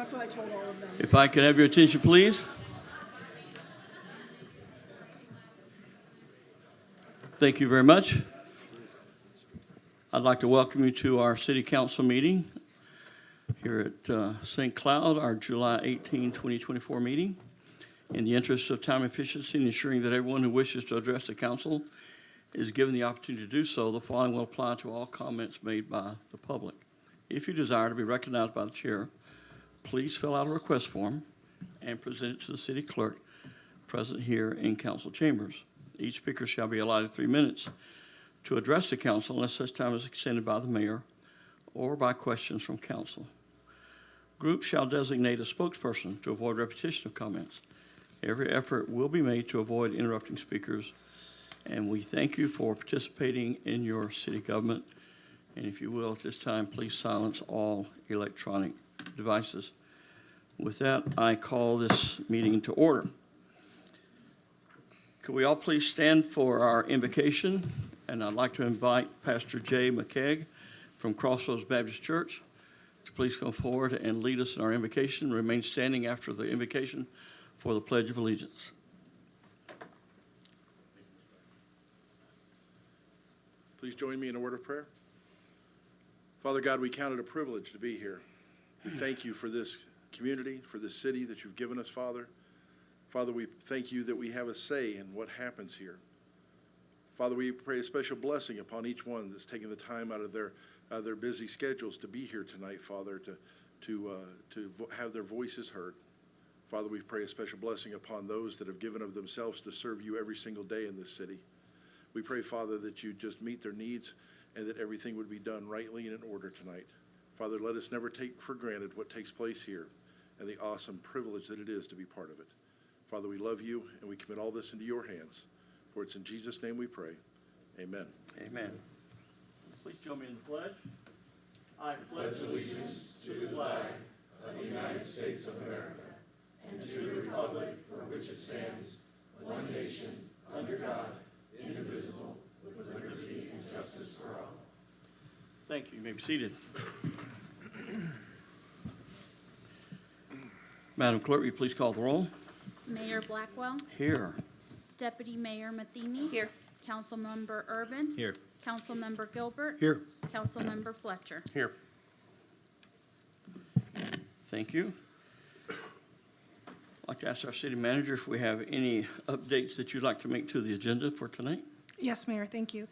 That's what I told all of them. If I could have your attention, please. Thank you very much. I'd like to welcome you to our City Council meeting here at St. Cloud, our July 18, 2024 meeting. In the interest of time efficiency and ensuring that everyone who wishes to address the council is given the opportunity to do so, the following will apply to all comments made by the public. If you desire to be recognized by the chair, please fill out a request form and present it to the city clerk present here in council chambers. Each speaker shall be allotted 3 minutes to address the council unless such time is extended by the mayor or by questions from council. Groups shall designate a spokesperson to avoid repetition of comments. Every effort will be made to avoid interrupting speakers, and we thank you for participating in your city government. And if you will, at this time, please silence all electronic devices. With that, I call this meeting to order. Could we all please stand for our invocation? And I'd like to invite Pastor Jay McKeag from Crossroads Baptist Church to please come forward and lead us in our invocation. Remain standing after the invocation for the Pledge of Allegiance. Please join me in a word of prayer. Father God, we count it a privilege to be here. We thank you for this community, for this city that you've given us, Father. Father, we thank you that we have a say in what happens here. Father, we pray a special blessing upon each one that's taking the time out of their busy schedules to be here tonight, Father, to have their voices heard. Father, we pray a special blessing upon those that have given of themselves to serve you every single day in this city. We pray, Father, that you just meet their needs and that everything would be done rightly and in order tonight. Father, let us never take for granted what takes place here and the awesome privilege that it is to be part of it. Father, we love you, and we commit all this into your hands. For it's in Jesus' name we pray. Amen. Amen. Please join me in the pledge. I pledge allegiance to the flag of the United States of America and to the republic for which it stands, one nation, under God, indivisible, with liberty and justice for all. Thank you. You may be seated. Madam Clerk, will you please call the roll? Mayor Blackwell. Here. Deputy Mayor Matheny. Here. Councilmember Urban. Here. Councilmember Gilbert. Here. Councilmember Fletcher. Here. Thank you. I'd like to ask our city manager if we have any updates that you'd like to make to the agenda for tonight. Yes, Mayor, thank you.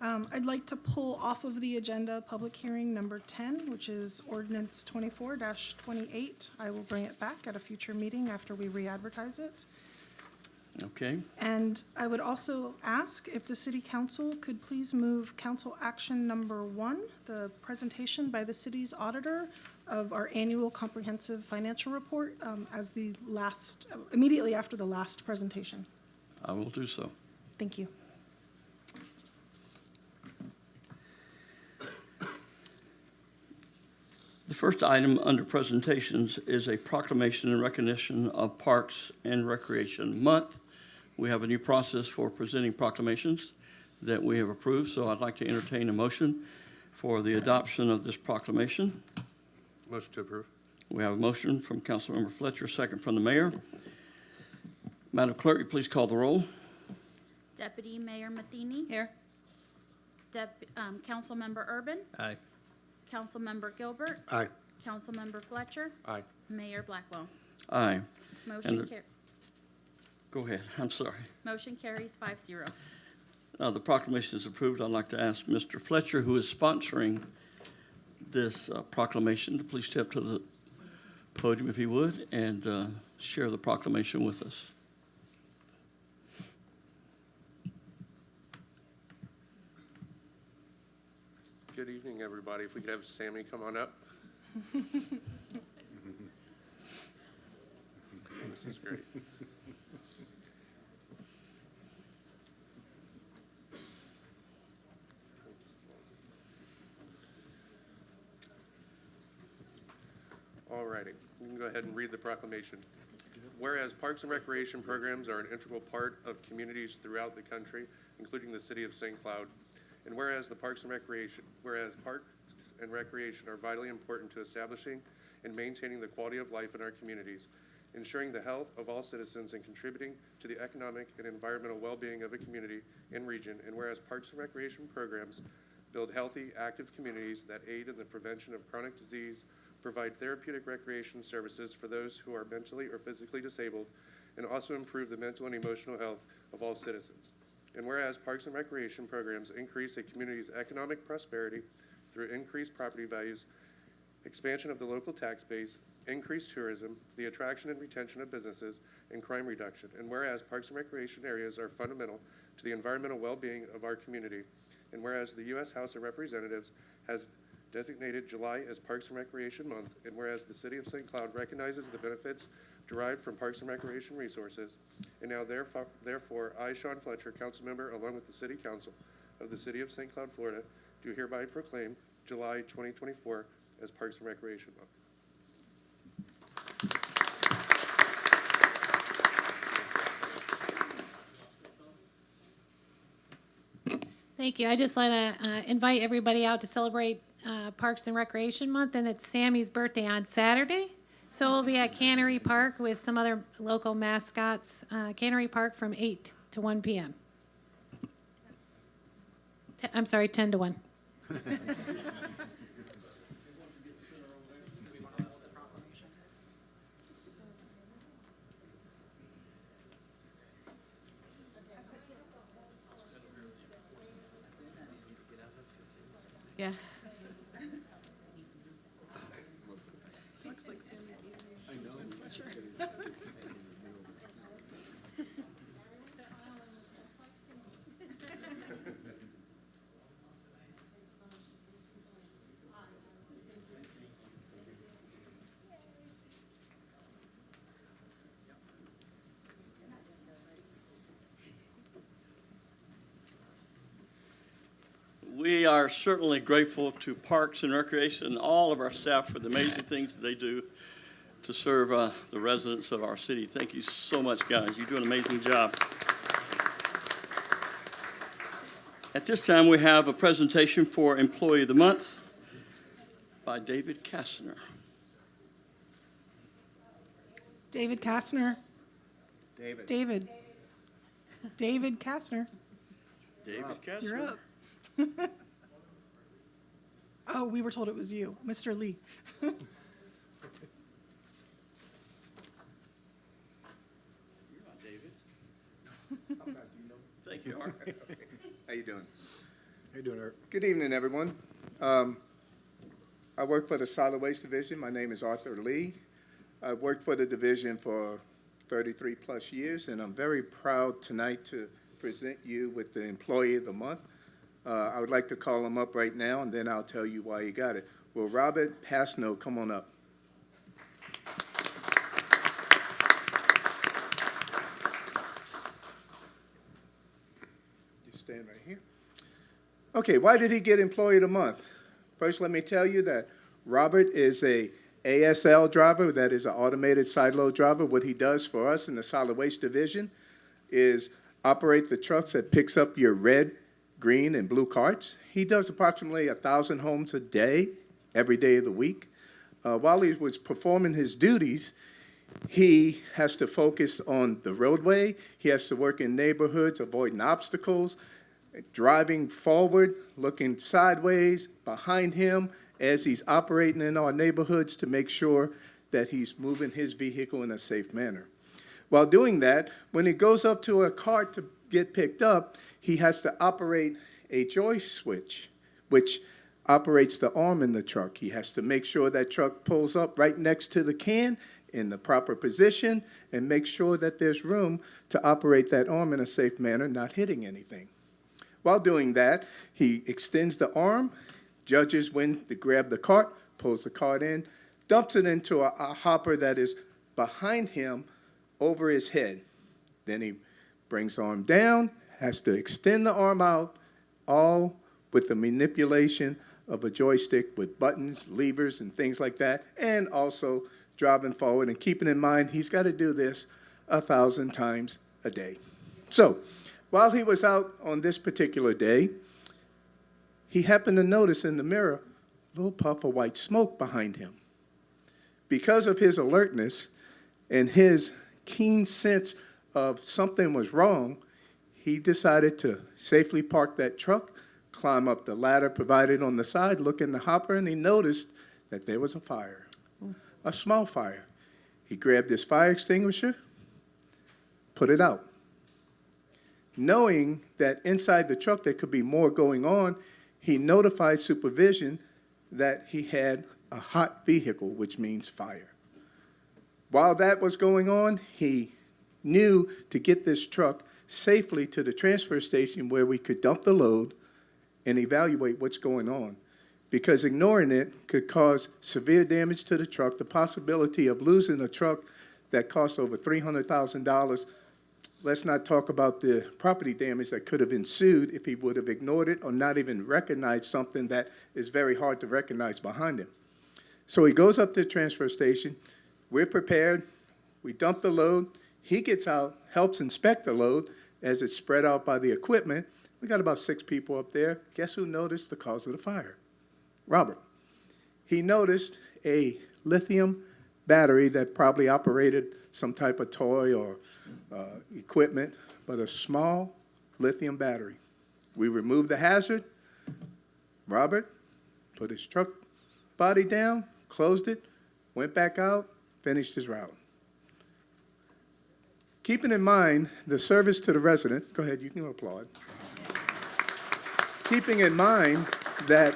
I'd like to pull off of the agenda public hearing number 10, which is ordinance 24-28. I will bring it back at a future meeting after we re-advertise it. Okay. And I would also ask if the city council could please move council action number 1, the presentation by the city's auditor of our annual comprehensive financial report as the last, immediately after the last presentation. I will do so. Thank you. The first item under presentations is a proclamation in recognition of Parks and Recreation Month. We have a new process for presenting proclamations that we have approved, so I'd like to entertain a motion for the adoption of this proclamation. Motion to approve. We have a motion from Councilmember Fletcher, second from the mayor. Madam Clerk, you please call the roll. Deputy Mayor Matheny. Here. Councilmember Urban. Aye. Councilmember Gilbert. Aye. Councilmember Fletcher. Aye. Mayor Blackwell. Aye. Motion Go ahead. I'm sorry. motion carries 5-0. The proclamation is approved. I'd like to ask Mr. Fletcher, who is sponsoring this proclamation, to please step to the podium if he would and share the proclamation with us. Good evening, everybody. If we could have Sammy come on up. This is great. All righty. You can go ahead and read the proclamation. Whereas parks and recreation programs are an integral part of communities throughout the country, including the city of St. Cloud, and whereas parks and recreation are vitally important to establishing and maintaining the quality of life in our communities, ensuring the health of all citizens, and contributing to the economic and environmental well-being of a community and region. And whereas Parks and Recreation programs build healthy, active communities that aid in the prevention of chronic disease, provide therapeutic recreation services for those who are mentally or physically disabled, and also improve the mental and emotional health of all citizens. And whereas Parks and Recreation programs increase a community's economic prosperity through increased property values, expansion of the local tax base, increased tourism, the attraction and retention of businesses, and crime reduction. And whereas Parks and Recreation areas are fundamental to the environmental well-being of our community, and whereas the U.S. House of Representatives has designated July as Parks and Recreation Month, and whereas the City of St. Cloud recognizes the benefits derived from Parks and Recreation resources, and now therefore, I, Sean Fletcher, council member, along with the City Council of the City of St. Cloud, Florida, do hereby proclaim July 2024 as Parks and Recreation Month. Thank you. I just want to invite everybody out to celebrate Parks and Recreation Month, and it's Sammy's birthday on Saturday. So we'll be at Cannery Park with some other local mascots. Cannery Park from 8 to 1 p.m. I'm sorry, 10 to 1. Yeah. Looks like Sammy's eating. I know. We are certainly grateful to Parks and Recreation and all of our staff for the amazing things that they do to serve the residents of our city. Thank you so much, guys. You do an amazing job. At this time, we have a presentation for Employee of the Month by David Kastner. David Kastner. David. David Kastner. David Kastner. You're up. Oh, we were told it was you, Mr. Lee. You're not David. Thank you, Art. How you doing? How you doing, Art? Good evening, everyone. I work for the Solid Waste Division. My name is Arthur Lee. I've worked for the division for 33 plus years, and I'm very proud tonight to present you with the Employee of the Month. I would like to call him up right now, and then I'll tell you why he got it. Will Robert Pasno come on up? Just stand right here. Okay, why did he get Employee of the Month? First, let me tell you that Robert is a ASL driver, that is an automated side load driver. What he does for us in the Solid Waste Division is operate the trucks that picks up your red, green, and blue carts. He does approximately 1,000 homes a day, every day of the week. While he was performing his duties, he has to focus on the roadway. He has to work in neighborhoods, avoiding obstacles, driving forward, looking sideways, behind him, as he's operating in our neighborhoods to make sure that he's moving his vehicle in a safe manner. While doing that, when he goes up to a cart to get picked up, he has to operate a joist switch, which operates the arm in the truck. He has to make sure that truck pulls up right next to the can in the proper position and make sure that there's room to operate that arm in a safe manner, not hitting anything. While doing that, he extends the arm, judges when to grab the cart, pulls the cart in, dumps it into a hopper that is behind him over his head. Then he brings the arm down, has to extend the arm out, all with the manipulation of a joystick with buttons, levers, and things like that, and also driving forward and keeping in mind he's got to do this 1,000 times a day. So while he was out on this particular day, he happened to notice in the mirror a little puff of white smoke behind him. Because of his alertness and his keen sense of something was wrong, he decided to safely park that truck, climb up the ladder provided on the side, look in the hopper, and he noticed that there was a fire, a small fire. He grabbed his fire extinguisher, put it out. Knowing that inside the truck there could be more going on, he notified supervision that he had a hot vehicle, which means fire. While that was going on, he knew to get this truck safely to the transfer station where we could dump the load and evaluate what's going on. Because ignoring it could cause severe damage to the truck, the possibility of losing a truck that cost over $300,000. Let's not talk about the property damage that could have ensued if he would have ignored it or not even recognized something that is very hard to recognize behind him. So he goes up to the transfer station. We're prepared. We dump the load. He gets out, helps inspect the load as it's spread out by the equipment. We got about 6 people up there. Guess who noticed the cause of the fire? Robert. He noticed a lithium battery that probably operated some type of toy or equipment, but a small lithium battery. We removed the hazard. Robert put his truck body down, closed it, went back out, finished his route. Keeping in mind the service to the residents, go ahead, you can applaud. Keeping in mind that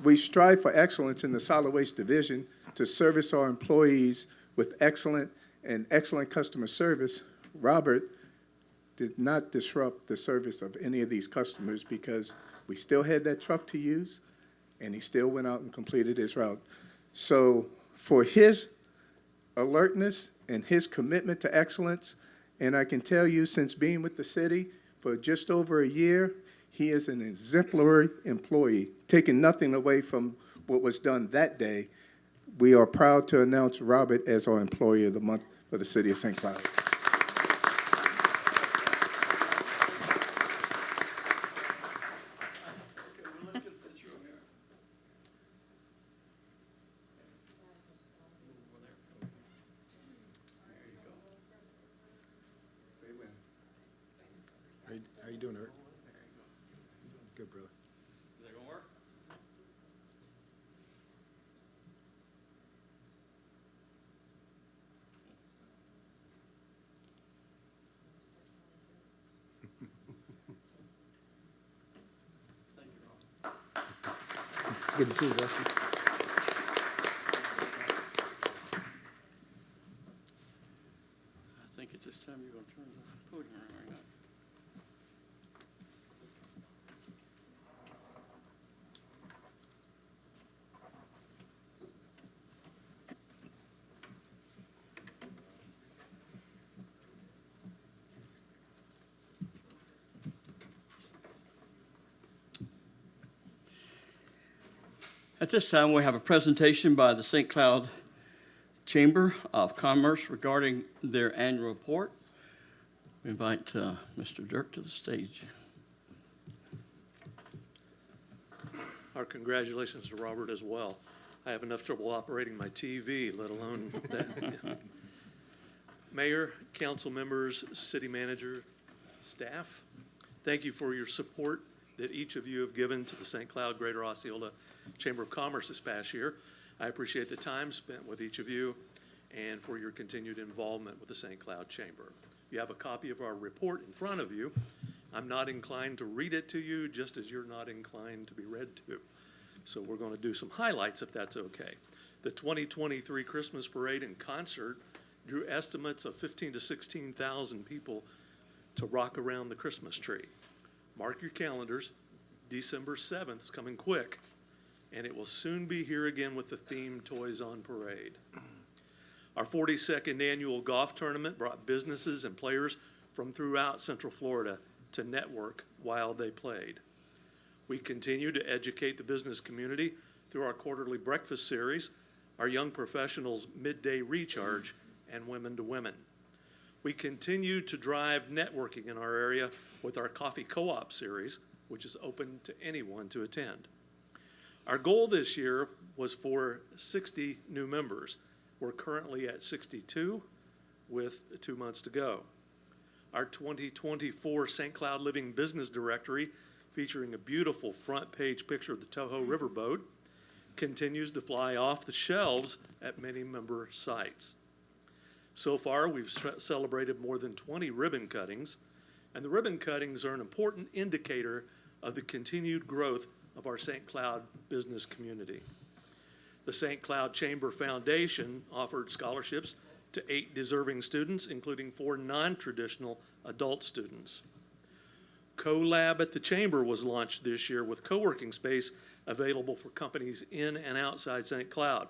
we strive for excellence in the solid waste division to service our employees with excellent customer service, Robert did not disrupt the service of any of these customers because we still had that truck to use, and he still went out and completed his route. So for his alertness and his commitment to excellence, and I can tell you since being with the city for just over a year, he is an exemplary employee, taking nothing away from what was done that day. We are proud to announce Robert as our Employee of the Month for the City of St. Cloud. How you doing, Eric? Good, brother. Is that gonna work? Good to see you, Rusty. I think at this time you're gonna turn the podium around right now. At this time, we have a presentation by the St. Cloud Chamber of Commerce regarding their annual report. We invite Mr. Dirk to the stage. Our congratulations to Robert as well. I have enough trouble operating my TV, let alone that. Mayor, council members, city manager, staff, thank you for your support that each of you have given to the St. Cloud Greater Osceola Chamber of Commerce this past year. I appreciate the time spent with each of you and for your continued involvement with the St. Cloud Chamber. You have a copy of our report in front of you. I'm not inclined to read it to you, just as you're not inclined to be read to. So we're going to do some highlights, if that's okay. The 2023 Christmas Parade and Concert drew estimates of 15,000 to 16,000 people to rock around the Christmas tree. Mark your calendars. December 7th is coming quick, and it will soon be here again with the theme Toys on Parade. Our 42nd annual golf tournament brought businesses and players from throughout Central Florida to network while they played. We continue to educate the business community through our quarterly breakfast series, our Young Professionals Midday Recharge, and Women to Women. We continue to drive networking in our area with our Coffee Co-op series, which is open to anyone to attend. Our goal this year was for 60 new members, We're currently at 62, with 2 months to go. Our 2024 St. Cloud Living Business Directory, featuring a beautiful front page picture of the Toho Riverboat, continues to fly off the shelves at many member sites. So far, we've celebrated more than 20 ribbon cuttings, and the ribbon cuttings are an important indicator of the continued growth of our St. Cloud business community. The St. Cloud Chamber Foundation offered scholarships to 8 deserving students, including 4 non-traditional adult students. CoLab at the Chamber was launched this year with co-working space available for companies in and outside St. Cloud.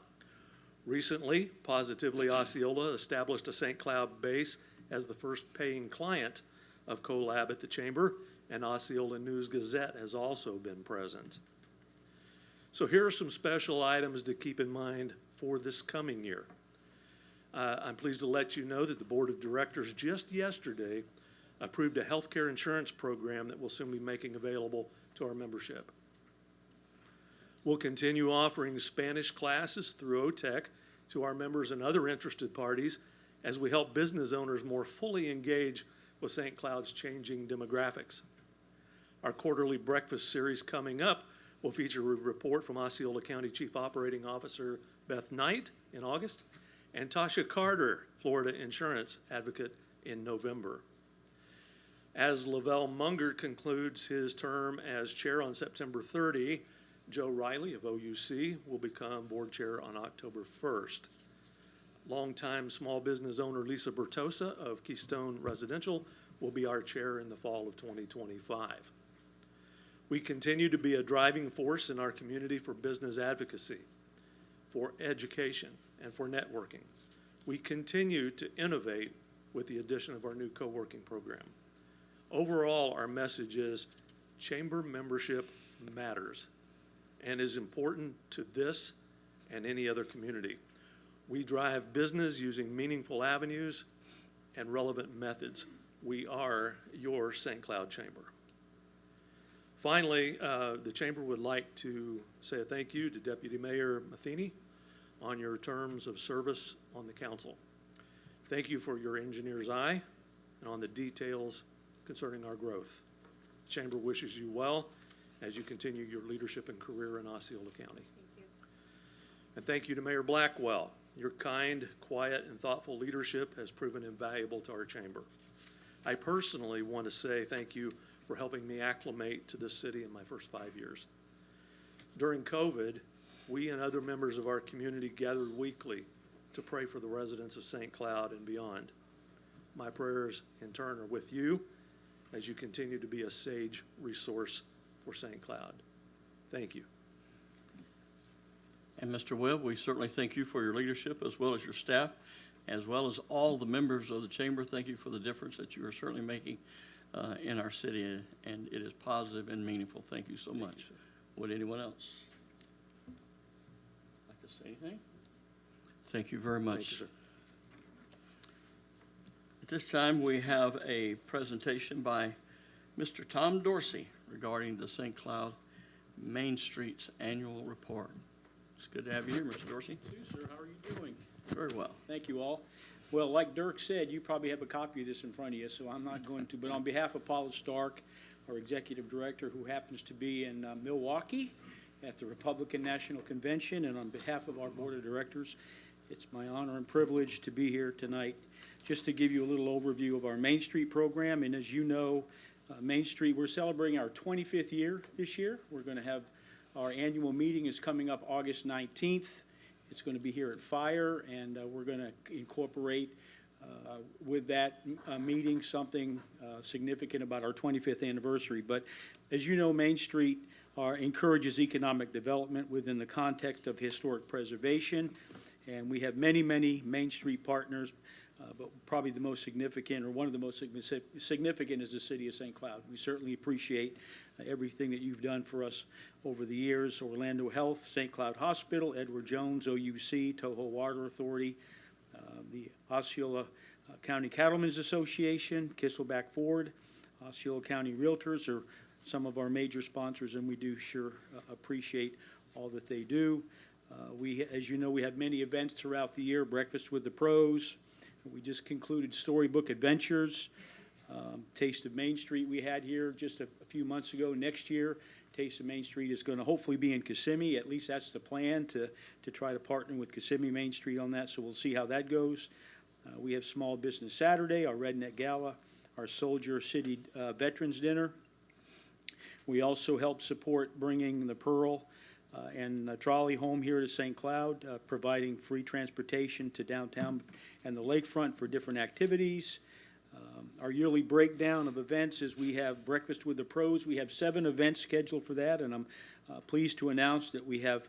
Recently, Positively Osceola established a St. Cloud base as the first paying client of CoLab at the Chamber, and Osceola News-Gazette has also been present. So here are some special items to keep in mind for this coming year. I'm pleased to let you know that the Board of Directors just yesterday approved a healthcare insurance program that we'll soon be making available to our membership. We'll continue offering Spanish classes through OTEC to our members and other interested parties as we help business owners more fully engage with St. Cloud's changing demographics. Our quarterly breakfast series coming up will feature a report from Osceola County Chief Operating Officer Beth Knight in August and Tasha Carter, Florida Insurance Advocate, in November. As Lavelle Munger concludes his term as chair on September 30, Joe Riley of OUC will become board chair on October 1st. Longtime small business owner Lisa Bertosa of Keystone Residential will be our chair in the fall of 2025. We continue to be a driving force in our community for business advocacy, for education, and for networking. We continue to innovate with the addition of our new co-working program. Overall, our message is chamber membership matters and is important to this and any other community. We drive business using meaningful avenues and relevant methods. We are your St. Cloud Chamber. Finally, the Chamber would like to say a thank you to Deputy Mayor Matheny on your terms of service on the council. Thank you for your engineer's eye and on the details concerning our growth. The Chamber wishes you well as you continue your leadership and career in Osceola County. Thank you. And thank you to Mayor Blackwell. Your kind, quiet, and thoughtful leadership has proven invaluable to our chamber. I personally want to say thank you for helping me acclimate to this city in my first 5 years. During COVID, we and other members of our community gathered weekly to pray for the residents of St. Cloud and beyond. My prayers, in turn, are with you as you continue to be a sage resource for St. Cloud. Thank you. And Mr. Webb, we certainly thank you for your leadership as well as your staff, as well as all the members of the chamber. Thank you for the difference that you are certainly making in our city, and it is positive and meaningful. Thank you so much. Would anyone else like to say anything? Thank you very much. Thank you, sir. At this time, we have a presentation by Mr. Tom Dorsey regarding the St. Cloud Main Street's annual report. It's good to have you here, Mr. Dorsey. You, sir, how are you doing? Very well. Thank you all. Well, like Dirk said, you probably have a copy of this in front of you, so I'm not going to. But on behalf of Paula Stark, our executive director, who happens to be in Milwaukee at the Republican National Convention, and on behalf of our board of directors, it's my honor and privilege to be here tonight just to give you a little overview of our Main Street program. And as you know, Main Street, we're celebrating our 25th year this year. We're going to have our annual meeting is coming up August 19th. It's going to be here at Fire, and we're going to incorporate with that meeting something significant about our 25th anniversary. But as you know, Main Street encourages economic development within the context of historic preservation, and we have many, many Main Street partners, but probably the most significant, or one of the most significant, is the City of St. Cloud. We certainly appreciate everything that you've done for us over the years. Orlando Health, St. Cloud Hospital, Edward Jones, OUC, Toho Water Authority, the Osceola County Cattlemen's Association, Kisselback Ford, Osceola County Realtors are some of our major sponsors, and we do sure appreciate all that they do. As you know, we have many events throughout the year, Breakfast with the Pros. We just concluded Storybook Adventures. Taste of Main Street we had here just a few months ago. Next year, Taste of Main Street is going to hopefully be in Kissimmee. At least that's the plan, to try to partner with Kissimmee Main Street on that, so we'll see how that goes. We have Small Business Saturday, our Redneck Gala, our Soldier City Veterans Dinner. We also help support bringing the Pearl and the trolley home here to St. Cloud, providing free transportation to downtown and the lakefront for different activities. Our yearly breakdown of events is we have Breakfast with the Pros. We have 7 events scheduled for that, and I'm pleased to announce that we have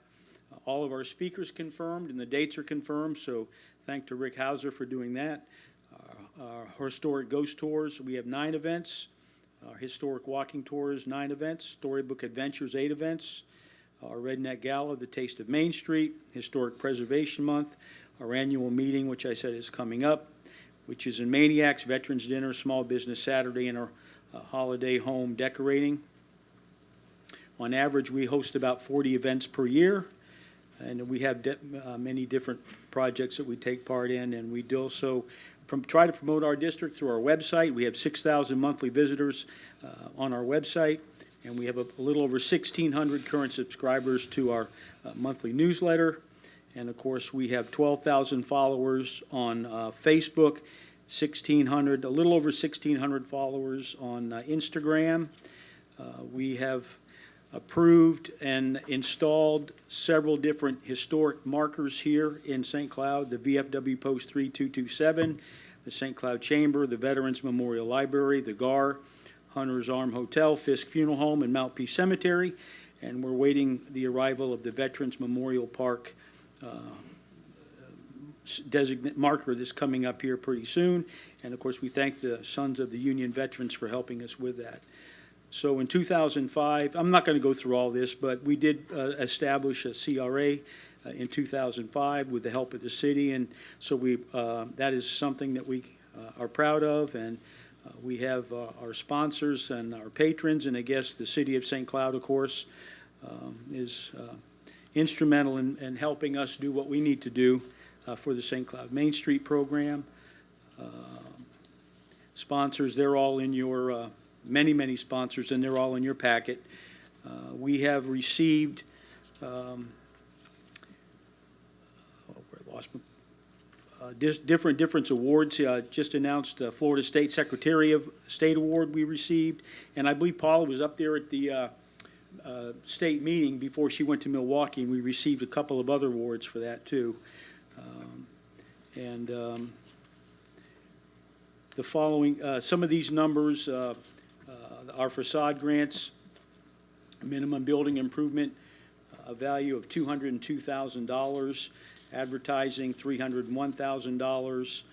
all of our speakers confirmed and the dates are confirmed, so thank to Rick Hauser for doing that. Our historic ghost tours, we have 9 events. Our historic walking tours, 9 events. Storybook Adventures, 8 events. Our Redneck Gala, the Taste of Main Street, Historic Preservation Month, our annual meeting, which I said is coming up, which is in Maniacs, Veterans Dinner, Small Business Saturday, and our holiday home decorating. On average, we host about 40 events per year, and we have many different projects that we take part in, and we do also try to promote our district through our website. We have 6,000 monthly visitors on our website, and we have a little over 1,600 current subscribers to our monthly newsletter. And of course, we have 12,000 followers on Facebook, a little over 1,600 followers on Instagram. We have approved and installed several different historic markers here in St. Cloud, the VFW Post 3227, the St. Cloud Chamber, the Veterans Memorial Library, the GAR, Hunter's Arm Hotel, Fisk Funeral Home, and Mount Peace Cemetery. And we're waiting the arrival of the Veterans Memorial Park designate marker that's coming up here pretty soon. And of course, we thank the Sons of the Union Veterans for helping us with that. So in 2005, I'm not going to go through all this, but we did establish a CRA in 2005 with the help of the city. And so that is something that we are proud of. And we have our sponsors and our patrons. And I guess the city of St. Cloud, of course, is instrumental in helping us do what we need to do for the St. Cloud Main Street program. Sponsors, they're all in your, many sponsors, and they're all in your packet. We have received, different awards. Just announced Florida State Secretary of State Award we received, and I believe Paula was up there at the state meeting before she went to Milwaukee, and we received a couple of other awards for that too. The following, some of these numbers, our facade grants, minimum building improvement, a value of $202,000, advertising $301,000,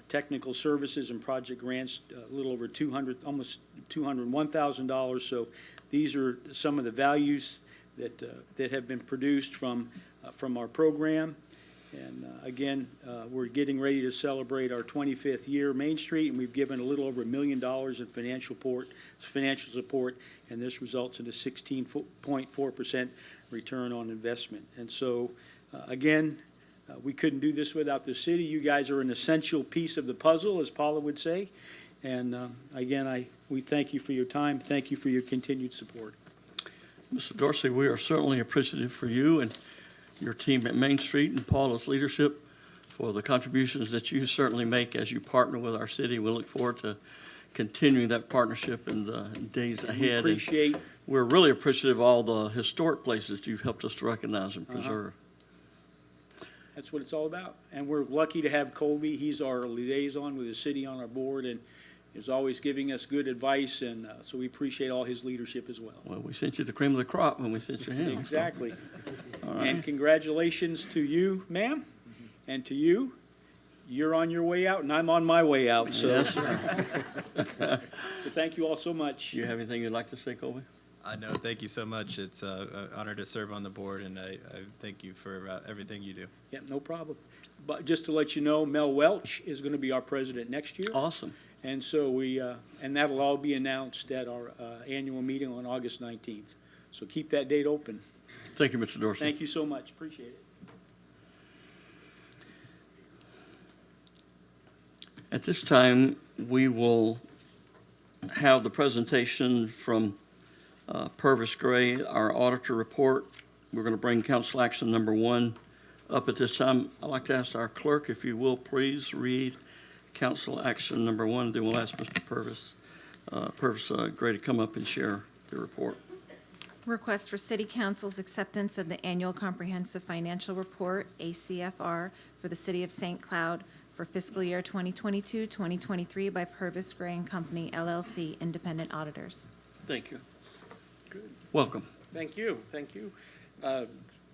technical services and project grants a little over almost $201,000. So these are some of the values that have been produced from our program. And again, we're getting ready to celebrate our 25th year Main Street, and we've given a little over $1 million in financial support, and this results in a 16.4% return on investment. And so, again, we couldn't do this without the city. You guys are an essential piece of the puzzle, as Paula would say. And again, we thank you for your time. Thank you for your continued support. Mr. Dorsey, we are certainly appreciative for you and your team at Main Street and Paula's leadership for the contributions that you certainly make as you partner with our city. We look forward to continuing that partnership in the days ahead. We're really appreciative of all the historic places you've helped us to recognize and preserve. That's what it's all about. And we're lucky to have Colby. He's our liaison with the city on our board and is always giving us good advice, and so we appreciate all his leadership as well. Well, we sent you the cream of the crop when we sent you him. Exactly. All right. And congratulations to you, ma'am, and to you. You're on your way out, and I'm on my way out, so. Yes, sir. But thank you all so much. You have anything you'd like to say, Colby? No, thank you so much. It's an honor to serve on the board, and I thank you for everything you do. Yeah, no problem. But just to let you know, Mel Welch is going to be our president next year. Awesome. And so and that'll all be announced at our annual meeting on August 19th. So keep that date open. Thank you, Mr. Dorsey. Thank you so much. Appreciate it. At this time, we will have the presentation from Purvis Gray, our auditor report. We're going to bring council action number 1 up at this time. I'd like to ask our clerk, if you will, please read council action number 1, then we'll ask Mr. Purvis Gray to come up and share the report. Request for City Council's acceptance of the Annual Comprehensive Financial Report, ACFR, for the City of St. Cloud for fiscal year 2022-2023 by Purvis Gray and Company, LLC, independent auditors. Thank you. Good. Welcome. Thank you, thank you.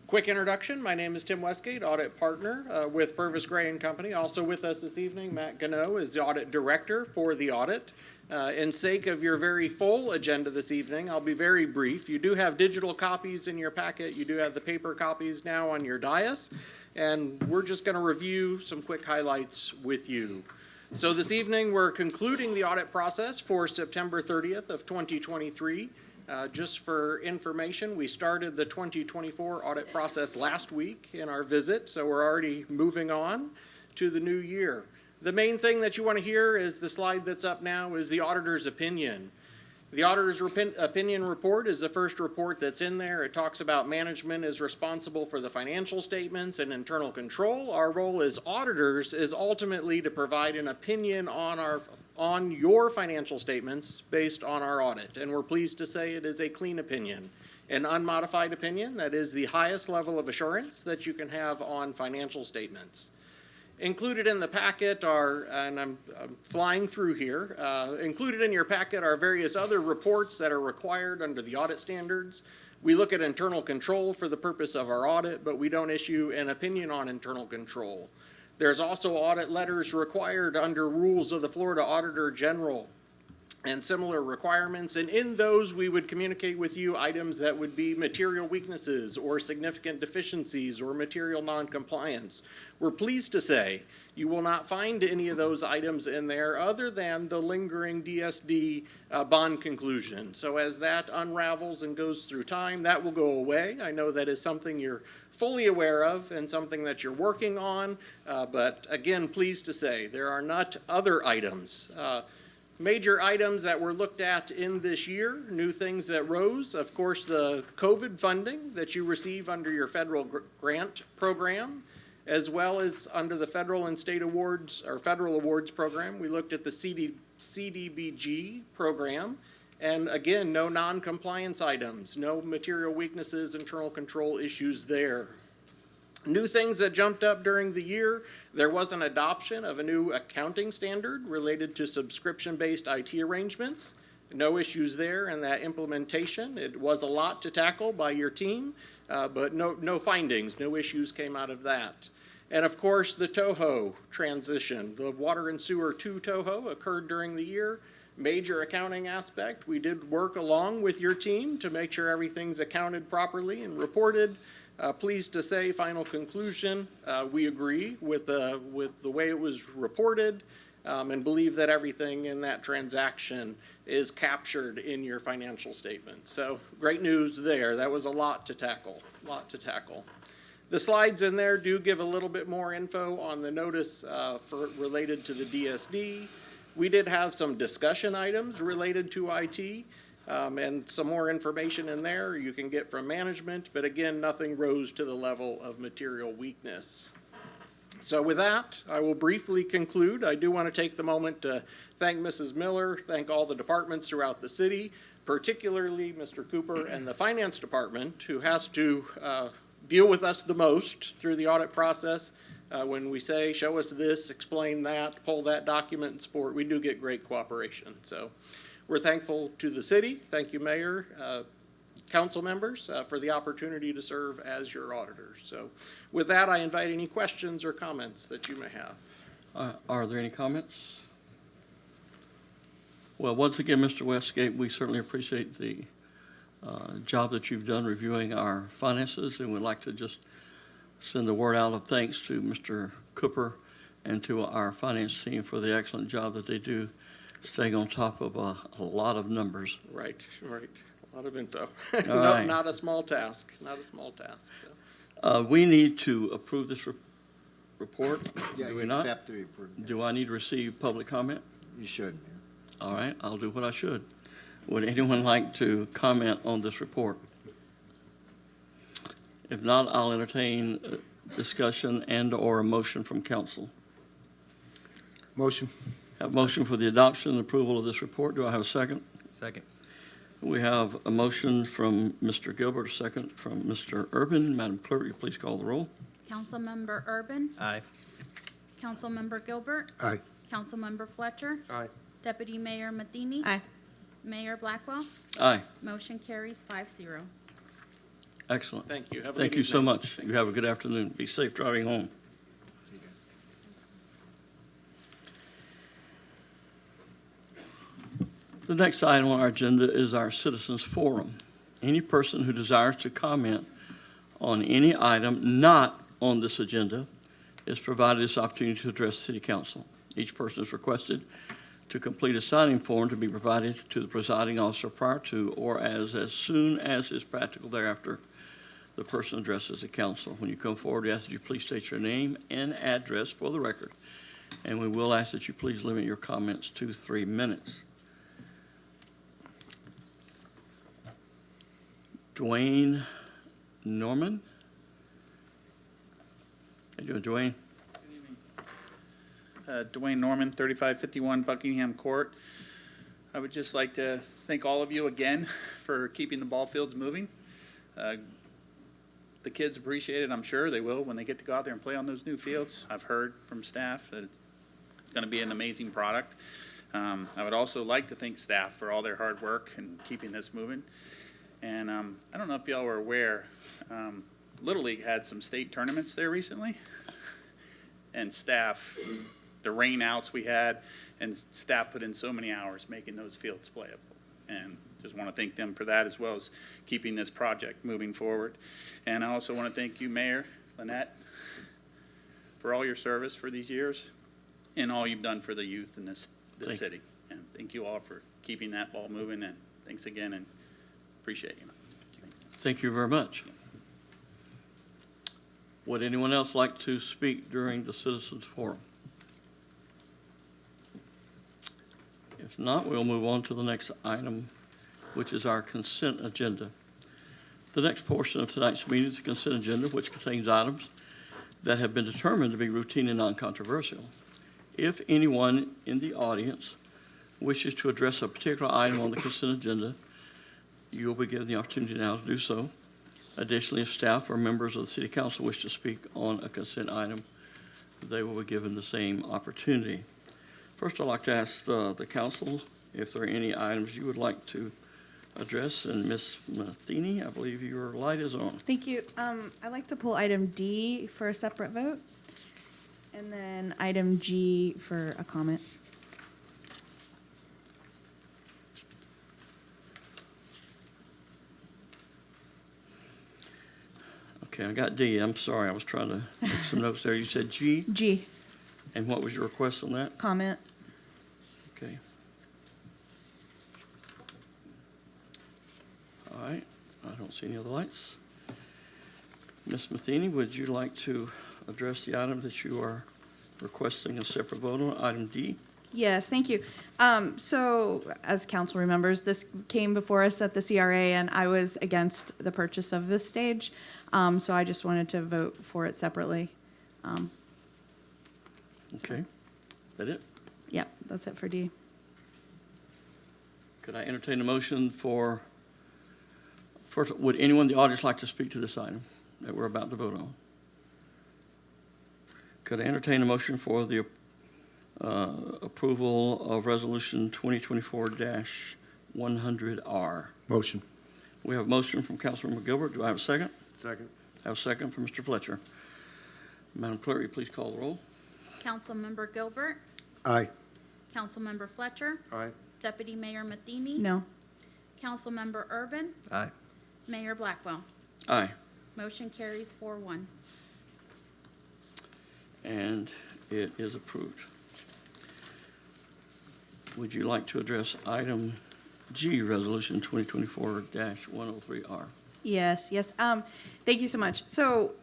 Quick introduction, my name is Tim Westgate, audit partner with Purvis Gray and Company. Also with us this evening, Matt Gano is the audit director for the audit. In sake of your very full agenda this evening, I'll be very brief. You do have digital copies in your packet. You do have the paper copies now on your dais. And we're just going to review some quick highlights with you. So this evening, we're concluding the audit process for September 30th of 2023. Just for information, we started the 2024 audit process last week in our visit, so we're already moving on to the new year. The main thing that you want to hear is the slide that's up now is the auditor's opinion. The auditor's opinion report is the first report that's in there. It talks about management is responsible for the financial statements and internal control. Our role as auditors is ultimately to provide an opinion on your financial statements based on our audit. And we're pleased to say it is a clean opinion, an unmodified opinion that is the highest level of assurance that you can have on financial statements. Included in the packet are, and I'm flying through here, included in your packet are various other reports that are required under the audit standards. We look at internal control for the purpose of our audit, but we don't issue an opinion on internal control. There's also audit letters required under rules of the Florida Auditor General and similar requirements, and in those we would communicate with you items that would be material weaknesses or significant deficiencies or material non-compliance. We're pleased to say you will not find any of those items in there other than the lingering DSD bond conclusion. So as that unravels and goes through time, that will go away. I know that is something you're fully aware of and something that you're working on, but again, pleased to say there are not other items. Major items that were looked at in this year, new things that rose, of course, the COVID funding that you receive under your federal grant program, as well as under the federal and state awards, or federal awards program. We looked at the CDBG program, and again, no non-compliance items, no material weaknesses, internal control issues there. New things that jumped up during the year, there was an adoption of a new accounting standard related to subscription-based IT arrangements. No issues there in that implementation. It was a lot to tackle by your team, but no findings, no issues came out of that. And of course, the TOHO transition, the Water and Sewer to TOHO occurred during the year. Major accounting aspect. We did work along with your team to make sure everything's accounted properly and reported. Pleased to say, final conclusion, we agree with the way it was reported and believe that everything in that transaction is captured in your financial statement. So great news there. That was a lot to tackle, The slides in there do give a little bit more info on the notice related to the DSD. We did have some discussion items related to IT. And some more information in there you can get from management, but again, nothing rose to the level of material weakness. So with that, I will briefly conclude. I do want to take the moment to thank Mrs. Miller, thank all the departments throughout the city, particularly Mr. Cooper and the finance department, who has to deal with us the most through the audit process. When we say, show us this, explain that, pull that document and support, we do get great cooperation. So we're thankful to the city. Thank you, Mayor, council members, for the opportunity to serve as your auditors. So with that, I invite any questions or comments that you may have. Are there any comments? Well, once again, Mr. Westgate, we certainly appreciate the job that you've done reviewing our finances, and would like to just send a word out of thanks to Mr. Cooper and to our finance team for the excellent job that they do staying on top of a lot of numbers. Right. A lot of info. Right. Not a small task, So. We need to approve this report? Yeah, Do you we not? accept the report. Do I need to receive public comment? You should, Mayor. All right, I'll do what I should. Would anyone like to comment on this report? If not, I'll entertain discussion and/or a motion from council. Motion. Have a motion for the adoption and approval of this report. Do I have a second? Second. We have a motion from Mr. Gilbert, a second from Mr. Urban. Madam Clerk, will you please call the roll? Councilmember Urban. Aye. Councilmember Gilbert. Aye. Councilmember Fletcher. Aye. Deputy Mayor Matheny. Aye. Mayor Blackwell. Aye. Motion carries 5-0. Excellent. Thank you. Have a Thank good you so evening. much. You have a good afternoon. Be safe driving home. The next item on our agenda is our citizens forum. Any person who desires to comment on any item not on this agenda is provided this opportunity to address the city council. Each person is requested to complete a signing form to be provided to the presiding officer prior to or as soon as is practical thereafter the person addresses the council. When you come forward, we ask that you please state your name and address for the record. And we will ask that you please limit your comments to 3 minutes. Dwayne Norman. How you doing, Dwayne? Dwayne Norman, 3551 Buckingham Court. I would just like to thank all of you again for keeping the ball fields moving. The kids appreciate it, I'm sure they will, when they get to go out there and play on those new fields. I've heard from staff that it's going to be an amazing product. I would also like to thank staff for all their hard work and keeping this moving. And I don't know if y'all were aware, Little League had some state tournaments there recently. And staff, the rain outs we had, and staff put in so many hours making those fields playable. And just want to thank them for that, as well as keeping this project moving forward. And I also want to thank you, Mayor Lynette, for all your service for these years and all you've done for the youth in this city. And thank you all for keeping that ball moving, and thanks again, and appreciate you. Thank you very much. Would anyone else like to speak during the citizens forum? If not, we'll move on to the next item, which is our consent agenda. The next portion of tonight's meeting is the consent agenda, which contains items that have been determined to be routine and non-controversial. If anyone in the audience wishes to address a particular item on the consent agenda, you'll be given the opportunity now to do so. Additionally, if staff or members of the city council wish to speak on a consent item, they will be given the same opportunity. First, I'd like to ask the council if there are any items you would like to address. And Ms. Matheny, I believe your light is on. Thank you. I'd like to pull item D for a separate vote, and then item G for a comment. Okay, I got D. I'm sorry, I was trying to make some notes there. You said G, G, and what was your request on that? comment. Okay. All right, I don't see any other lights. Ms. Matheny, would you like to address the item that you are requesting a separate vote on, item D? Yes, thank you. So, as council remembers, this came before us at the CRA, and I was against the purchase of this stage. So I just wanted to vote for it separately. Okay, that it? Yep, that's it for D. Could I entertain a motion for, first, would anyone in the audience like to speak to this item that we're about to vote on? Could I entertain a motion for the approval of Resolution 2024-100R? Motion. We have a motion from Councilmember Gilbert. Do I have a second? Second. I have a second from Mr. Fletcher. Madam Clerk, will you please call the roll? Councilmember Gilbert. Aye. Councilmember Fletcher. Aye. Deputy Mayor Matheny. No. Councilmember Urban. Aye. Mayor Blackwell. Aye. Motion carries 4-1. And it is approved. Would you like to address item G, Resolution 2024-103R? Yes, yes. Thank you so much. So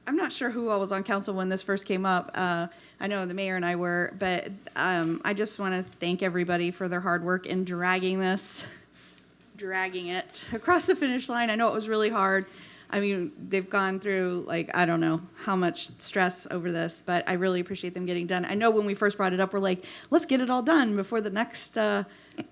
I'm not sure who all was on council when this first came up. I know the mayor and I were, but I just want to thank everybody for their hard work in dragging it across the finish line. I know it was really hard. I mean, they've gone through, like, I don't know how much stress over this, but I really appreciate them getting done. I know when we first brought it up, we're like, let's get it all done before the next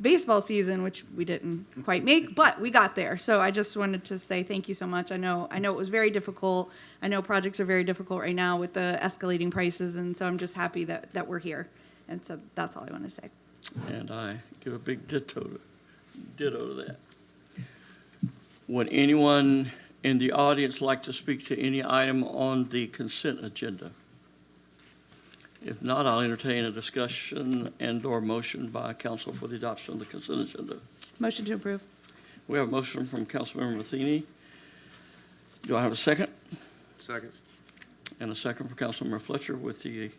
baseball season, which we didn't quite make, but we got there. So I just wanted to say thank you so much. I know it was very difficult. I know projects are very difficult right now with the escalating prices, and so I'm just happy that we're here. And so that's all I want to say. And I give a big ditto to that. Would anyone in the audience like to speak to any item on the consent agenda? If not, I'll entertain a discussion and/or motion by council for the adoption of the consent agenda. Motion to approve. We have a motion from Councilmember Matheny. Do I have a second? Second. And a second from Councilmember Fletcher, with the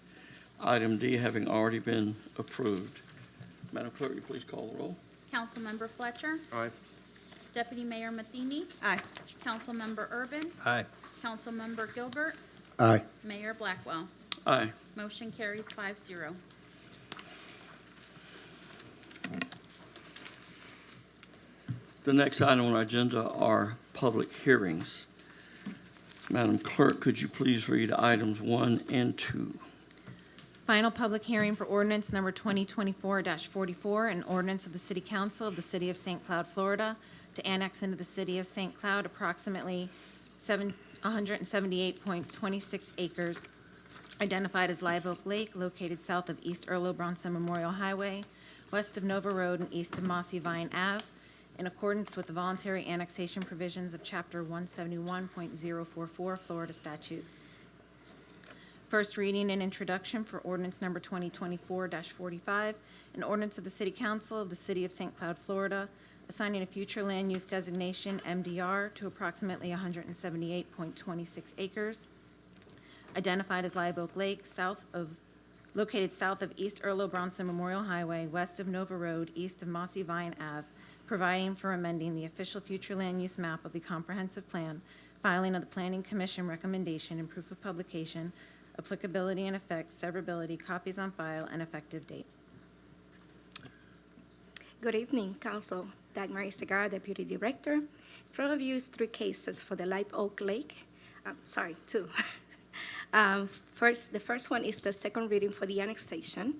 item D having already been approved. Madam Clerk, will you please call the roll? Councilmember Fletcher. Aye. Deputy Mayor Matheny. Aye. Councilmember Urban. Aye. Councilmember Gilbert. Aye. Mayor Blackwell. Aye. Motion carries 5-0. The next item on our agenda are public hearings. Madam Clerk, could you please read items 1 and 2? Final public hearing for ordinance number 2024-44, an ordinance of the City Council of the City of St. Cloud, Florida, to annex into the City of St. Cloud approximately 178.26 acres, identified as Live Oak Lake, located south of East Earlo Bronson Memorial Highway, west of Nova Road, and east of Mossy Vine Ave, in accordance with the voluntary annexation provisions of Chapter 171.044 Florida statutes. First reading and introduction for ordinance number 2024-45, an ordinance of the City Council of the City of St. Cloud, Florida, assigning a future land use designation, MDR, to approximately 178.26 acres, identified as Live Oak Lake, located south of East Earlo Bronson Memorial Highway, west of Nova Road, east of Mossy Vine Ave, providing for amending the official future land use map of the comprehensive plan, filing of the Planning Commission recommendation and proof of publication, applicability and effect, severability, copies on file, and effective date. Good evening, Council. Dagmar Segar, Deputy Director. In front of you is 3 cases for the Live Oak Lake. Two. The first one is the second reading for the annexation,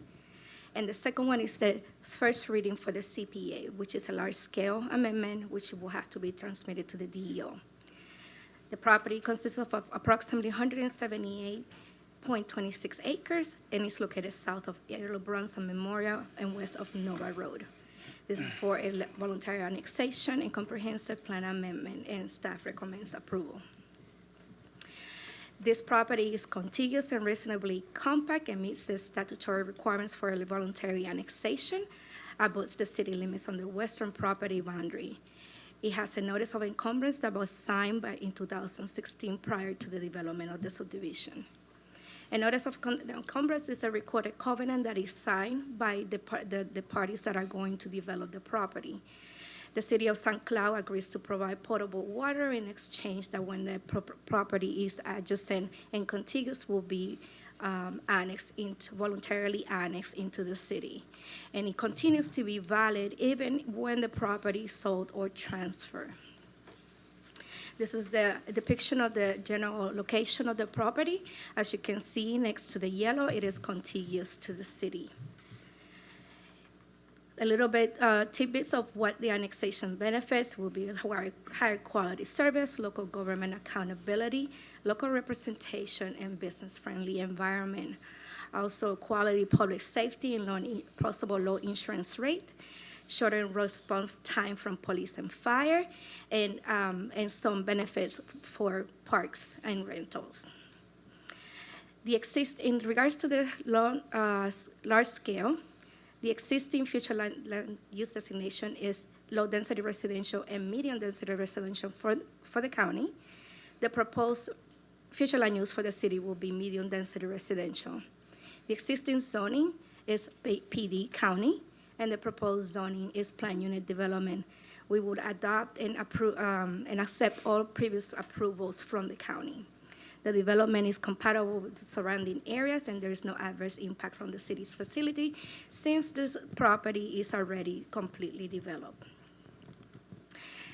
and the second one is the first reading for the CPA, which is a large-scale amendment which will have to be transmitted to the DEO. The property consists of approximately 178.26 acres and is located south of Earlo Bronson Memorial and west of Nova Road. This is for a voluntary annexation and comprehensive plan amendment, and staff recommends approval. This property is contiguous and reasonably compact and meets the statutory requirements for a voluntary annexation, abuts the city limits on the western property boundary. It has a notice of encumbrance that was signed in 2016 prior to the development of the subdivision. A notice of encumbrance is a recorded covenant that is signed by the parties that are going to develop the property. The City of St. Cloud agrees to provide potable water in exchange that when the property is adjacent and contiguous will be voluntarily annexed into the city. And it continues to be valid even when the property is sold or transferred. This is the depiction of the general location of the property. As you can see next to the yellow, it is contiguous to the city. A little bit tidbits of what the annexation benefits will be: higher quality service, local government accountability, local representation, and business-friendly environment. Also, quality public safety and possible low insurance rate, shorter response time from police and fire, and some benefits for parks and rentals. In regards to the large scale, the existing future land use designation is low-density residential and medium-density residential for the county. The proposed future land use for the city will be medium-density residential. The existing zoning is PD county, and the proposed zoning is planned unit development. We would adopt and approve and accept all previous approvals from the county. The development is compatible with the surrounding areas, and there is no adverse impacts on the city's facility since this property is already completely developed.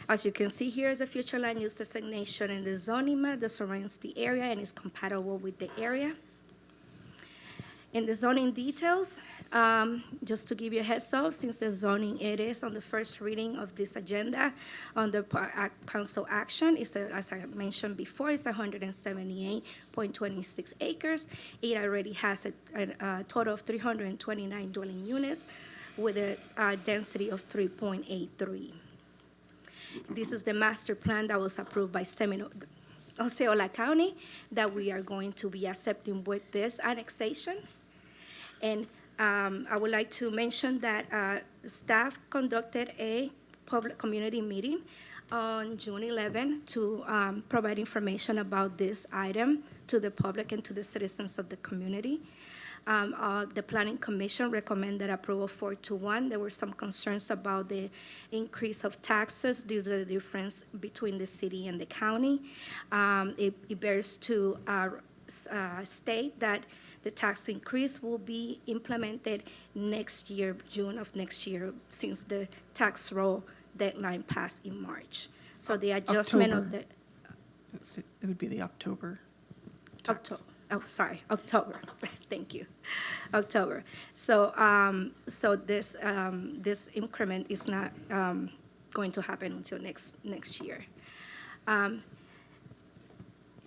As you can see, here is a future land use designation in the zoning map that surrounds the area and is compatible with the area. In the zoning details, just to give you a heads up, since the zoning it is on the first reading of this agenda on the council action, is as I mentioned before, it's 178.26 acres. It already has a total of 329 dwelling units with a density of 3.83. This is the master plan that was approved by Osceola County that we are going to be accepting with this annexation. And I would like to mention that staff conducted a public community meeting on June 11 to provide information about this item to the public and to the citizens of the community. The Planning Commission recommended approval 4-1. There were some concerns about the increase of taxes due to the difference between the city and the county. It bears to state that the tax increase will be implemented next year, June of next year, since the tax roll deadline passed in March. So the adjustment of the. It would be the October tax. October. Thank you, October. So, this increment is not going to happen until next year.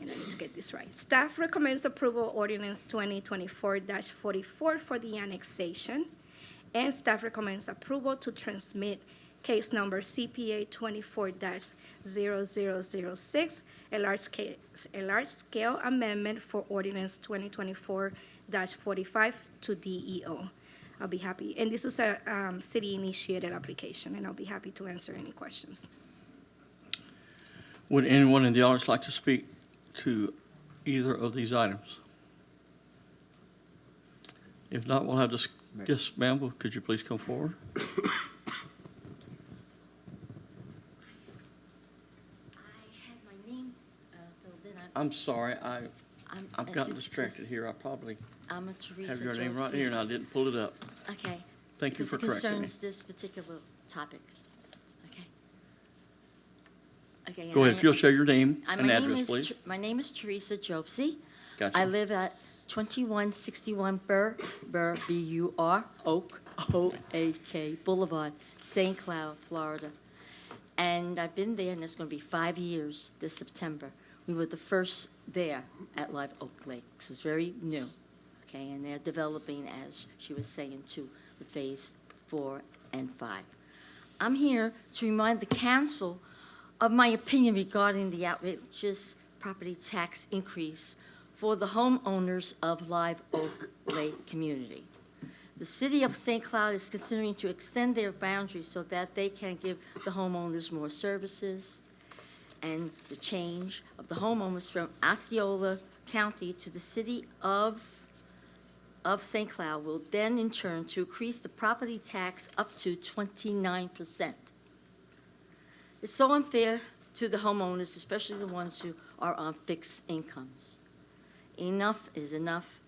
And I need to get this right. Staff recommends approval ordinance 2024-44 for the annexation, and staff recommends approval to transmit case number CPA 24-0006, a large-scale amendment for ordinance 2024-45 to DEO. I'll be happy, and this is a city-initiated application, and I'll be happy to answer any questions. Would anyone in the audience like to speak to either of these items? If not, we'll have this. Yes, ma'am, could you please come forward? I'm sorry, I've gotten distracted here. I probably I'm a Teresa have your name right Jobson. here, and I didn't pull it up. Okay. Thank you for correcting me. Because it concerns this particular topic. Okay. Okay. Go ahead, if you'll share your name and address, please. My name is Teresa Jobson. Gotcha. I live at 2161 Burr, B-U-R, Oak, O-A-K Boulevard, St. Cloud, Florida. And I've been there, and it's going to be 5 years this September. We were the first there at Live Oak Lake. So it's very new, okay? And they're developing, as she was saying, too, with phase 4 and 5. I'm here to remind the council of my opinion regarding the outrageous property tax increase for the homeowners of Live Oak Lake community. The city of St. Cloud is considering to extend their boundaries so that they can give the homeowners more services, and the change of the homeowners from Osceola County to the city of St. Cloud will then in turn to increase the property tax up to 29%. It's so unfair to the homeowners, especially the ones who are on fixed incomes. Enough is enough.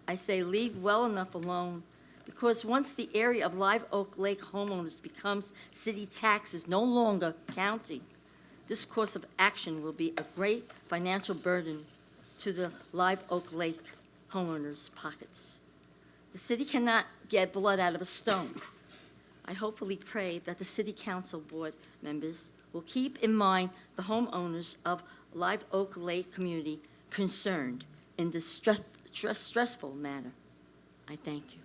I say leave well enough alone, because once the area of Live Oak Lake homeowners becomes city taxes, no longer county, this course of action will be a great financial burden to the Live Oak Lake homeowners' pockets. The city cannot get blood out of a stone. I hopefully pray that the city council board members will keep in mind the homeowners of Live Oak Lake community concerned in this stressful manner. I thank you.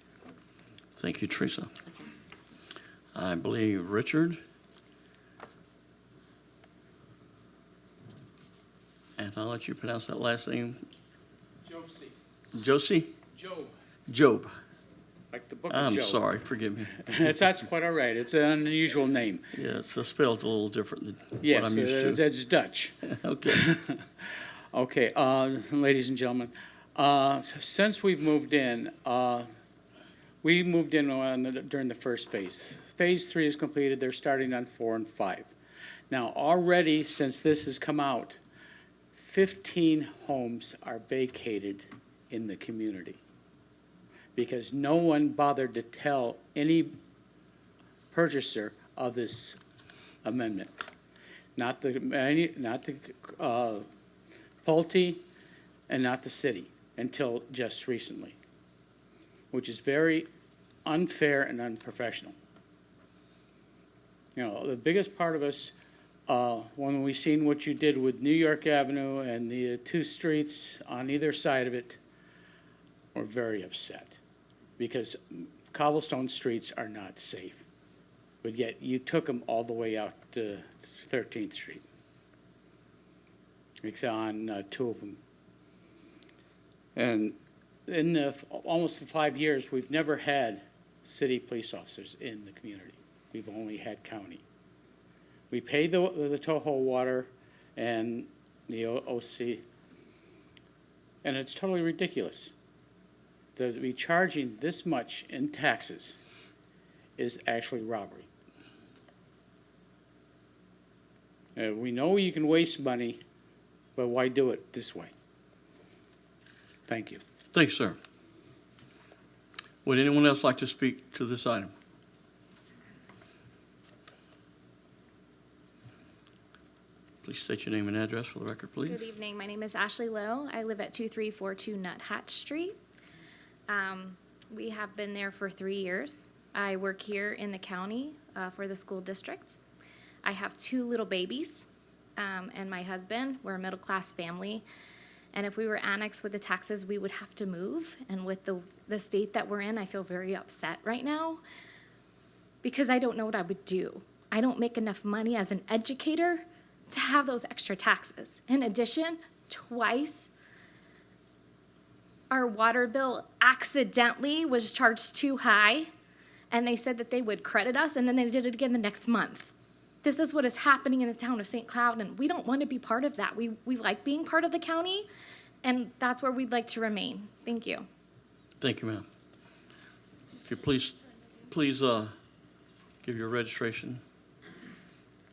Thank you, Teresa. Okay. I believe Richard. And I'll let you pronounce that last name. Josie. Josie? Job, Job. like the book of I'm Job. sorry, forgive me. That's quite all right. It's an unusual name. Yeah, it's spelled a little different than what Yes, I'm used to. that's Dutch. Okay. Okay, ladies and gentlemen, since we've moved in, we moved in during the first phase. Phase 3 is completed. They're starting on 4 and 5. Now, already, since this has come out, 15 homes are vacated in the community because no one bothered to tell any purchaser of this amendment. Not the Pulte, and not the city until just recently, which is very unfair and unprofessional. You know, the biggest part of us, when we seen what you did with New York Avenue and the two streets on either side of it, were very upset because cobblestone streets are not safe. But yet you took them all the way out to 13th Street. It's on two of them. And in almost the 5 years, we've never had city police officers in the community. We've only had county. We pay the Toho water and the OC, and it's totally ridiculous. To be charging this much in taxes is actually robbery. We know you can waste money, but why do it this way? Thank you. Thanks, sir. Would anyone else like to speak to this item? Please state your name and address for the record, please. Good evening. My name is Ashley Lowe. I live at 2342 Nuthatch Street. We have been there for 3 years. I work here in the county for the school district. I have 2 little babies and my husband. We're a middle-class family. And if we were annexed with the taxes, we would have to move. And with the state that we're in, I feel very upset right now because I don't know what I would do. I don't make enough money as an educator to have those extra taxes. In addition, twice our water bill accidentally was charged too high, and they said that they would credit us, and then they did it again the next month. This is what is happening in the town of St. Cloud, and we don't want to be part of that. We like being part of the county, and that's where we'd like to remain. Thank you. Thank you, ma'am. If you please give your registration.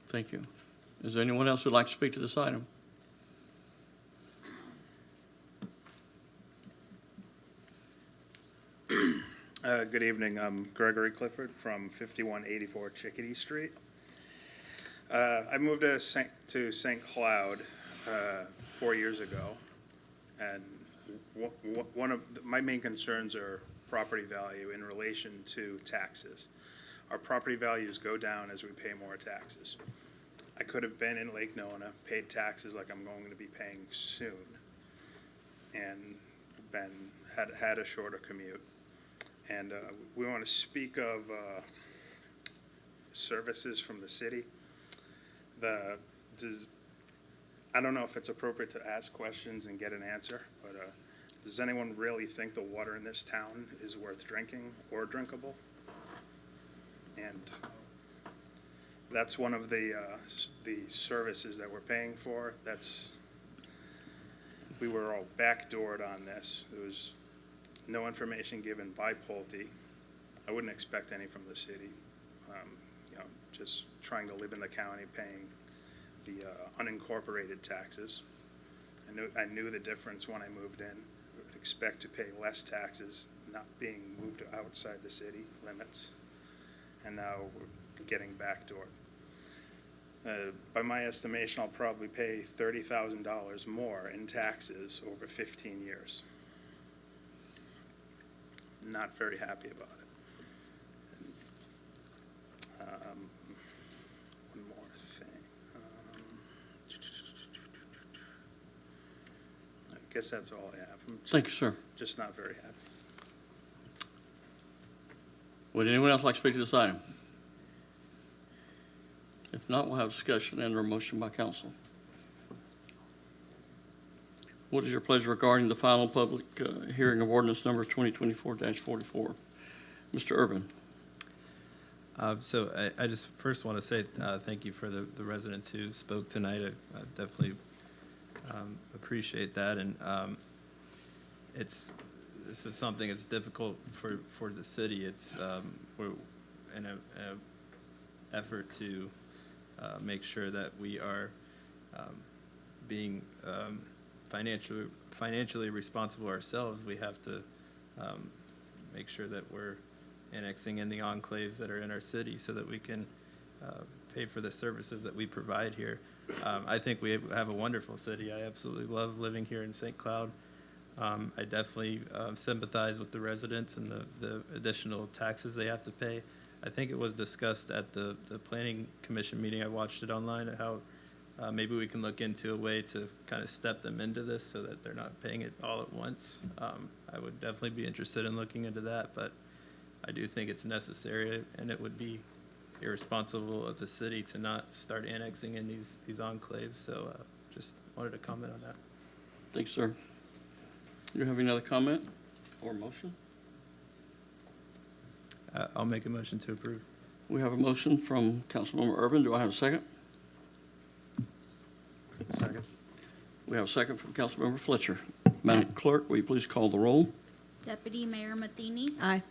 Thank you. Is there anyone else who'd like to speak to this item? Good evening. I'm Gregory Clifford from 5184 Chickadee Street. I moved to St. Cloud 4 years ago, and one of my main concerns are property value in relation to taxes. Our property values go down as we pay more taxes. I could have been in Lake Nona, paid taxes like I'm going to be paying soon, and had a shorter commute. And we want to speak of services from the city. I don't know if it's appropriate to ask questions and get an answer, but does anyone really think the water in this town is worth drinking or drinkable? And that's one of the services that we're paying for. We were all backdoored on this. There was no information given by Pulte. I wouldn't expect any from the city. Just trying to live in the county, paying the unincorporated taxes. I knew the difference when I moved in. I would expect to pay less taxes, not being moved outside the city limits. And now we're getting backdoored. By my estimation, I'll probably pay $30,000 more in taxes over 15 years. Not very happy about it. One more thing. I guess that's all I have. Thank you, sir. Just not very happy. Would anyone else like to speak to this item? If not, we'll have discussion and a motion by council. What is your pleasure regarding the final public hearing of ordinance number 2024-44? Mr. Urban. So I just first want to say thank you for the residents who spoke tonight. I definitely appreciate that. And this is something that's difficult for the city. It's we're in an effort to make sure that we are being financially responsible ourselves, we have to make sure that we're annexing in the enclaves that are in our city so that we can pay for the services that we provide here. I think we have a wonderful city. I absolutely love living here in St. Cloud. I definitely sympathize with the residents and the additional taxes they have to pay. I think it was discussed at the planning commission meeting. I watched it online at how maybe we can look into a way to kind of step them into this so that they're not paying it all at once. I would definitely be interested in looking into that, but I do think it's necessary, and it would be irresponsible of the city to not start annexing in these enclaves. So just wanted to comment on that. Thanks, sir. Do you have any other comment or motion? I'll make a motion to approve. We have a motion from Councilmember Urban. Do I have a second? Second. We have a second from Councilmember Fletcher. Madam Clerk, will you please call the roll? Deputy Mayor Matheny. Aye.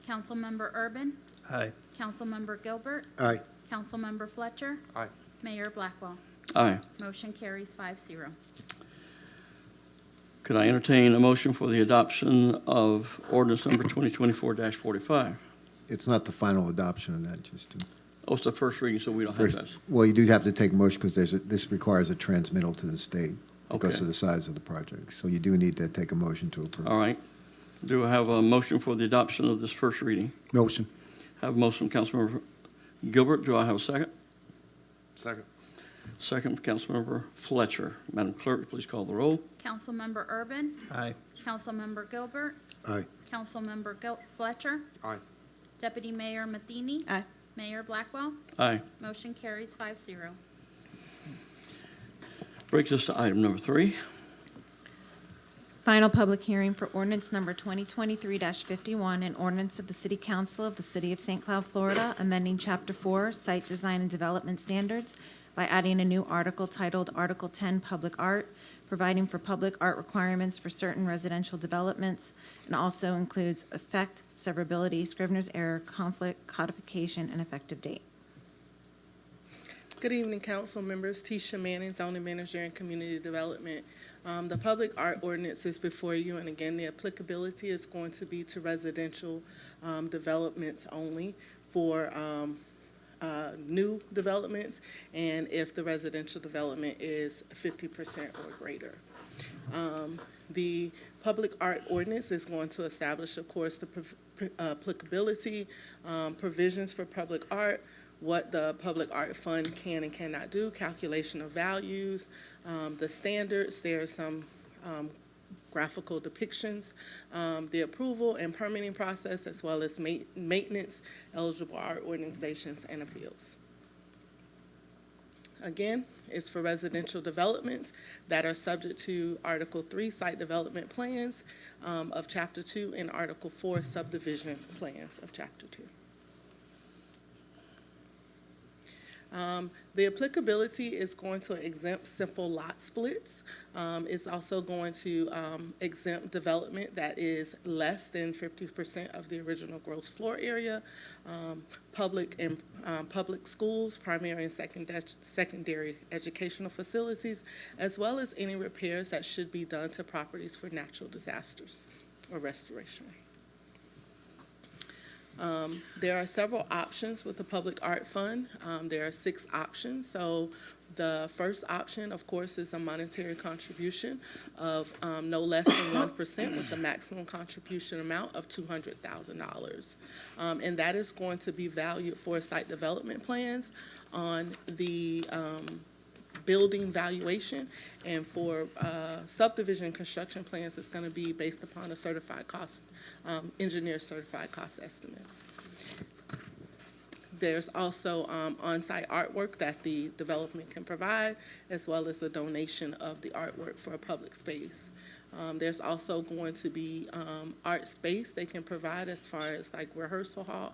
Councilmember Urban. Aye. Councilmember Gilbert. Aye. Councilmember Fletcher. Aye. Mayor Blackwell. Aye. Motion carries 5-0. Could I entertain a motion for the adoption of ordinance number 2024-45? It's not the final adoption of that, just to. Oh, it's the first reading, so we don't have First, that. well, you do have to take a motion because this requires a transmittal to the state because Okay. of the size of the project. So you do need to take a motion to approve. All right. Do I have a motion for the adoption of this first reading? Motion. Have a motion from Councilmember Gilbert. Do I have a second? Second. Second from Councilmember Fletcher. Madam Clerk, please call the roll. Councilmember Urban. Aye. Councilmember Gilbert. Aye. Councilmember Fletcher. Aye. Deputy Mayor Matheny. Aye. Mayor Blackwell. Aye. Motion carries 5-0. Brings us to item number 3. Final public hearing for ordinance number 2023-51, an ordinance of the City Council of the City of St. Cloud, Florida, amending Chapter 4, Site Design and Development Standards by adding a new article titled Article 10, Public Art, providing for public art requirements for certain residential developments, and also includes effect, severability, Scrivener's error, conflict, codification, and effective date. Good evening, council members. Tisha Manning, zoning manager and community development. The public art ordinance is before you, and again, the applicability is going to be to residential developments only for new developments, and if the residential development is 50% or greater. The public art ordinance is going to establish, of course, the applicability, provisions for public art, what the public art fund can and cannot do, calculation of values, the standards. There are some graphical depictions, the approval and permitting process, as well as maintenance, eligible art organizations, and appeals. Again, it's for residential developments that are subject to Article 3 site development plans of Chapter 2 and Article 4 subdivision plans of Chapter 2. The applicability is going to exempt simple lot splits. It's also going to exempt development that is less than 50% of the original gross floor area, public schools, primary and secondary educational facilities, as well as any repairs that should be done to properties for natural disasters or restoration. There are several options with the Public Art Fund. There are 6 options. So the first option, of course, is a monetary contribution of no less than 1% with the maximum contribution amount of $200,000. And that is going to be valued for site development plans on the building valuation, and for subdivision construction plans, it's going to be based upon a certified cost, engineer certified cost estimate. There's also on-site artwork that the development can provide, as well as a donation of the artwork for a public space. There's also going to be art space they can provide as far as like rehearsal hall,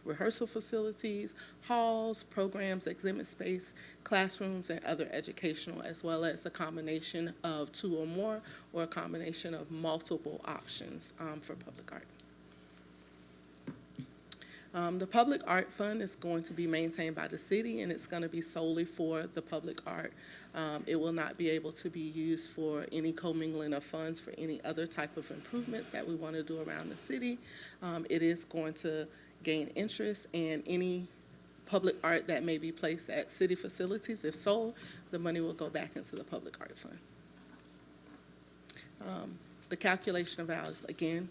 rehearsal facilities, halls, programs, exhibit space, classrooms, and other educational, as well as a combination of 2 or more, or a combination of multiple options for public art. The Public Art Fund is going to be maintained by the city, and it's going to be solely for the public art. It will not be able to be used for any commingling of funds for any other type of improvements that we want to do around the city. It is going to gain interest, and any public art that may be placed at city facilities, if sold, the money will go back into the Public Art Fund. The calculation of values, again,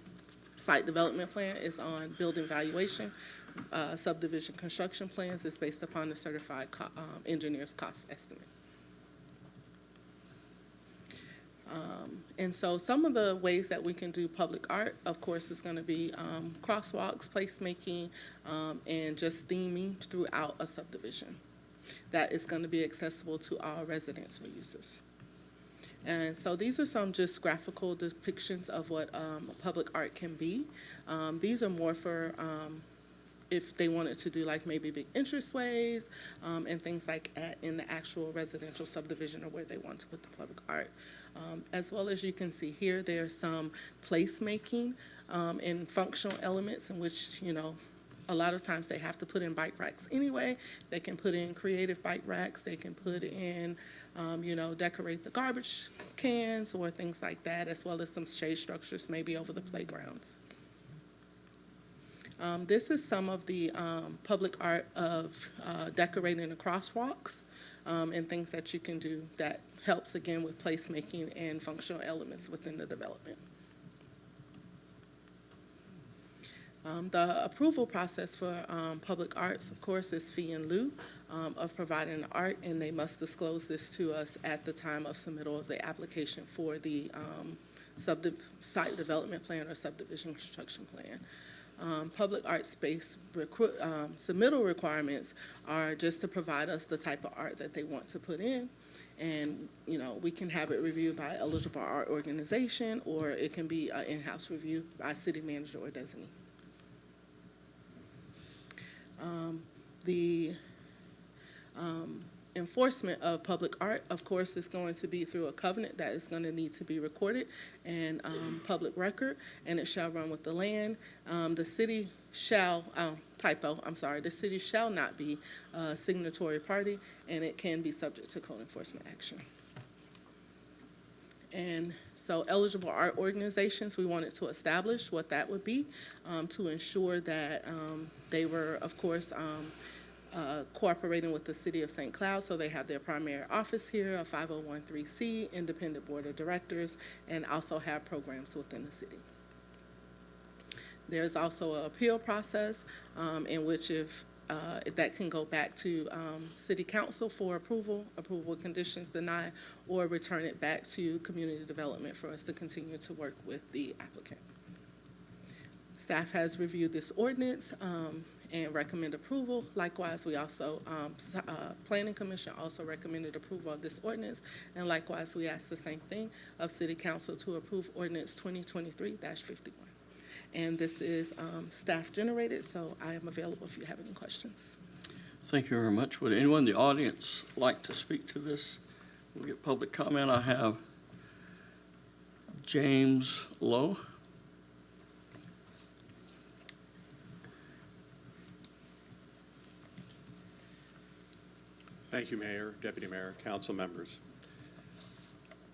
site development plan is on building valuation. Subdivision construction plans is based upon the certified engineer's cost estimate. And so some of the ways that we can do public art, of course, is going to be crosswalks, placemaking, and just theming throughout a subdivision. That is going to be accessible to all residents or users. And so these are some just graphical depictions of what public art can be. These are more for if they wanted to do like maybe big entranceways and things like that in the actual residential subdivision or where they want to put the public art. As well as you can see here, there's some placemaking and functional elements in which, you know, a lot of times they have to put in bike racks anyway. They can put in creative bike racks. They can put in, you know, decorate the garbage cans or things like that, as well as some shade structures maybe over the playgrounds. This is some of the public art of decorating the crosswalks and things that you can do that helps, again, with placemaking and functional elements within the development. The approval process for public arts, of course, is fee in lieu of providing the art, and they must disclose this to us at the time of submittal of the application for the site development plan or subdivision construction plan. Public art space submittal requirements are just to provide us the type of art that they want to put in. And, you know, we can have it reviewed by eligible art organization, or it can be an in-house review by city manager or designee. The enforcement of public art, of course, is going to be through a covenant that is going to need to be recorded and public record, and it shall run with the land. The city shall, the city shall not be a signatory party, and it can be subject to code enforcement action. And so eligible art organizations, we wanted to establish what that would be to ensure that they were, of course, cooperating with the city of St. Cloud, so they have their primary office here, a 501(c), independent board of directors, and also have programs within the city. There's also an appeal process in which if that can go back to city council for approval conditions denied, or return it back to community development for us to continue to work with the applicant. Staff has reviewed this ordinance and recommend approval. Likewise, we also, Planning Commission also recommended approval of this ordinance, and likewise, we asked the same thing of City Council to approve ordinance 2023-51. And this is staff generated, so I am available if you have any questions. Thank you very much. Would anyone in the audience like to speak to this? We'll get public comment. I have James Lowe. Thank you, Mayor, Deputy Mayor, council members.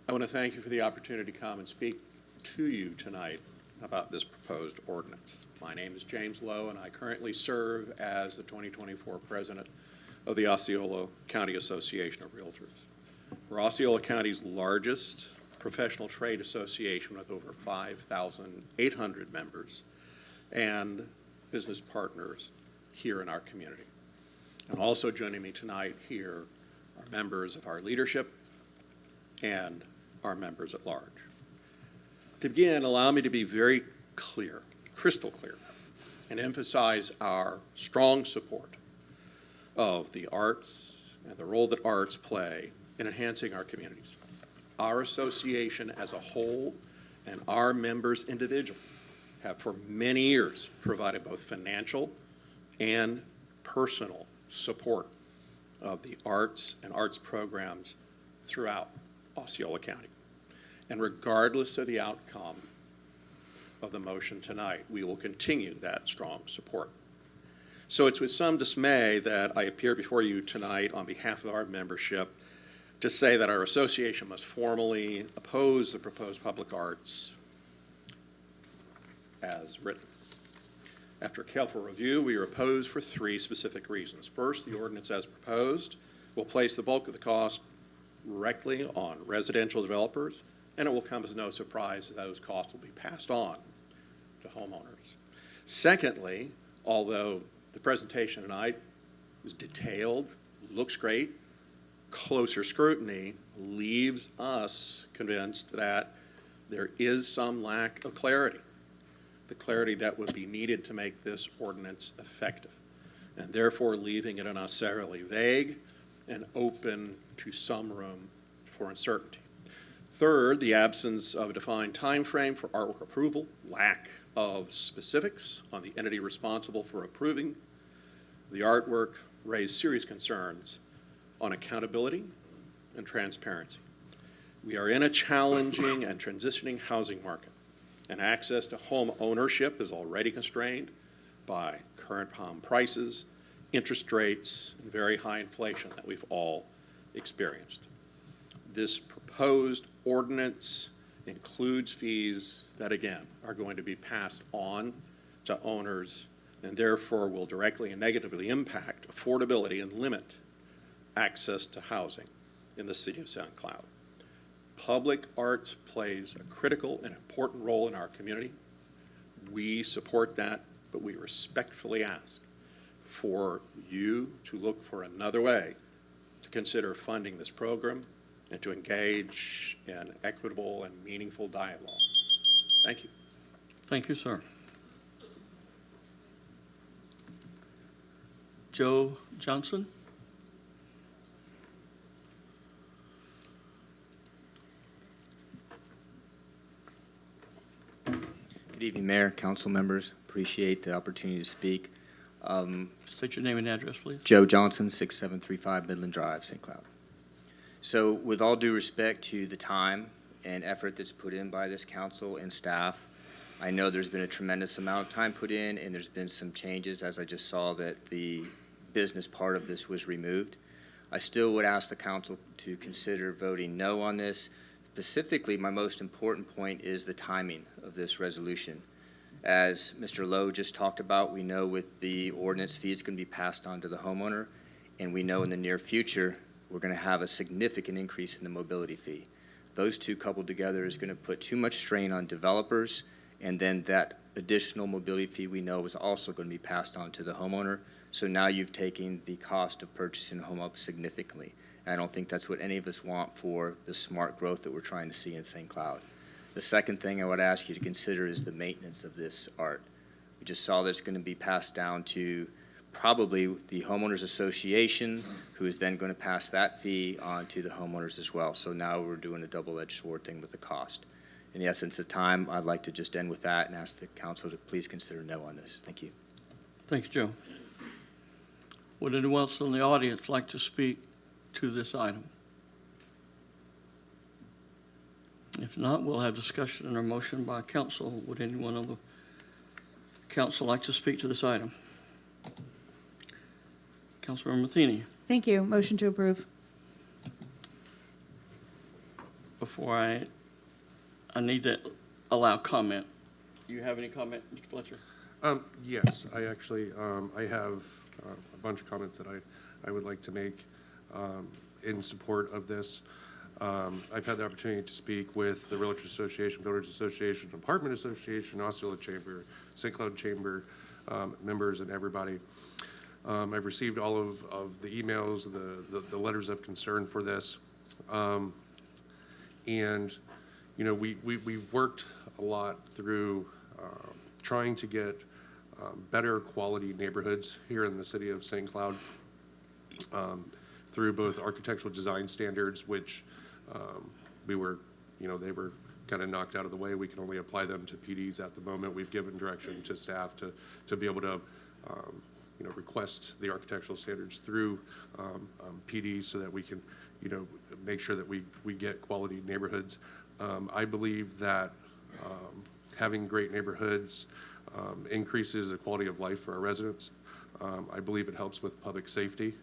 I want to thank you for the opportunity to come and speak to you tonight about this proposed ordinance. My name is James Lowe, and I currently serve as the 2024 president of the Osceola County Association of Realtors. We're Osceola County's largest professional trade association with over 5,800 members and business partners here in our community. And also joining me tonight here are members of our leadership and our members at large. To begin, allow me to be very clear, crystal clear, and emphasize our strong support of the arts and the role that arts play in enhancing our communities. Our association as a whole and our members individually have for many years provided both financial and personal support of the arts and arts programs throughout Osceola County. And regardless of the outcome of the motion tonight, we will continue that strong support. So it's with some dismay that I appear before you tonight on behalf of our membership to say that our association must formally oppose the proposed public arts as written. After careful review, we are opposed for 3 specific reasons. First, the ordinance as proposed will place the bulk of the cost directly on residential developers, and it will come as no surprise that those costs will be passed on to homeowners. Secondly, although the presentation tonight is detailed, looks great, closer scrutiny leaves us convinced that there is some lack of clarity, the clarity that would be needed to make this ordinance effective, and therefore leaving it unnecessarily vague and open to some room for uncertainty. Third, the absence of a defined time frame for artwork approval, lack of specifics on the entity responsible for approving the artwork raise serious concerns on accountability and transparency. We are in a challenging and transitioning housing market, and access to home ownership is already constrained by current home prices, interest rates, and very high inflation that we've all experienced. This proposed ordinance includes fees that, again, are going to be passed on to owners and therefore will directly and negatively impact affordability and limit access to housing in the city of St. Cloud. Public arts plays a critical and important role in our community. We support that, but we respectfully ask for you to look for another way to consider funding this program and to engage in equitable and meaningful dialogue. Thank you. Thank you, sir. Joe Johnson? Good evening, Mayor, council members. Appreciate the opportunity to speak. State your name and address, please. Joe Johnson, 6735 Midland Drive, St. Cloud. So with all due respect to the time and effort that's put in by this council and staff, I know there's been a tremendous amount of time put in, and there's been some changes, as I just saw that the business part of this was removed. I still would ask the council to consider voting no on this. Specifically, my most important point is the timing of this resolution. As Mr. Lowe just talked about, we know with the ordinance fee it's going to be passed on to the homeowner, and we know in the near future we're going to have a significant increase in the mobility fee. Those two coupled together is going to put too much strain on developers, and then that additional mobility fee we know is also going to be passed on to the homeowner. So now you've taken the cost of purchasing a home up significantly. And I don't think that's what any of us want for the smart growth that we're trying to see in St. Cloud. The second thing I would ask you to consider is the maintenance of this art. We just saw that it's going to be passed down to probably the homeowners association, who is then going to pass that fee on to the homeowners as well. So now we're doing a double-edged sword thing with the cost. In the essence of time, I'd like to just end with that and ask the council to please consider no on this. Thank you. Thank you, Joe. Would anyone else in the audience like to speak to this item? If not, we'll have discussion and a motion by council. Would anyone on the council like to speak to this item? Councilmember Matheny. Thank you. Motion to approve. Before I need to allow comment. Do you have any comment, Mr. Fletcher? Yes, I actually, I have a bunch of comments that I would like to make in support of this. I've had the opportunity to speak with the Realtors Association, Builders Association, Apartment Association, Osceola Chamber, St. Cloud Chamber members, and everybody. I've received all of the emails, the letters of concern for this. And, you know, we've worked a lot through trying to get better quality neighborhoods here in the city of St. Cloud through both architectural design standards, which we were, you know, they were kind of knocked out of the way. We can only apply them to PDs at the moment. We've given direction to staff to be able to, you know, request the architectural standards through PDs so that we can, you know, make sure that we get quality neighborhoods. I believe that having great neighborhoods increases the quality of life for our residents. I believe it helps with public safety.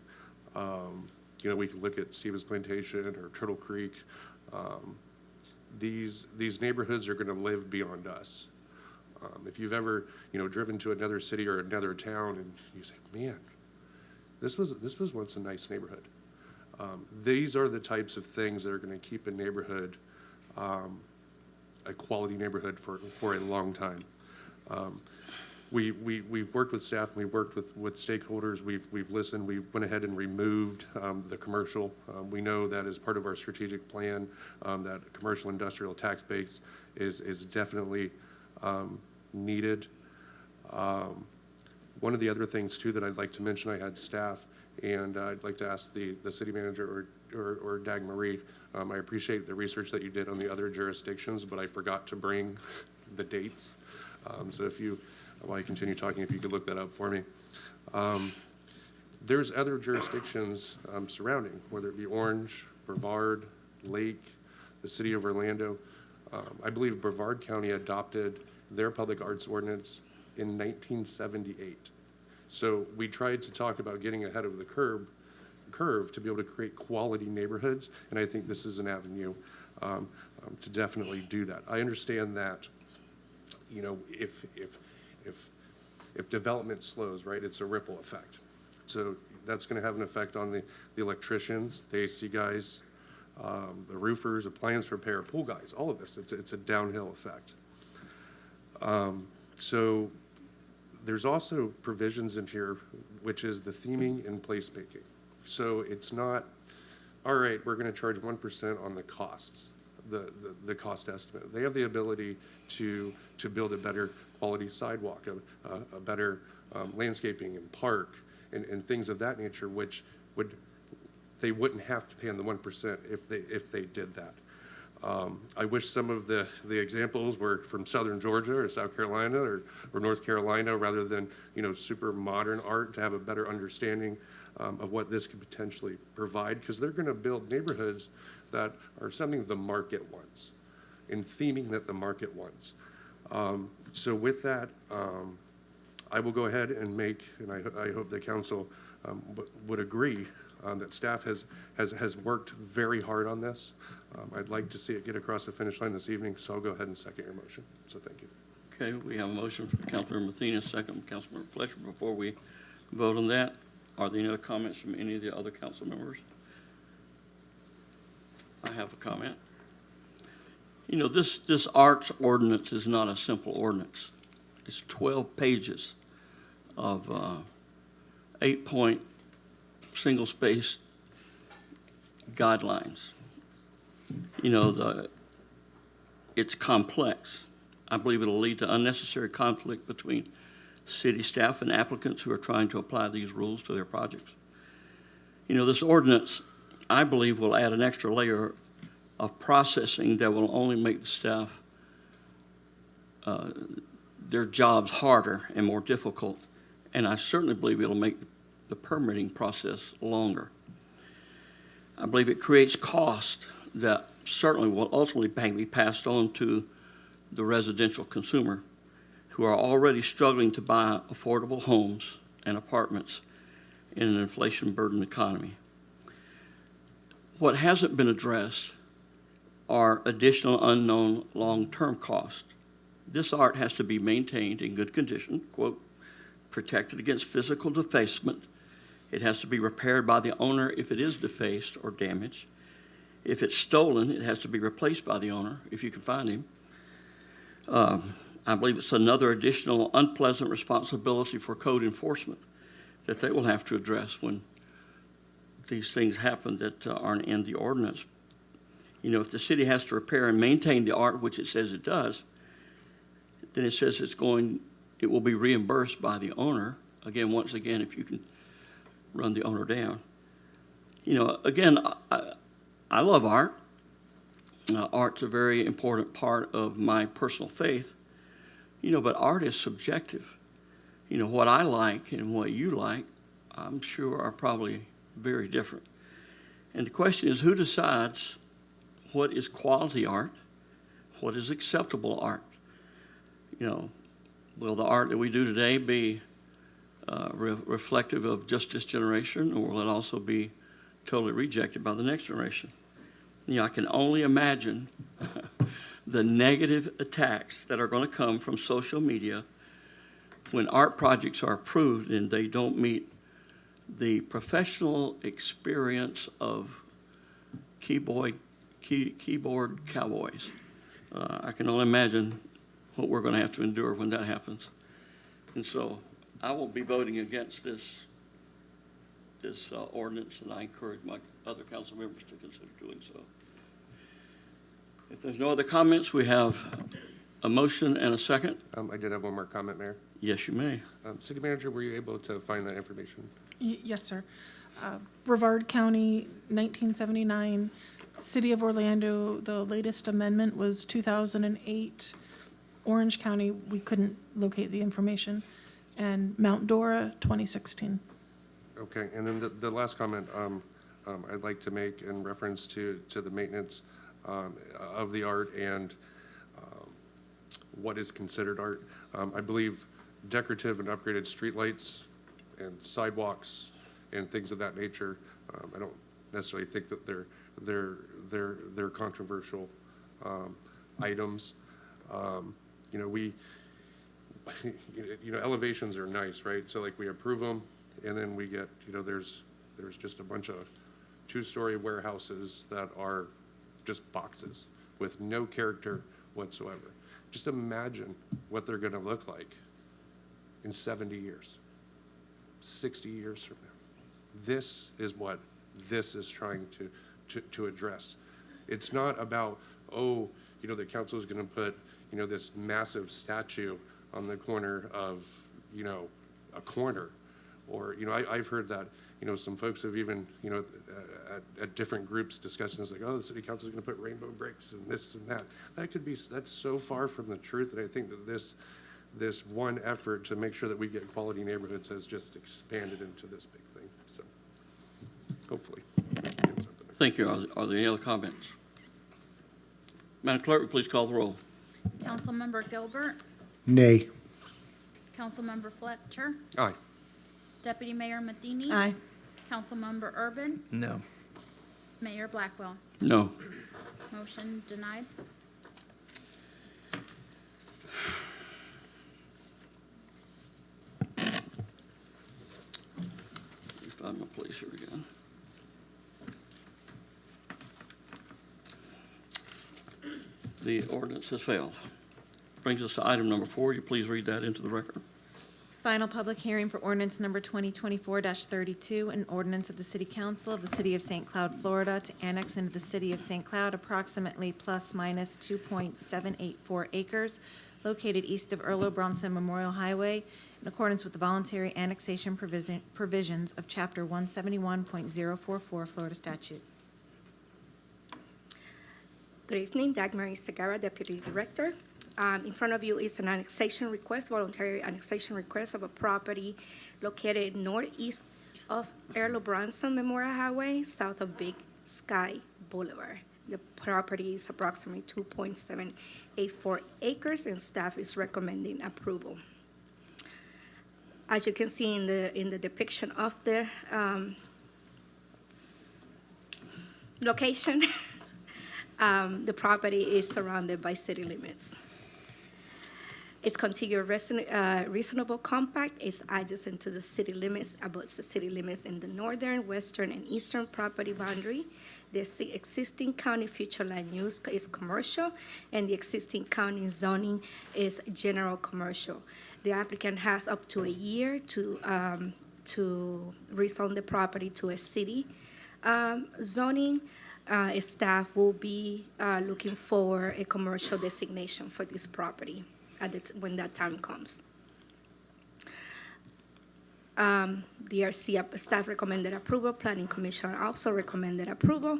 You know, we can look at Stevens Plantation or Turtle Creek. These neighborhoods are going to live beyond us. If you've ever, you know, driven to another city or another town and you say, man, this was once a nice neighborhood. These are the types of things that are going to keep a neighborhood a quality neighborhood for a long time. We've worked with staff, and we've worked with stakeholders, we've listened, we went ahead and removed the commercial. We know that as part of our strategic plan, that commercial industrial tax base is definitely needed. One of the other things too that I'd like to mention, I had staff, and I'd like to ask the city manager or Dag Marie, I appreciate the research that you did on the other jurisdictions, but I forgot to bring the dates. So if you, while you continue talking, if you could look that up for me. There's other jurisdictions surrounding, whether it be Orange, Brevard, Lake, the city of Orlando. I believe Brevard County adopted their public arts ordinance in 1978. So we tried to talk about getting ahead of the curve to be able to create quality neighborhoods, and I think this is an avenue to definitely do that. I understand that, you know, if development slows, right, it's a ripple effect. So that's going to have an effect on the electricians, the AC guys, the roofers, appliance repair, pool guys, all of this. It's a downhill effect. So there's also provisions in here, which is the theming and placemaking. So it's not, all right, we're going to charge 1% on the costs, the cost estimate. They have the ability to build a better quality sidewalk, a better landscaping and park, and things of that nature, which they wouldn't have to pay on the 1% if they did that. I wish some of the examples were from Southern Georgia or South Carolina or North Carolina, rather than, you know, super modern art, to have a better understanding of what this could potentially provide, because they're going to build neighborhoods that are something the market wants, and theming that the market wants. So with that, I will go ahead and make, and I hope the council would agree that staff has worked very hard on this. I'd like to see it get across the finish line this evening, so I'll go ahead and second your motion. So thank you. Okay, we have a motion from Councilmember Matheny, second from Councilmember Fletcher. Before we vote on that, are there any other comments from any of the other council members? I have a comment. You know, this arts ordinance is not a simple ordinance. It's 12 pages of 8-point single-spaced guidelines. You know, it's complex. I believe it'll lead to unnecessary conflict between city staff and applicants who are trying to apply these rules to their projects. You know, this ordinance, I believe, will add an extra layer of processing that will only make the staff their jobs harder and more difficult. And I certainly believe it'll make the permitting process longer. I believe it creates cost that certainly will ultimately be passed on to the residential consumer, who are already struggling to buy affordable homes and apartments in an inflation-burdened economy. What hasn't been addressed are additional unknown long-term costs. This art has to be maintained in good condition, quote, protected against physical defacement. It has to be repaired by the owner if it is defaced or damaged. If it's stolen, it has to be replaced by the owner, if you can find him. I believe it's another additional unpleasant responsibility for code enforcement that they will have to address when these things happen that aren't in the ordinance. You know, if the city has to repair and maintain the art, which it says it does, then it says it will be reimbursed by the owner. Again, once again, if you can run the owner down. You know, again, I love art. Art's a very important part of my personal faith. You know, but art is subjective. You know, what I like and what you like, I'm sure are probably very different. And the question is, who decides what is quality art? What is acceptable art? You know, will the art that we do today be reflective of just this generation, or will it also be totally rejected by the next generation? You know, I can only imagine the negative attacks that are going to come from social media when art projects are approved and they don't meet the professional experience of keyboard cowboys. I can only imagine what we're going to have to endure when that happens. And so I will be voting against this ordinance, and I encourage my other council members to consider doing so. If there's no other comments, we have a motion and a second. I did have one more comment, Mayor. Yes, you may. City Manager, were you able to find that information? Yes, sir. Brevard County, 1979. City of Orlando, the latest amendment was 2008. Orange County, we couldn't locate the information. And Mount Dora, 2016. Okay, and then the last comment I'd like to make in reference to the maintenance of the art and what is considered art. I believe decorative and upgraded streetlights and sidewalks and things of that nature, I don't necessarily think that they're controversial items. You know, elevations are nice, right? So like we approve them, and then we get, there's just a bunch of two-story warehouses that are just boxes with no character whatsoever. Just imagine what they're gonna look like in 70 years, 60 years from now. This is what this is trying to address. It's not about, the council is gonna put, this massive statue on the corner of, a corner. Or, I've heard that, some folks have even, at different groups discussing this, like, the city council is going to put rainbow bricks and this and that. That's so far from the truth, and I think that this one effort to make sure that we get quality neighborhoods has just expanded into this big thing. So, hopefully. Thank you. Are there any other comments? Madam Clerk, please call the roll. Councilmember Gilbert, Nay. Councilmember Fletcher, Aye. Deputy Mayor Matheny. Aye. Councilmember Urban, No. Mayor Blackwell. No. Motion denied. Let me find my place here again. The ordinance has failed. Brings us to item number 4. You please read that into the record. Final public hearing for ordinance number 2024-32, an ordinance of the City Council of the City of St. Cloud, Florida, to annex into the City of St. Cloud approximately plus minus 2.784 acres located east of Earl Bronson Memorial Highway in accordance with the voluntary annexation provisions of Chapter 171.044 Florida statutes. Good evening, Dagmar Segura, Deputy Director. In front of you is an annexation request, voluntary annexation request of a property located northeast of Earl Bronson Memorial Highway, south of Big Sky Boulevard. The property is approximately 2.784 acres, and staff is recommending approval. As you can see in the depiction of the location, the property is surrounded by city limits. It's contiguous reasonable compact. It's adjacent to the city limits, abuts the city limits in the northern, western, and eastern property boundary. The existing county future land use is commercial, and the existing county zoning is general commercial. The applicant has up to a year to rezone the property to a city zoning. Staff will be looking for a commercial designation for this property when that time comes. DRC staff recommended approval. Planning Commission also recommended approval.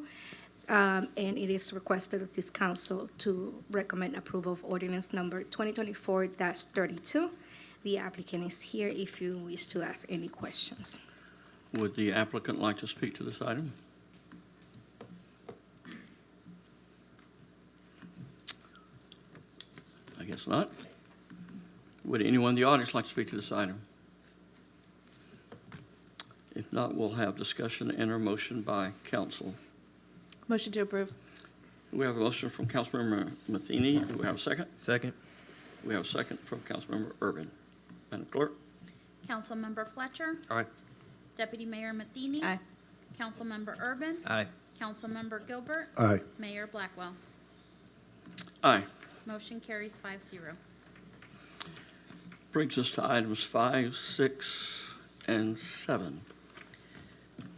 And it is requested of this council to recommend approval of ordinance number 2024-32. The applicant is here if you wish to ask any questions. Would the applicant like to speak to this item? I guess not. Would anyone in the audience like to speak to this item? If not, we'll have discussion and a motion by council. Motion to approve. We have a motion from Councilmember Matheny. Do we have a second? Second. We have a second from Councilmember Urban. Madam Clerk? Councilmember Fletcher. Aye. Deputy Mayor Matheny. Aye. Councilmember Urban. Aye. Councilmember Gilbert. Aye. Mayor Blackwell. Aye. Motion carries 5-0. Brings us to items 5, 6, and 7.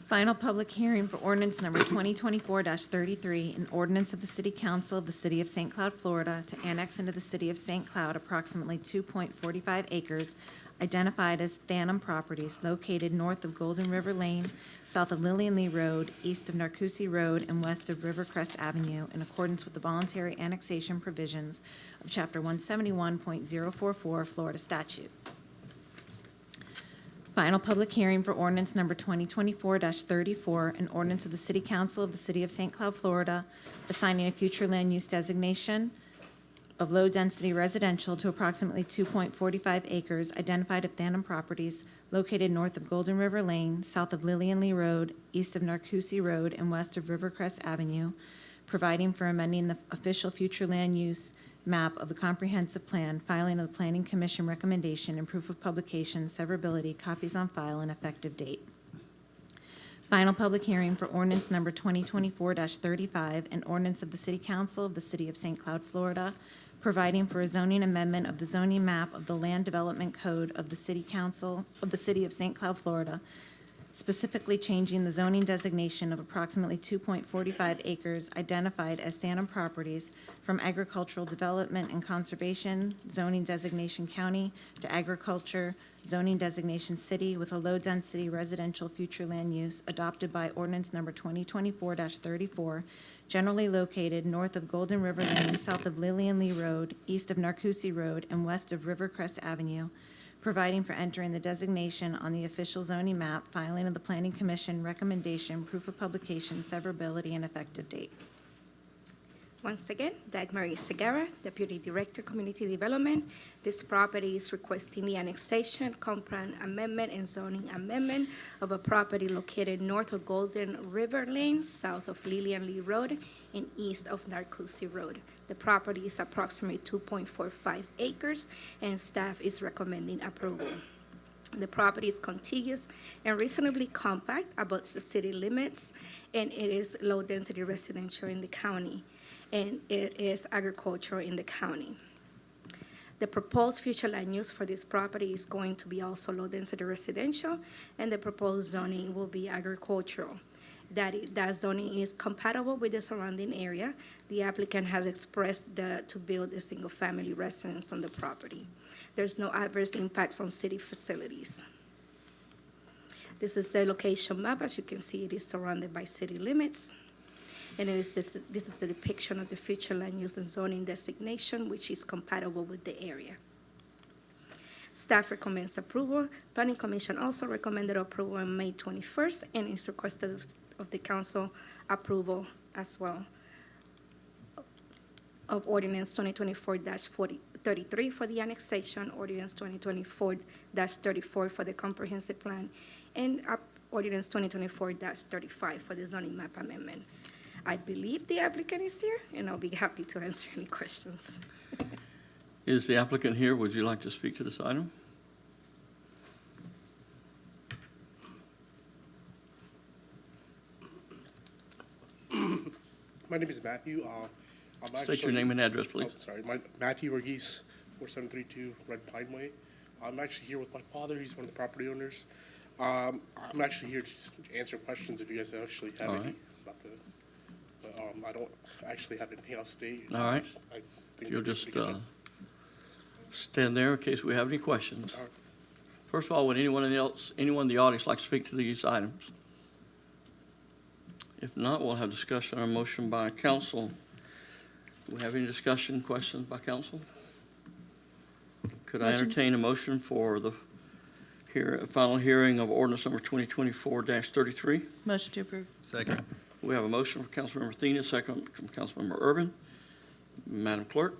Final public hearing for ordinance number 2024-33, an ordinance of the City Council of the City of St. Cloud, Florida, to annex into the City of St. Cloud approximately 2.45 acres identified as Thanem properties located north of Golden River Lane, south of Lillian Lee Road, east of Narcousie Road, and west of Rivercrest Avenue in accordance with the voluntary annexation provisions of Chapter 171.044 Florida statutes. Final public hearing for ordinance number 2024-34, an ordinance of the City Council of the City of St. Cloud, Florida, assigning a future land use designation of low-density residential to approximately 2.45 acres identified of Thanem properties located north of Golden River Lane, south of Lillian Lee Road, east of Narcousie Road, and west of Rivercrest Avenue, providing for amending the official future land use map of the comprehensive plan, filing of the Planning Commission recommendation, and proof of publication, severability, copies on file, and effective date. Final public hearing for ordinance number 2024-35, an ordinance of the City Council of the City of St. Cloud, Florida, providing for a zoning amendment of the zoning map of the Land Development Code of the City Council of the City of St. Cloud, Florida, specifically changing the zoning designation of approximately 2.45 acres identified as Thanem properties from agricultural development and conservation zoning designation county to agriculture zoning designation city with a low-density residential future land use adopted by ordinance number 2024-34, generally located north of Golden River Lane, south of Lillian Lee Road, east of Narcousie Road, and west of Rivercrest Avenue, providing for entering the designation on the official zoning map, filing of the Planning Commission recommendation, proof of publication, severability, and effective date. Once again, Dagmar Segura, Deputy Director, Community Development. This property is requesting the annexation, comp plan amendment, and zoning amendment of a property located north of Golden River Lane, south of Lillian Lee Road, and east of Narcousie Road. The property is approximately 2.45 acres, and staff is recommending approval. The property is contiguous and reasonably compact, abuts the city limits, and it is low-density residential in the county, and it is agricultural in the county. The proposed future land use for this property is going to be also low-density residential, and the proposed zoning will be agricultural. That zoning is compatible with the surrounding area. The applicant has expressed to build a single-family residence on the property. There's no adverse impacts on city facilities. This is the location map. As you can see, it is surrounded by city limits. And this is the depiction of the future land use and zoning designation, which is compatible with the area. Staff recommends approval. Planning Commission also recommended approval on May 21st, and is requested of the council approval as well of ordinance 2024-33 for the annexation, ordinance 2024-34 for the comprehensive plan, and ordinance 2024-35 for the zoning map amendment. I believe the applicant is here, and I'll be happy to answer any questions. Is the applicant here? Would you like to speak to this item? My name is Matthew. State your name and address, please. Matthew Verghese, 4732 Red Pine Way. I'm actually here with my father. He's one of the property owners. I'm actually here just to answer questions if you guys actually have any about the. I don't actually have anything else to state. All right. You'll just stand there in case we have any questions. All right. First of all, would anyone in the audience like to speak to these items? If not, we'll have discussion on a motion by council. Do we have any discussion, questions by council? Could I entertain a motion for the final hearing of ordinance number 2024-33? Motion to approve. Second. We have a motion from Councilmember Matheny, second from Councilmember Urban. Madam Clerk?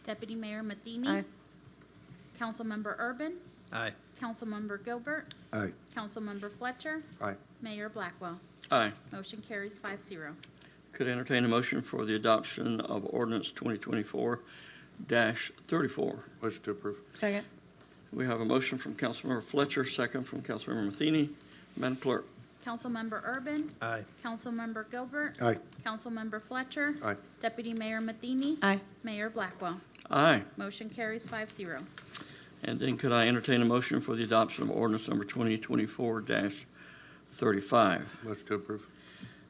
Deputy Mayor Matheny. Aye. Councilmember Urban. Aye. Councilmember Gilbert. Aye. Councilmember Fletcher. Aye. Mayor Blackwell. Aye. Motion carries 5-0. Could I entertain a motion for the adoption of ordinance 2024-34? Motion to approve. Second. We have a motion from Councilmember Fletcher, second from Councilmember Matheny. Madam Clerk? Councilmember Urban. Aye. Councilmember Gilbert. Aye. Councilmember Fletcher. Aye. Deputy Mayor Matheny. Aye. Mayor Blackwell. Aye. Motion carries 5-0. And then could I entertain a motion for the adoption of ordinance number 2024-35? Motion to approve.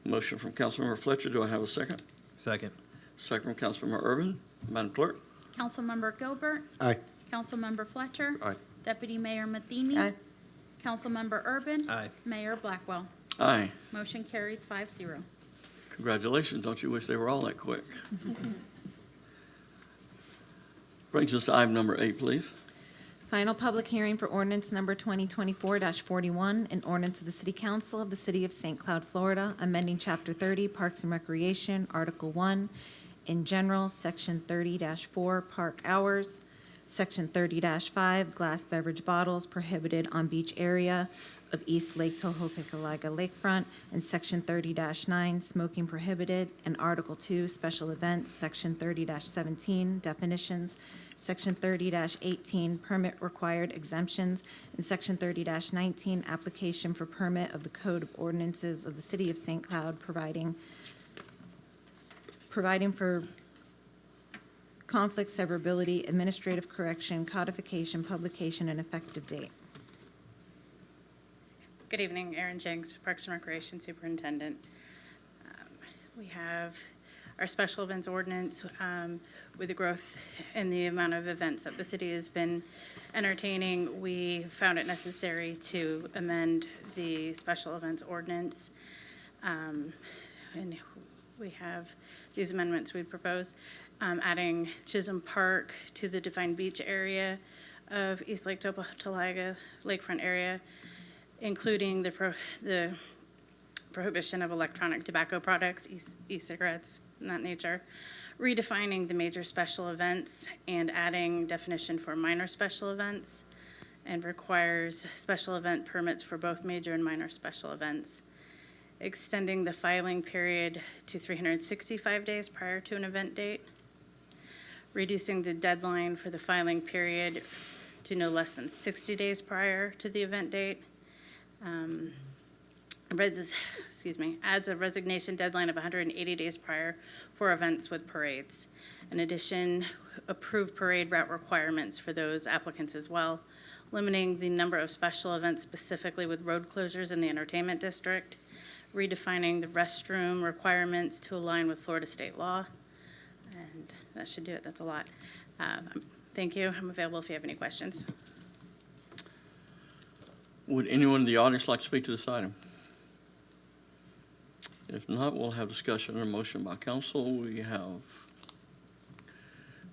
Motion from Councilmember Fletcher. Do I have a second? Second. Second from Councilmember Urban. Madam Clerk? Councilmember Gilbert. Aye. Councilmember Fletcher. Aye. Deputy Mayor Matheny. Aye. Councilmember Urban. Aye. Mayor Blackwell. Aye. Motion carries 5-0. Congratulations. Don't you wish they were all that quick? Brings us to item number 8, please. Final public hearing for ordinance number 2024-41, an ordinance of the City Council of the City of St. Cloud, Florida, amending Chapter 30, Parks and Recreation, Article 1, in general, Section 30-4, park hours, Section 30-5, glass beverage bottles prohibited on beach area of East Lake Tohopekalaga Lakefront, and Section 30-9, smoking prohibited, and Article 2, special events, Section 30-17, definitions, Section 30-18, permit required exemptions, and Section 30-19, application for permit of the Code of Ordinances of the City of St. Cloud, providing for conflict severability, administrative correction, codification, publication, and effective date. Good evening, Erin Jenks, Parks and Recreation Superintendent. We have our special events ordinance with the growth in the amount of events that the city has been entertaining. We found it necessary to amend the special events ordinance. And we have these amendments we propose, adding Chisholm Park to the defined beach area of East Lake Tohopekalaga lakefront area, including the prohibition of electronic tobacco products, e-cigarettes, and that nature, redefining the major special events and adding definition for minor special events, and requires special event permits for both major and minor special events, extending the filing period to 365 days prior to an event date, reducing the deadline for the filing period to no less than 60 days prior to the event date, adds a resignation deadline of 180 days prior for events with parades. In addition, approved parade route requirements for those applicants as well, limiting the number of special events specifically with road closures in the entertainment district, redefining the restroom requirements to align with Florida state law. And that should do it. That's a lot. Thank you. I'm available if you have any questions. Would anyone in the audience like to speak to this item? If not, we'll have discussion and a motion by council. We have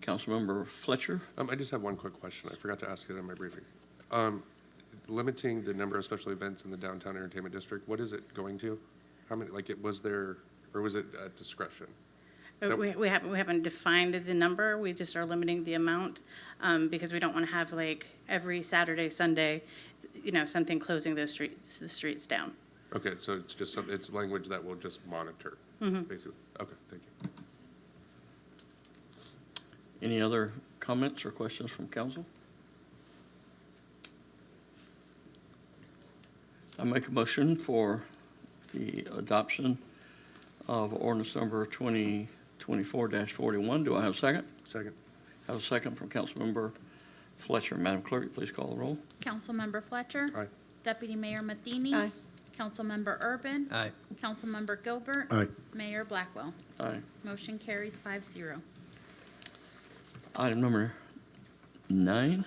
Councilmember Fletcher. I just have one quick question. I forgot to ask it in my briefing. Limiting the number of special events in the downtown entertainment district, what is it going to? How many, was there, or was it at discretion? We haven't defined the number. We just are limiting the amount because we don't want to have every Saturday, Sunday, something closing the streets down. Okay, so it's just it's language that we'll just monitor, basically. Okay, thank you. Any other comments or questions from council? I make a motion for the adoption of ordinance number 2024-41. Do I have a second? Second. Have a second from Councilmember Fletcher. Madam Clerk, please call the roll. Councilmember Fletcher. Aye. Deputy Mayor Matheny. Aye. Councilmember Urban. Aye. Councilmember Gilbert. Aye. Mayor Blackwell. Aye. Motion carries 5-0. Item number 9.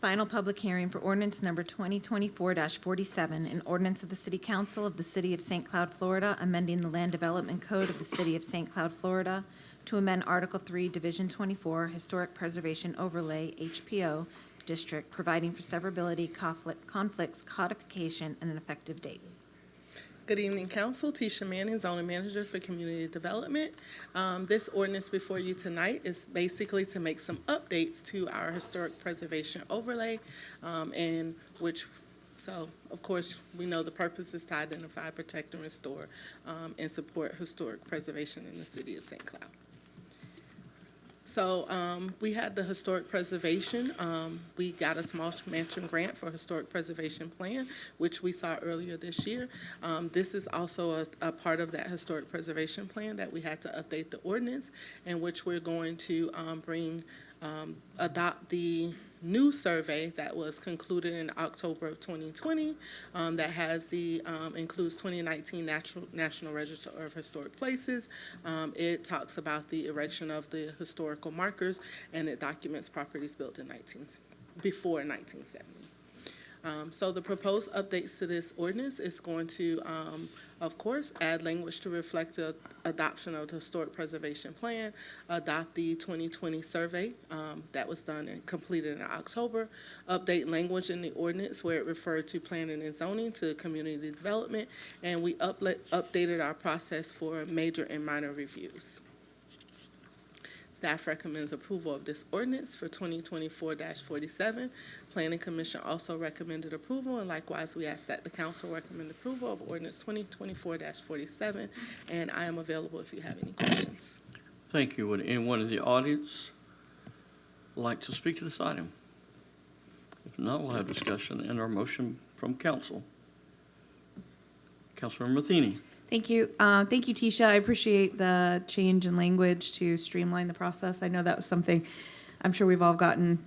Final public hearing for ordinance number 2024-47, an ordinance of the City Council of the City of St. Cloud, Florida, amending the Land Development Code of the City of St. Cloud, Florida, to amend Article 3, Division 24, Historic Preservation Overlay, HPO, District, providing for severability, conflicts, codification, and an effective date. Good evening, Council. Tisha Manning, Zoning Manager for Community Development. This ordinance before you tonight is basically to make some updates to our historic preservation overlay, and which So, of course, we know the purpose is to identify, protect, and restore, and support historic preservation in the city of St. Cloud. So we had the historic preservation. We got a small mansion grant for historic preservation plan, which we saw earlier this year. This is also a part of that historic preservation plan that we had to update the ordinance, in which we're going to adopt the new survey that was concluded in October of 2020 that has includes 2019 National Register of Historic Places. It talks about the erection of the historical markers, and it documents properties built in before 1970. So the proposed updates to this ordinance is going to, of course, add language to reflect the adoption of the historic preservation plan, adopt the 2020 survey that was done and completed in October, update language in the ordinance where it referred to planning and zoning to community development, and we updated our process for major and minor reviews. Staff recommends approval of this ordinance for 2024-47. Planning Commission also recommended approval, and likewise, we ask that the council recommend approval of ordinance 2024-47, and I am available if you have any questions. Thank you. Would anyone in the audience like to speak to this item? If not, we'll have discussion and our motion from council. Councilmember Matheny. Thank you. Thank you, Tisha. I appreciate the change in language to streamline the process. I know that was something I'm sure we've all gotten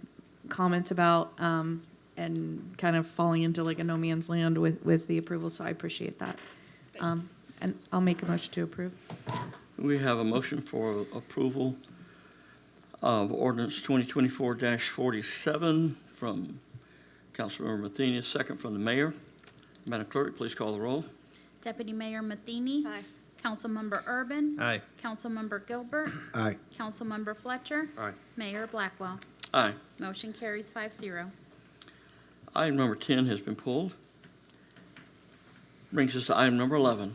comments about and kind of falling into like a no man's land with the approval, so I appreciate that. And I'll make a motion to approve. We have a motion for approval of ordinance 2024-47 from Councilmember Matheny, second from the mayor. Madam Clerk, please call the roll. Deputy Mayor Matheny. Aye. Councilmember Urban. Aye. Councilmember Gilbert. Aye. Councilmember Fletcher. Aye. Mayor Blackwell. Aye. Motion carries 5-0. Item number 10 has been pulled. Brings us to item number 11.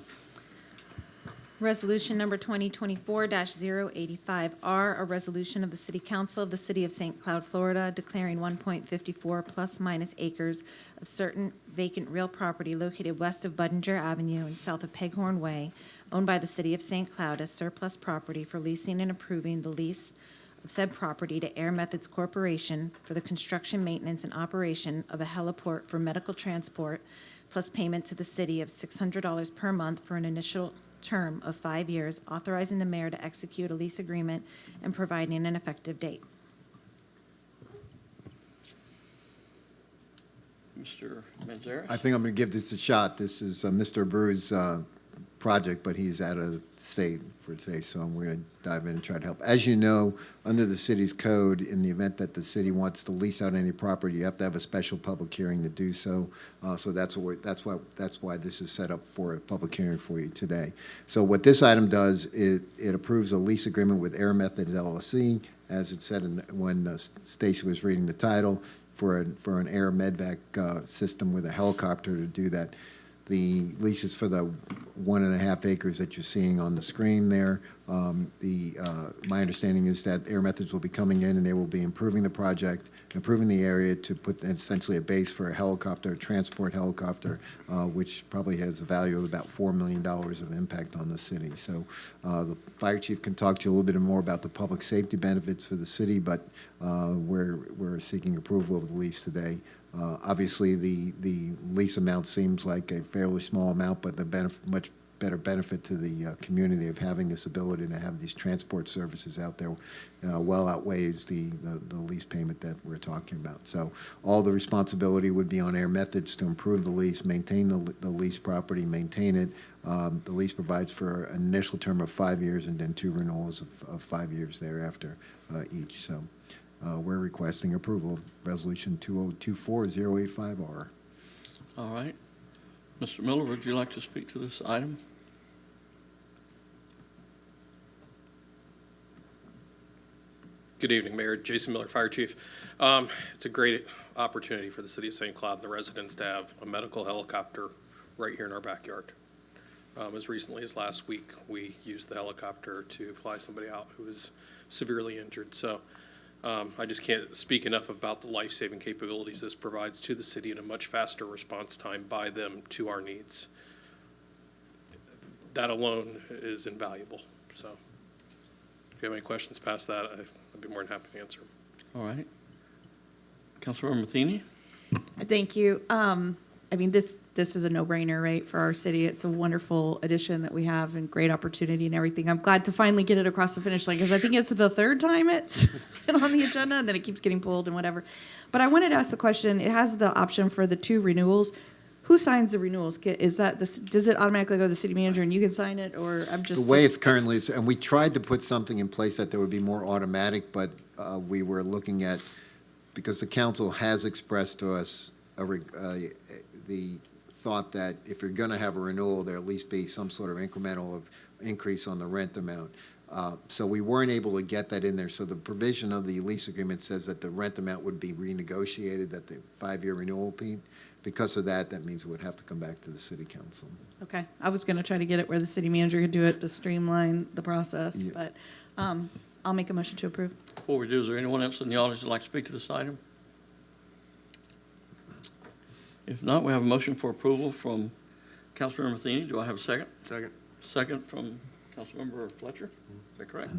Resolution number 2024-085R, a resolution of the City Council of the City of St. Cloud, Florida, declaring 1.54 plus minus acres of certain vacant real property located west of Budinger Avenue and south of Peghorn Way, owned by the City of St. Cloud as surplus property for leasing and approving the lease of said property to Air Methods Corporation for the construction, maintenance, and operation of a heliport for medical transport, plus payment to the city of $600 per month for an initial term of 5 years, authorizing the mayor to execute a lease agreement and providing an effective date. Mr. Manzares? I think I'm going to give this a shot. This is Mr. Brew's project, but he's out of state for today, so I'm going to dive in and try to help. As you know, under the city's code, in the event that the city wants to lease out any property, you have to have a special public hearing to do so. So that's why this is set up for a public hearing for you today. So what this item does is it approves a lease agreement with Air Methods LLC, as it said when Stacy was reading the title, for an air medvac system with a helicopter to do that. The lease is for the 1.5 acres that you're seeing on the screen there. My understanding is that Air Methods will be coming in and they will be improving the project, improving the area to put essentially a base for a helicopter, a transport helicopter, which probably has a value of about $4 million of impact on the city. So the fire chief can talk to you a little bit more about the public safety benefits for the city, but we're seeking approval of the lease today. Obviously, the lease amount seems like a fairly small amount, but the much better benefit to the community of having this ability to have these transport services out there well outweighs the lease payment that we're talking about. So all the responsibility would be on Air Methods to improve the lease, maintain the lease property, maintain it. The lease provides for an initial term of 5 years and then 2 renewals of 5 years thereafter each. So we're requesting approval of Resolution 2024-085R. All right. Mr. Miller, would you like to speak to this item? Good evening, Mayor. Jason Miller, Fire Chief. It's a great opportunity for the city of St. Cloud and the residents to have a medical helicopter right here in our backyard. As recently as last week, we used the helicopter to fly somebody out who was severely injured. So I just can't speak enough about the life-saving capabilities this provides to the city and a much faster response time by them to our needs. That alone is invaluable. So if you have any questions past that, I'd be more than happy to answer them. All right. Councilmember Matheny? Thank you. I mean, this is a no-brainer, right, for our city. It's a wonderful addition that we have and great opportunity and everything. I'm glad to finally get it across the finish line because I think it's the third time it's been on the agenda and then it keeps getting pulled and whatever. But I wanted to ask the question, it has the option for the 2 renewals. Who signs the renewals? Is that, does it automatically go to the city manager and you can sign it, or I'm just? The way it's currently, and we tried to put something in place that there would be more automatic, but we were looking at, because the council has expressed to us the thought that if you're going to have a renewal, there at least be some sort of incremental increase on the rent amount. So we weren't able to get that in there. So the provision of the lease agreement says that the rent amount would be renegotiated at the 5-year renewal period. Because of that, that means it would have to come back to the city council. Okay, I was gonna try to get it where the city manager could do it to streamline the process, Yeah. but I'll make a motion to approve. Before we do, is there anyone else in the audience that'd like to speak to this item? If not, we have a motion for approval from Councilmember Matheny. Do I have a second? Second. Second from Councilmember Fletcher. Is that correct?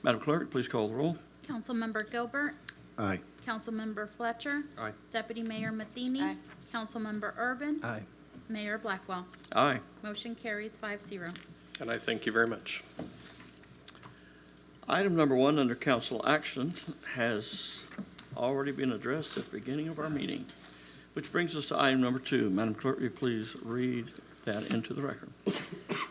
Madam Clerk, please call the roll. Councilmember Gilbert, Aye. Councilmember Fletcher, Aye. Deputy Mayor Matheny, Aye. Councilmember Urban, Aye. Mayor Blackwell. Aye. Motion carries 5-0. And I thank you very much. Item number 1 under council action has already been addressed at the beginning of our meeting, which brings us to item number 2. Madam Clerk, will you please read that into the record?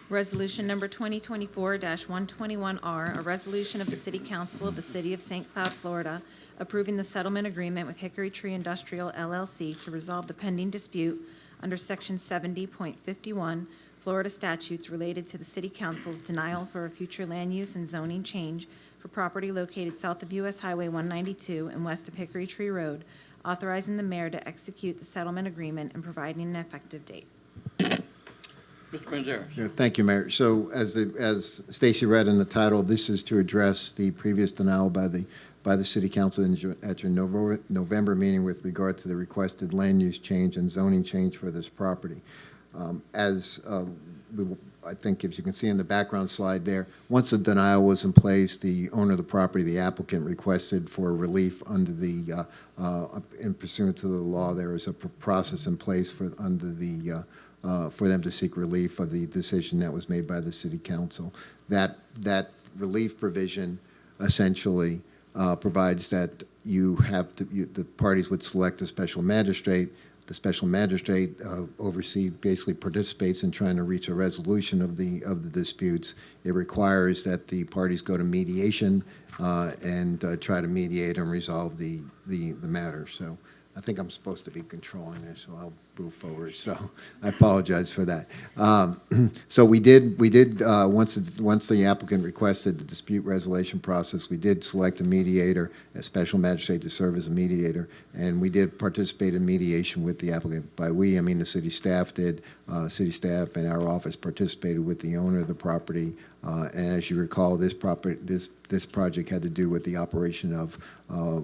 Resolution number 2024-121R, a resolution of the City Council of the City of St. Cloud, Florida, approving the settlement agreement with Hickory Tree Industrial LLC to resolve the pending dispute under Section 70.51 Florida statutes related to the City Council's denial for a future land use and zoning change for property located south of U.S. Highway 192 and west of Hickory Tree Road, authorizing the mayor to execute the settlement agreement and providing an effective date. Mr. Manzares. Yeah, thank you, Mayor. So as Stacy read in the title, this is to address the previous denial by the City Council at your November meeting with regard to the requested land use change and zoning change for this property. I think if you can see in the background slide there, once the denial was in place, the owner of the property, the applicant, requested for relief under the, in pursuant to the law, there is a process in place for them to seek relief of the decision that was made by the City Council. That relief provision essentially provides that the parties would select a special magistrate. The special magistrate basically participates in trying to reach a resolution of the disputes. It requires that the parties go to mediation and try to mediate and resolve the matter. So I think I'm supposed to be controlling this, so I'll move forward. So I apologize for that. So we did once the applicant requested the dispute resolution process, we did select a mediator, a special magistrate to serve as a mediator, and we did participate in mediation with the applicant. By we, I mean the city staff did. City staff and our office participated with the owner of the property. And as you recall, this project had to do with the operation of a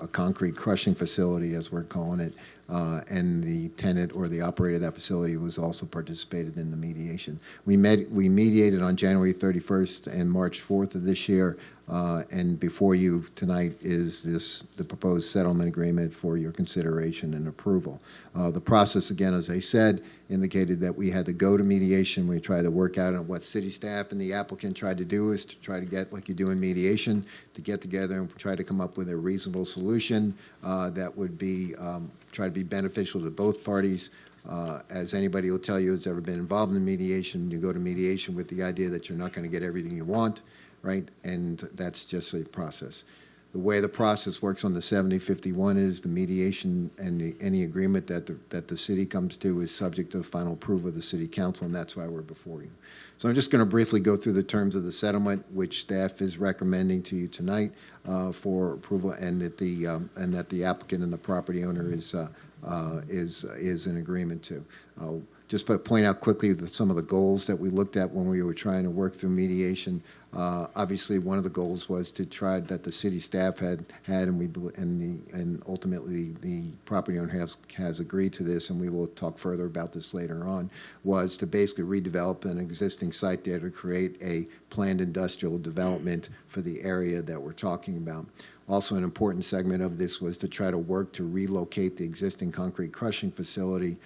concrete crushing facility, as we're calling it, and the tenant or the operator of that facility was also participated in the mediation. We mediated on January 31st and March 4th of this year, and before you tonight is the proposed settlement agreement for your consideration and approval. The process, again, as I said, indicated that we had to go to mediation. We tried to work out on what city staff and the applicant tried to do is to try to get, like you do in mediation, to get together and try to come up with a reasonable solution that would be try to be beneficial to both parties. As anybody will tell you who's ever been involved in mediation, you go to mediation with the idea that you're not going to get everything you want, right? And that's just a process. The way the process works on the 7051 is the mediation and any agreement that the city comes to is subject to the final approval of the City Council, and that's why we're before you. So I'm just going to briefly go through the terms of the settlement, which staff is recommending to you tonight for approval, and that the applicant and the property owner is in agreement to. just point out quickly some of the goals that we looked at when we were trying to work through mediation. Obviously, one of the goals was to try that the city staff had, and ultimately the property owner has agreed to this, and we will talk further about this later on, was to basically redevelop an existing site there to create a planned industrial development for the area that we're talking about. Also, an important segment of this was to try to work to relocate the existing concrete crushing facility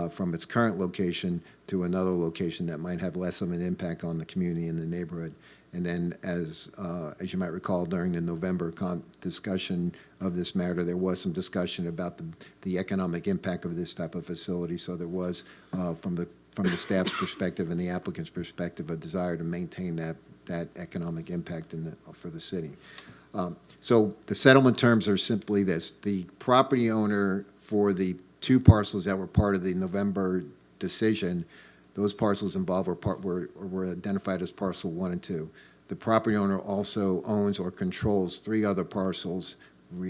from its current location to another location that might have less of an impact on the community and the neighborhood. And then, as you might recall, during the November discussion of this matter, there was some discussion about the economic impact of this type of facility. So there was, from the staff's perspective and the applicant's perspective, a desire to maintain that economic impact for the city. So the settlement terms are simply this. The property owner for the 2 parcels that were part of the November decision, those parcels involved were identified as parcel 1 and 2. The property owner also owns or controls 3 other parcels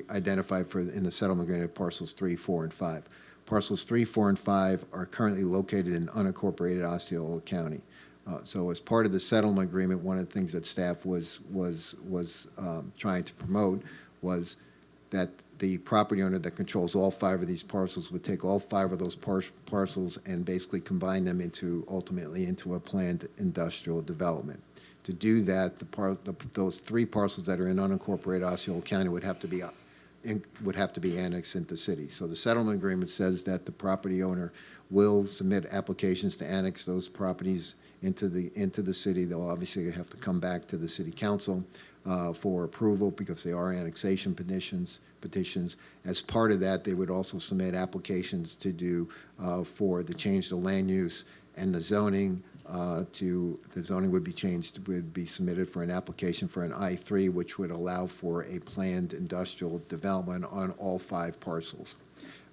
identified in the settlement agreement, parcels 3, 4, and 5. Parcels 3, 4, and 5 are currently located in unincorporated Osceola County. So as part of the settlement agreement, one of the things that staff was trying to promote was that the property owner that controls all 5 of these parcels would take all 5 of those parcels and basically combine them ultimately into a planned industrial development. To do that, those 3 parcels that are in unincorporated Osceola County would have to be annexed into city. So the settlement agreement says that the property owner will submit applications to annex those properties into the city. They'll obviously have to come back to the city council for approval because they are annexation petitions. As part of that, they would also submit applications to do for the change the land use and the zoning. The zoning would be submitted for an application for an I-3, which would allow for a planned industrial development on all 5 parcels.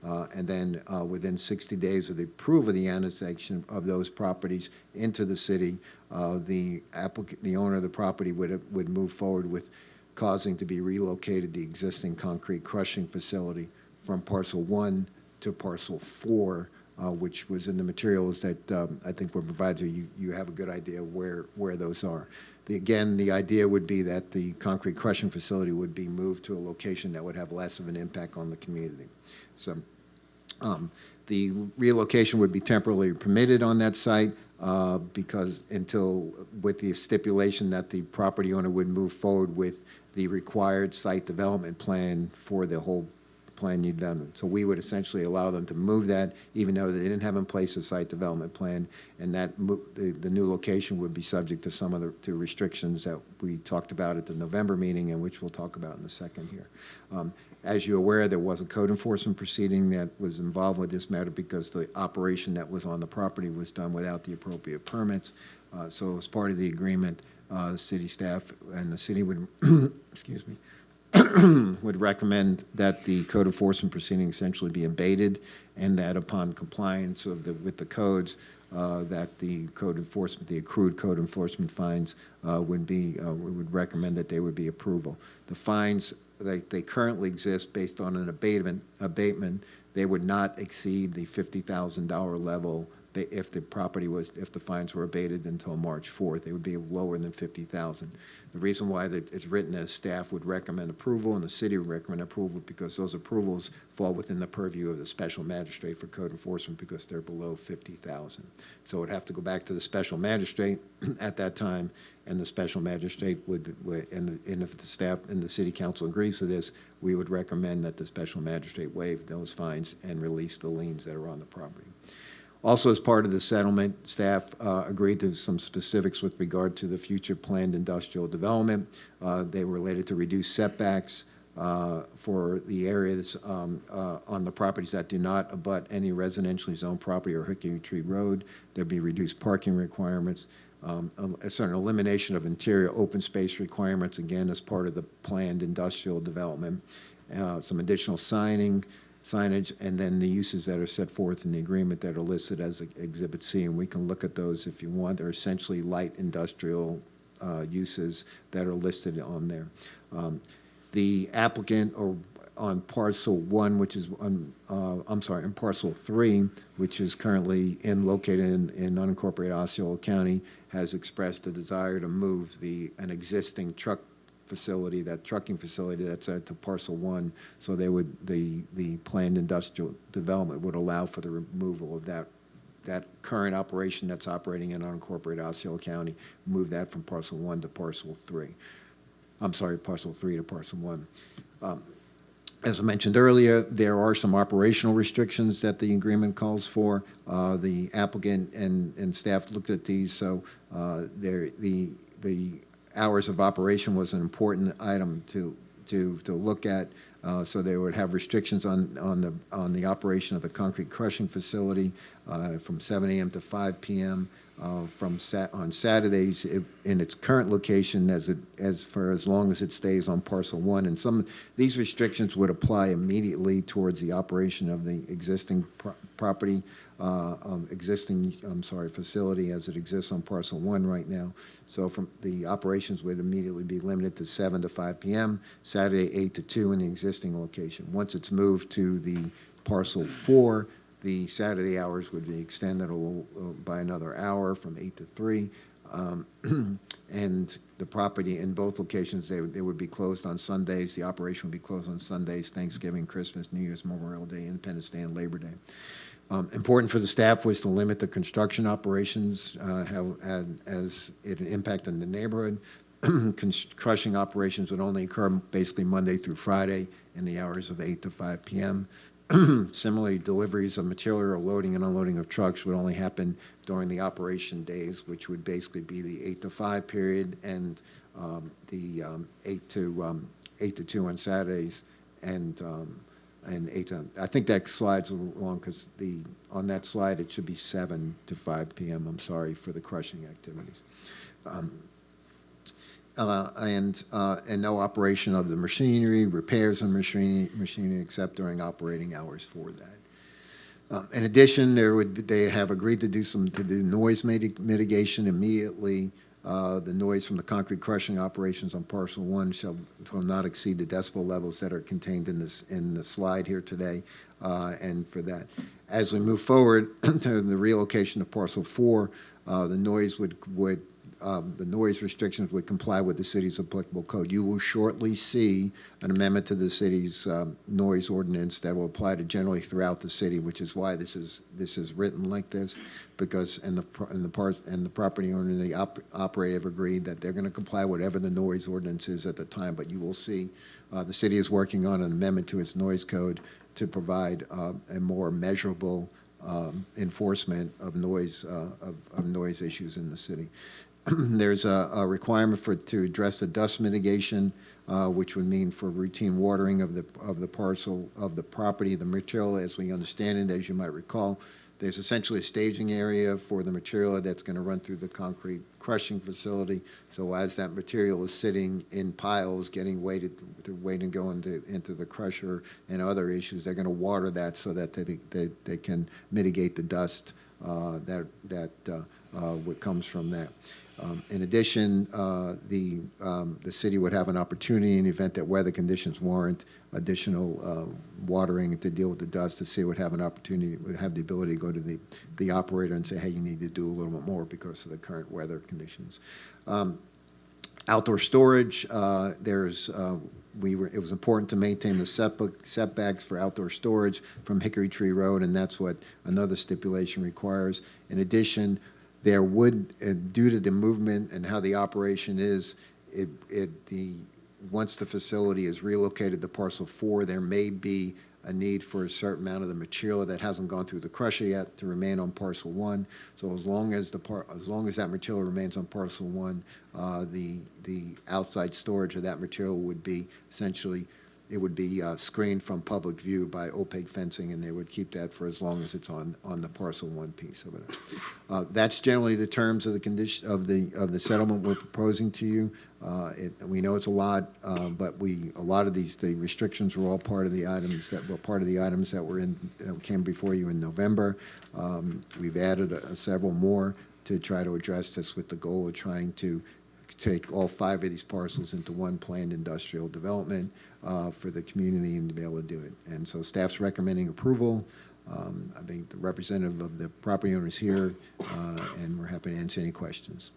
And then within 60 days of the approval of the annexation of those properties into the city, the owner of the property would move forward with causing to be relocated the existing concrete crushing facility from parcel 1 to parcel 4, which was in the materials that I think were provided to you. You have a good idea where those are. Again, the idea would be that the concrete crushing facility would be moved to a location that would have less of an impact on the community. So the relocation would be temporarily permitted on that site with the stipulation that the property owner would move forward with the required site development plan for the whole plan you've done. So we would essentially allow them to move that, even though they didn't have in place a site development plan, and that the new location would be subject to some of the restrictions that we talked about at the November meeting, and which we'll talk about in a second here. As you're aware, there was a code enforcement proceeding that was involved with this matter because the operation that was on the property was done without the appropriate permits. So as part of the agreement, the city staff and the city would, excuse me, would recommend that the code enforcement proceeding essentially be abated, and that upon compliance with the codes, that the accrued code enforcement fines we would recommend that they would be approval. The fines, they currently exist based on an abatement. They would not exceed the $50,000 level if the fines were abated until March 4th. They would be lower than $50,000. The reason why it's written as staff would recommend approval and the city would recommend approval because those approvals fall within the purview of the special magistrate for code enforcement because they're below $50,000. So it would have to go back to the special magistrate at that time, and the special magistrate and if the staff and the city council agrees to this, we would recommend that the special magistrate waive those fines and release the liens that are on the property. Also, as part of the settlement, staff agreed to some specifics with regard to the future planned industrial development. They were related to reduced setbacks for the areas on the properties that do not abut any residentially zoned property or Hickory Tree Road. There'd be reduced parking requirements, a certain elimination of interior open space requirements, again, as part of the planned industrial development, some additional signage, and then the uses that are set forth in the agreement that are listed as Exhibit C, and we can look at those if you want. They're essentially light industrial uses that are listed on there. The applicant on parcel 1, which is on, in parcel 3, which is currently located in unincorporated Osceola County, has expressed a desire to move an existing trucking facility that's to parcel 1. So the planned industrial development would allow for the removal of that current operation that's operating in unincorporated Osceola County, move that from parcel 1 to parcel 3. Parcel 3 to parcel 1. As I mentioned earlier, there are some operational restrictions that the agreement calls for. The applicant and staff looked at these, so the hours of operation was an important item to look at. So they would have restrictions on the operation of the concrete crushing facility from 7 a.m. to 5 p.m. On Saturdays in its current location for as long as it stays on parcel 1. And these restrictions would apply immediately towards the operation of the existing facility as it exists on parcel 1 right now. So the operations would immediately be limited to 7 to 5 p.m., Saturday 8 to 2 in the existing location. Once it's moved to the parcel 4, the Saturday hours would be extended by another hour from 8 to 3. And the property in both locations, they would be closed on Sundays. The operation would be closed on Sundays, Thanksgiving, Christmas, New Year's, Memorial Day, Independence Day, and Labor Day. Important for the staff was to limit the construction operations as it impacted the neighborhood. Crushing operations would only occur basically Monday through Friday in the hours of 8 to 5 p.m. Similarly, deliveries of material or loading and unloading of trucks would only happen during the operation days, which would basically be the 8 to 5 period and the 8 to 2 on Saturdays and 8 to, I think that slide's a little long because on that slide it should be 7 to 5 p.m. I'm sorry for the crushing activities. And no operation of the machinery, repairs on machinery except during operating hours for that. In addition, they have agreed to do noise mitigation immediately. The noise from the concrete crushing operations on parcel 1 shall not exceed the decibel levels that are contained in the slide here today. And for that, as we move forward to the relocation of parcel 4, the noise restrictions would comply with the city's applicable code. You will shortly see an amendment to the city's noise ordinance that will apply to generally throughout the city, which is why this is written like this, because the property owner and the operator have agreed that they're going to comply whatever the noise ordinance is at the time. But you will see the city is working on an amendment to its noise code to provide a more measurable enforcement of noise issues in the city. There's a requirement to address the dust mitigation, which would mean for routine watering of the parcel of the property. The material, as we understand it, as you might recall, there's essentially a staging area for the material that's going to run through the concrete crushing facility. So as that material is sitting in piles, getting waited to go into the crusher and other issues, they're going to water that so that they can mitigate the dust that comes from that. In addition, the city would have an opportunity in the event that weather conditions warrant additional watering to deal with the dust. The city would have an opportunity, would have the ability to go to the operator and say, hey, you need to do a little bit more because of the current weather conditions. Outdoor storage, it was important to maintain the setbacks for outdoor storage from Hickory Tree Road, and that's what another stipulation requires. In addition, there would, due to the movement and how the operation is, once the facility is relocated to parcel 4, there may be a need for a certain amount of the material that hasn't gone through the crusher yet to remain on parcel 1. So as long as that material remains on parcel 1, the outside storage of that material would be essentially, it would be screened from public view by opaque fencing, and they would keep that for as long as it's on the parcel 1 piece of it. That's generally the terms of the condition of the settlement we're proposing to you. We know it's a lot, but a lot of the restrictions were all part of the items that were that came before you in November. We've added several more to try to address this with the goal of trying to take all 5 of these parcels into one planned industrial development for the community and to be able to do it. And so staff's recommending approval. I think the representative of the property owner is here, and we're happy to answer any questions.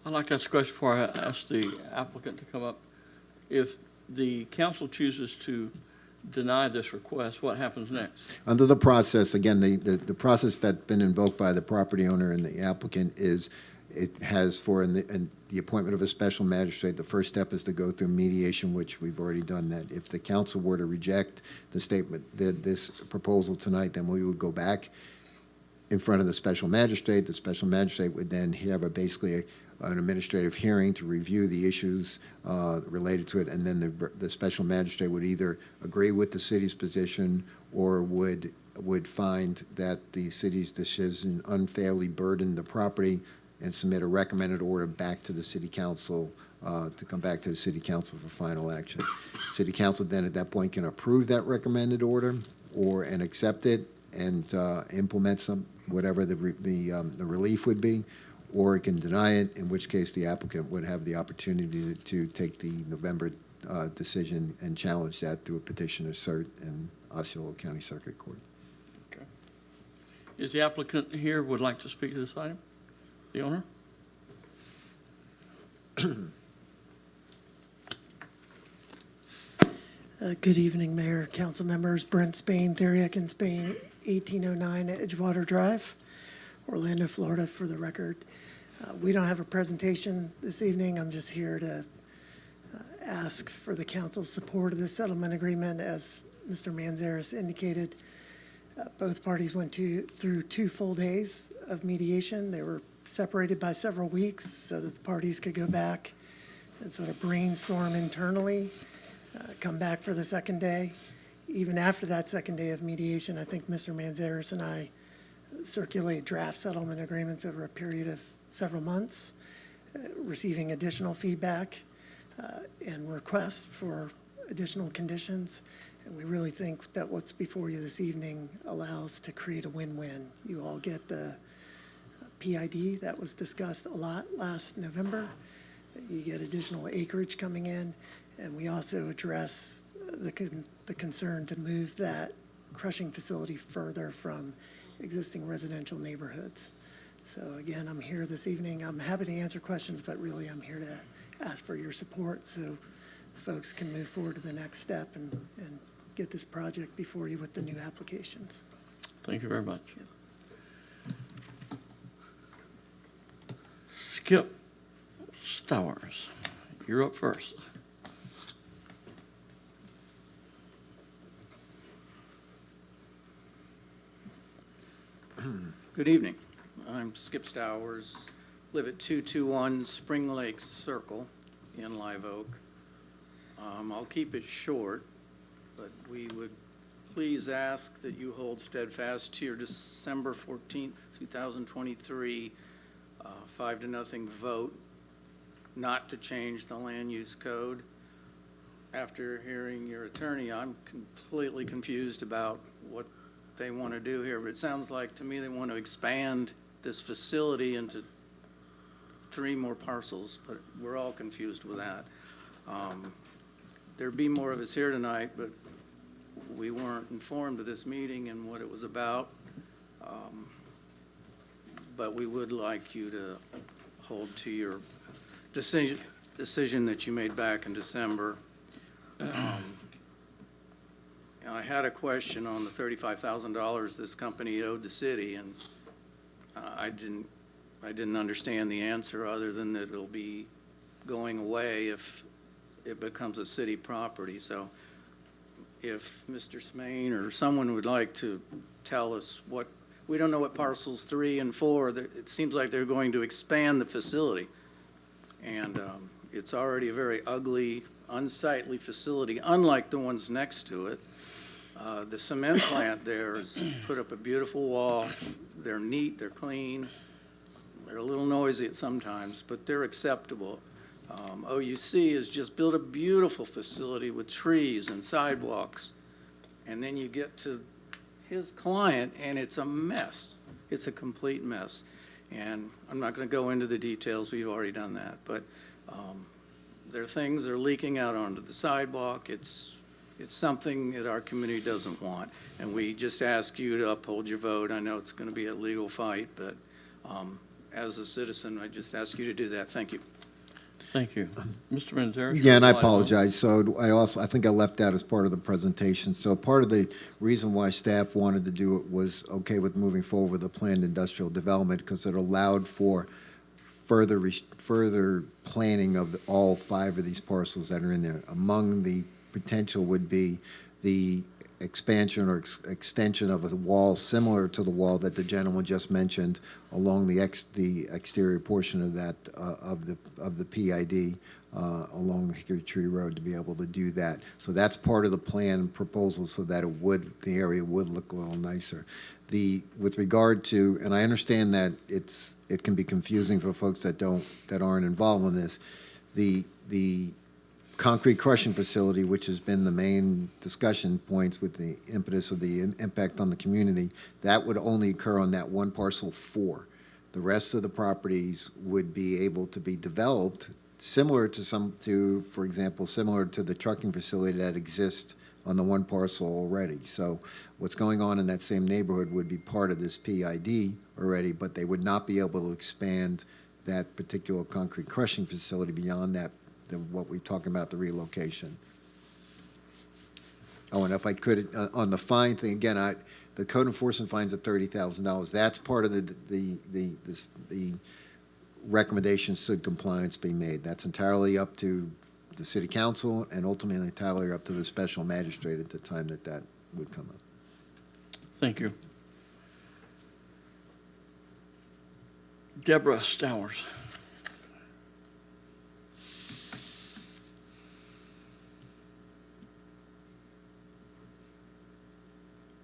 I'd like to ask a question before I ask the applicant to come up. If the council chooses to deny this request, what happens next? Under the process, again, the process that's been invoked by the property owner and the applicant is, it has for the appointment of a special magistrate, the first step is to go through mediation, which we've already done that. If the council were to reject the statement, this proposal tonight, then we would go back in front of the special magistrate. The special magistrate would then have basically an administrative hearing to review the issues related to it, and then the special magistrate would either agree with the city's position or would find that the city's decision unfairly burdened the property and submit a recommended order back to the city council to come back to the city council for final action. City council then at that point can approve that recommended order and accept it and implement whatever the relief would be, or it can deny it, in which case the applicant would have the opportunity to take the November decision and challenge that through a petition or cert in Osceola County Circuit Court. Is the applicant here, would like to speak to this item? The owner? Good evening, Mayor, council members. Brent Spain, Theriac and Spain, 1809 Edgewater Drive, Orlando, Florida, for the record. We don't have a presentation this evening. I'm just here to ask for the council's support of this settlement agreement. As Mr. Manzares indicated, both parties went through 2 full days of mediation. They were separated by several weeks so that the parties could go back and sort of brainstorm internally, come back for the second day. Even after that second day of mediation, I think Mr. Manzares and I circulate draft settlement agreements over a period of several months, receiving additional feedback and requests for additional conditions. And we really think that what's before you this evening allows to create a win-win. You all get the PID that was discussed a lot last November. You get additional acreage coming in, and we also address the concern to move that crushing facility further from existing residential neighborhoods. So again, I'm here this evening. I'm happy to answer questions, but really I'm here to ask for your support so folks can move forward to the next step and get this project before you with the new applications. Thank you very much. Yep. Skip Stowers, you're up first. Good evening. I'm Skip Stowers, live at 221 Spring Lake Circle in Live Oak. I'll keep it short, but we would please ask that you hold steadfast to your December 14th, 2023, 5-0 vote not to change the land use code. After hearing your attorney, I'm completely confused about what they want to do here, but it sounds like to me they want to expand this facility into 3 more parcels, but we're all confused with that. There'd be more of us here tonight, but we weren't informed of this meeting and what it was about. But we would like you to hold to your decision that you made back in December. I had a question on the $35,000 this company owed the city, and I didn't understand the answer other than that it'll be going away if it becomes a city property. So if Mr. Smain or someone would like to tell us what, we don't know what parcels 3 and 4, it seems like they're going to expand the facility. And it's already a very ugly, unsightly facility, unlike the ones next to it. The cement plant there has put up a beautiful wall. They're neat, they're clean. They're a little noisy at sometimes, but they're acceptable. OUC has just built a beautiful facility with trees and sidewalks. And then you get to his client and it's a mess. It's a complete mess. And I'm not going to go into the details, we've already done that, but there are things that are leaking out onto the sidewalk. It's something that our community doesn't want, and we just ask you to uphold your vote. I know it's going to be a legal fight, but as a citizen, I just ask you to do that. Thank you. Thank you. Mr. Manzarek? Yeah, and I apologize. So I think I left that as part of the presentation. So part of the reason why staff wanted to do it was okay with moving forward with the planned industrial development because it allowed for further planning of all 5 of these parcels that are in there. Among the potential would be the expansion or extension of a wall similar to the wall that the gentleman just mentioned along the exterior portion of that of the PID along the Hickory Tree Road to be able to do that. So that's part of the plan proposal so that the area would look a little nicer. With regard to, and I understand that it can be confusing for folks that aren't involved in this, the concrete crushing facility, which has been the main discussion points with the impetus of the impact on the community, that would only occur on that one parcel 4. The rest of the properties would be able to be developed similar for example, similar to the trucking facility that exists on the one parcel already. So what's going on in that same neighborhood would be part of this PID already, but they would not be able to expand that particular concrete crushing facility beyond that, what we're talking about, the relocation. Oh, and if I could, on the fine thing, again, the code enforcement fines at $30,000. That's part of the recommendation should compliance be made. That's entirely up to the city council and ultimately entirely up to the special magistrate at the time that would come up. Thank you. Deborah Stowers.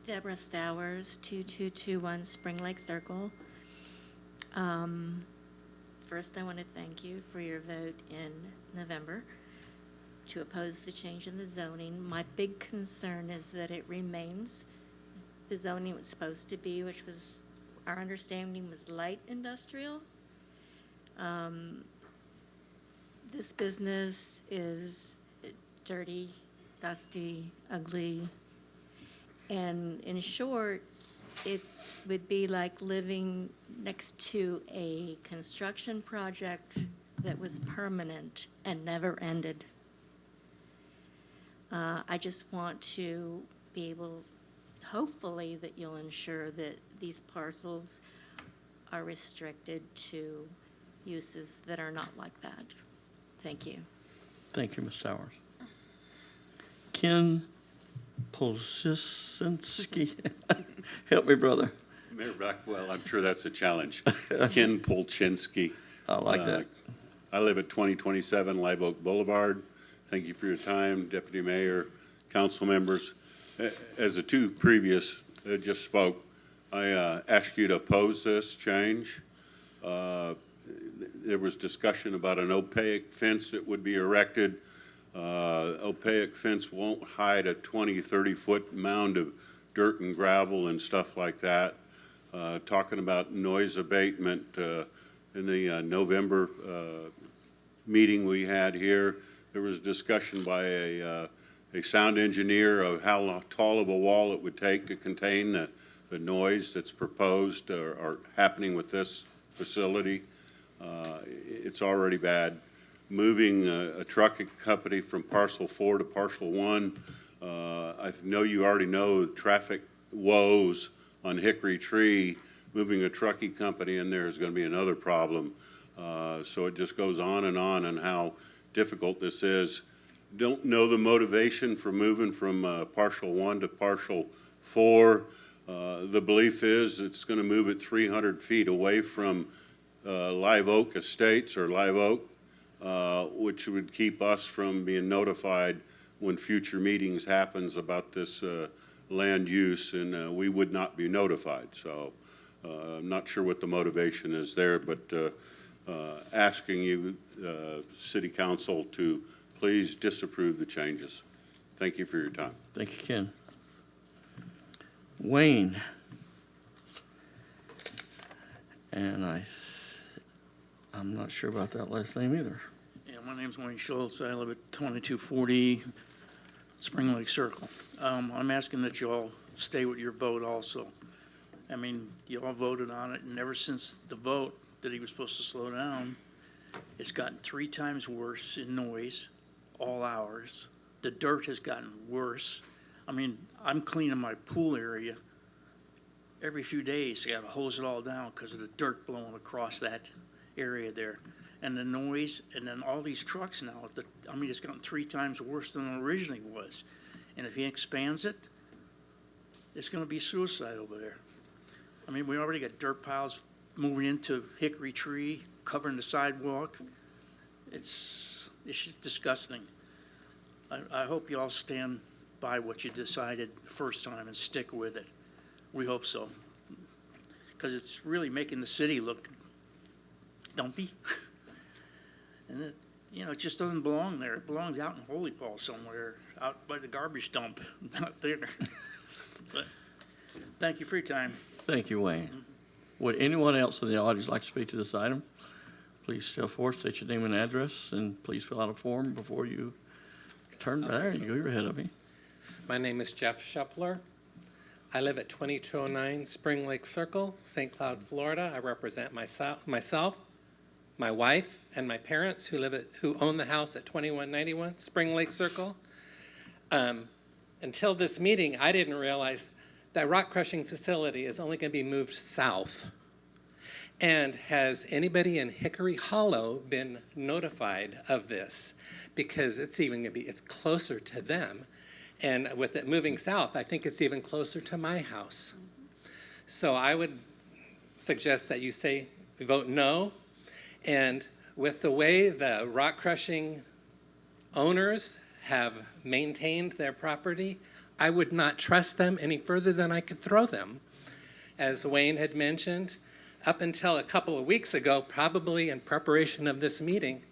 Deborah Stowers, 2221 Spring Lake Circle. First, I want to thank you for your vote in November to oppose the change in the zoning. My big concern is that it remains the zoning was supposed to be, which was, our understanding was light industrial. This business is dirty, dusty, ugly, and in short, it would be like living next to a construction project that was permanent and never ended. I just want to be able, hopefully, that you'll ensure that these parcels are restricted to uses that are not like that. Thank you. Thank you, Ms. Stowers. Ken Polczynski. Help me, brother. Mayor Blackwell, I'm sure that's a challenge. Ken Polczynski. I like that. I live at 2027 Live Oak Boulevard. Thank you for your time, Deputy Mayor, council members. As the 2 previous just spoke, I ask you to oppose this change. There was discussion about an opaque fence that would be erected. Opaque fence won't hide a 20, 30-foot mound of dirt and gravel and stuff like that. Talking about noise abatement in the November meeting we had here, there was discussion by a sound engineer of how tall of a wall it would take to contain the noise that's proposed or happening with this facility. It's already bad. Moving a trucking company from parcel 4 to parcel 1, I know you already know traffic woes on Hickory Tree. Moving a trucking company in there is going to be another problem. So it just goes on and how difficult this is. Don't know the motivation for moving from parcel 1 to parcel 4. The belief is it's going to move it 300 feet away from Live Oak Estates or Live Oak, which would keep us from being notified when future meetings happens about this land use, and we would not be notified. So I'm not sure what the motivation is there, but asking you, City Council, to please disapprove the changes. Thank you for your time. Thank you, Ken. Wayne And I'm not sure about that last name either. Yeah, my name's Wayne Schultz. I live at 2240 Spring Lake Circle. I'm asking that you all stay with your vote also. I mean, you all voted on it, and ever since the vote that he was supposed to slow down, it's gotten 3 times worse in noise, all hours. The dirt has gotten worse. I mean, I'm cleaning my pool area every few days. I gotta hose it all down because of the dirt blowing across that area there. And the noise, and then all these trucks now, I mean, it's gotten 3 times worse than it originally was. And if he expands it, it's gonna be suicide over there. I mean, we already got dirt piles moving into Hickory Tree, covering the sidewalk. It's just disgusting. I hope you all stand by what you decided the first time and stick with it. We hope so. Because it's really making the city look dumpy. And it, it just doesn't belong there. It belongs out in Holy Paul somewhere, out by the garbage dump, not there. But thank you for your time. Thank you, Wayne. Would anyone else in the audience like to speak to this item? Please step forward, state your name and address, and please fill out a form before you turn. There you go, you're ahead of me. My name is Jeff Shepler. I live at 2209 Spring Lake Circle, St. Cloud, Florida. I represent myself, my wife, and my parents who own the house at 2191 Spring Lake Circle. Until this meeting, I didn't realize that rock crushing facility is only going to be moved south. And has anybody in Hickory Hollow been notified of this? Because it's closer to them. And with it moving south, I think it's even closer to my house. So I would suggest that you vote no. And with the way the rock crushing owners have maintained their property, I would not trust them any further than I could throw them. As Wayne had mentioned, up until a couple of weeks ago, probably in preparation of this meeting,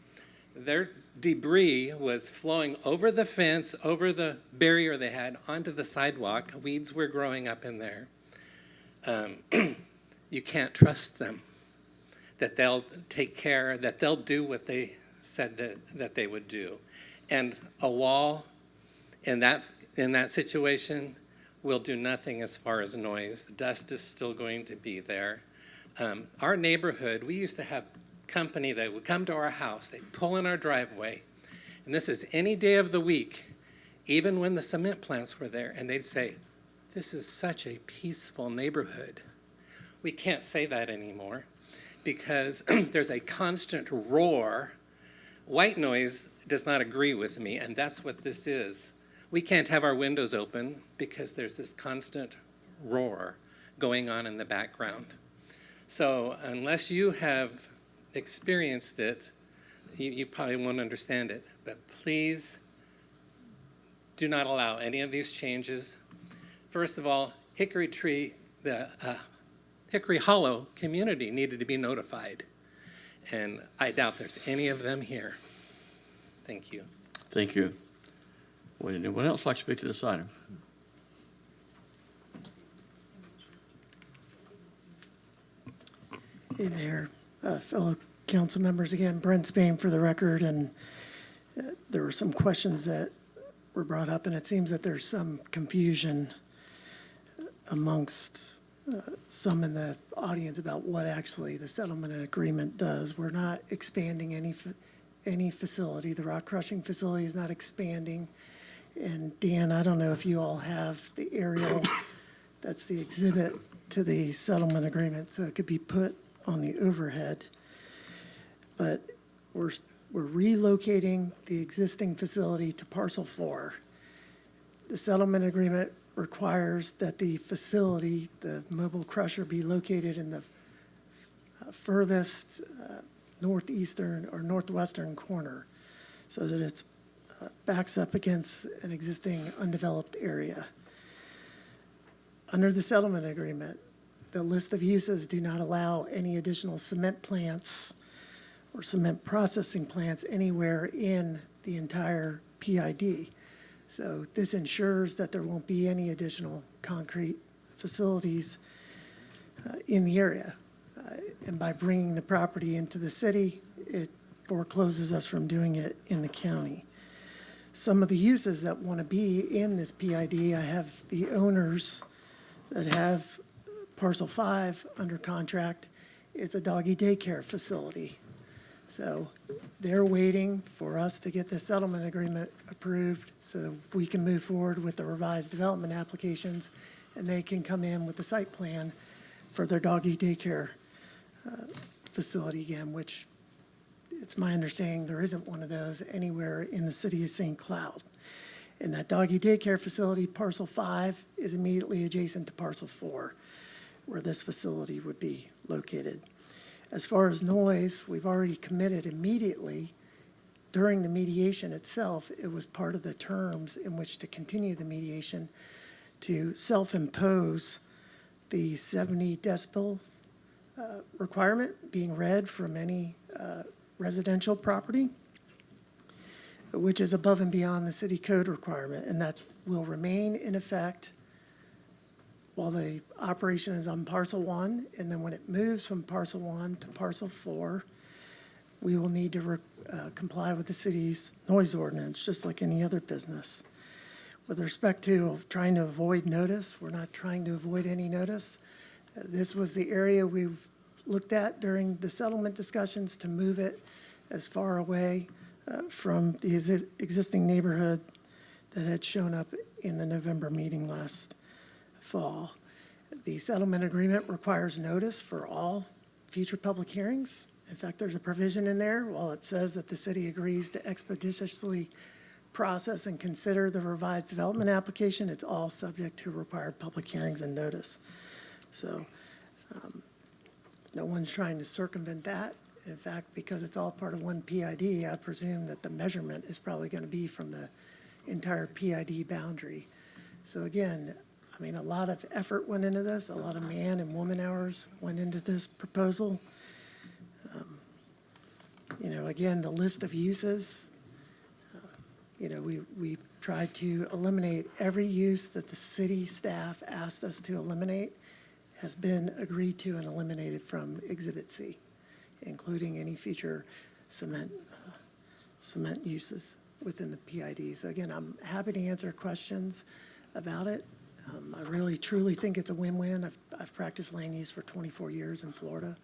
their debris was flowing over the fence, over the barrier they had, onto the sidewalk. Weeds were growing up in there. You can't trust them, that they'll take care, that they'll do what they said that they would do. And a wall in that situation will do nothing as far as noise. Dust is still going to be there. Our neighborhood, we used to have company that would come to our house, they'd pull in our driveway, and this is any day of the week, even when the cement plants were there, and they'd say, "This is such a peaceful neighborhood." We can't say that anymore because there's a constant roar. White noise does not agree with me, and that's what this is. We can't have our windows open because there's this constant roar going on in the background. So unless you have experienced it, you probably won't understand it. But please do not allow any of these changes. First of all, Hickory Tree, the Hickory Hollow community needed to be notified. And I doubt there's any of them here. Thank you. Thank you. Would anyone else like to speak to this item? Hey, Mayor, fellow council members, again, Brent Spain for the record, and there were some questions that were brought up, and it seems that there's some confusion amongst some in the audience about what actually the settlement agreement does. We're not expanding any facility. The rock crushing facility is not expanding. And Dan, I don't know if you all have the aerial, that's the exhibit to the settlement agreement, so it could be put on the overhead. But we're relocating the existing facility to parcel 4. The settlement agreement requires that the facility, the mobile crusher, be located in the furthest northeastern or northwestern corner so that it's backs up against an existing undeveloped area. Under the settlement agreement, the list of uses do not allow any additional cement plants or cement processing plants anywhere in the entire PID. So this ensures that there won't be any additional concrete facilities in the area. And by bringing the property into the city, it forecloses us from doing it in the county. Some of the uses that want to be in this PID, I have the owners that have parcel 5 under contract. It's a doggy daycare facility. So they're waiting for us to get the settlement agreement approved so we can move forward with the revised development applications, and they can come in with the site plan for their doggy daycare facility again, which it's my understanding there isn't one of those anywhere in the city of St. Cloud. And that doggy daycare facility, parcel 5, is immediately adjacent to parcel 4, where this facility would be located. As far as noise, we've already committed immediately during the mediation itself. It was part of the terms in which to continue the mediation to self-impose the 70 decibel requirement being read from any residential property, which is above and beyond the city code requirement, and that will remain in effect while the operation is on parcel 1, and then when it moves from parcel 1 to parcel 4, we will need to comply with the city's noise ordinance, just like any other business. With respect to trying to avoid notice, we're not trying to avoid any notice. This was the area we looked at during the settlement discussions to move it as far away from the existing neighborhood that had shown up in the November meeting last fall. The settlement agreement requires notice for all future public hearings. In fact, there's a provision in there, while it says that the city agrees to expeditiously process and consider the revised development application, it's all subject to required public hearings and notice. So no one's trying to circumvent that. In fact, because it's all part of one PID, I presume that the measurement is probably going to be from the entire PID boundary. So again, I mean, a lot of effort went into this, a lot of man and woman hours went into this proposal. You know, again, the list of uses, you know, we tried to eliminate every use that the city staff asked us to eliminate has been agreed to and eliminated from Exhibit C, including any future cement uses within the PID. So again, I'm happy to answer questions about it. I really, truly think it's a win-win. I've practiced land use for 24 years in Florida,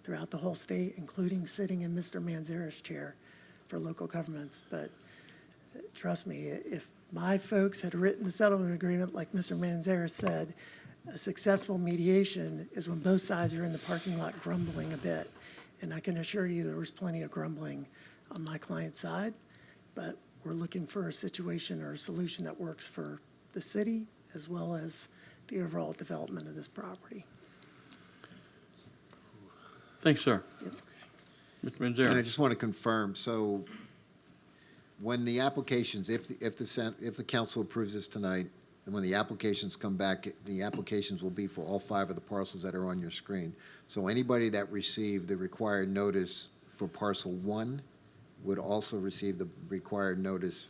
throughout the whole state, including sitting in Mr. Manzara's chair for local governments. But trust me, if my folks had written the settlement agreement like Mr. Manzara said, a successful mediation is when both sides are in the parking lot grumbling a bit. And I can assure you there was plenty of grumbling on my client's side, but we're looking for a situation or a solution that works for the city as well as the overall development of this property. Thanks, sir. Mr. And I Manzara. just want to confirm, so when the applications, if the council approves this tonight, and when the applications come back, the applications will be for all 5 of the parcels that are on your screen. So anybody that received the required notice for parcel 1 would also receive the required notice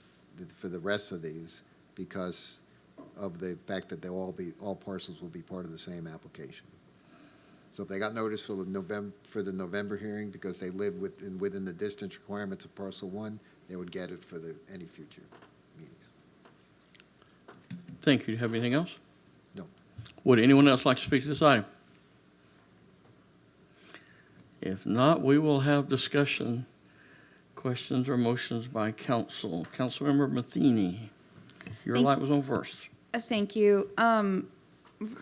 for the rest of these because of the fact that all parcels will be part of the same application. So if they got notice for the November hearing because they live within the distance requirements of parcel 1, they would get it for any future meetings. Thank you. Do you have anything else? No. Would anyone else like to speak to this item? If not, we will have discussion, questions or motions by council. Councilmember Matheny, your light was on first. Thank you.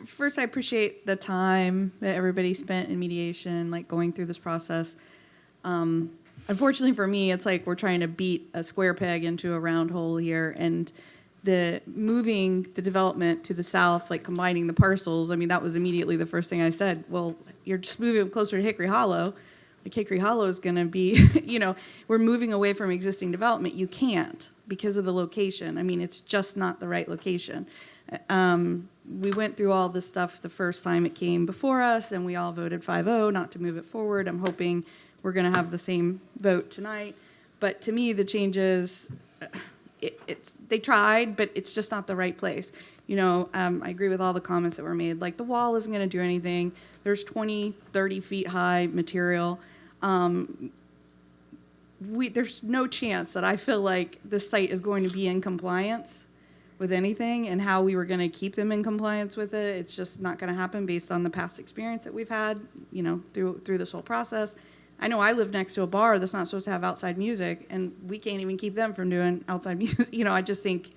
First, I appreciate the time that everybody spent in mediation, like going through this process. Unfortunately for me, it's like we're trying to beat a square peg into a round hole here, and the moving the development to the south, like combining the parcels, I mean, that was immediately the first thing I said. Well, you're just moving closer to Hickory Hollow. Like Hickory Hollow is going to be, we're moving away from existing development. You can't because of the location. I mean, it's just not the right location. We went through all this stuff the first time it came before us, and we all voted 5-0 not to move it forward. I'm hoping we're going to have the same vote tonight. But to me, the changes, they tried, but it's just not the right place. You know, I agree with all the comments that were made, like the wall isn't gonna do anything. There's 20, 30 feet high material. There's no chance that I feel like this site is going to be in compliance with anything, and how we were gonna keep them in compliance with it. It's just not gonna happen based on the past experience that we've had, you know, through this whole process. I know I live next to a bar that's not supposed to have outside music, and we can't even keep them from doing outside music. You know, I just think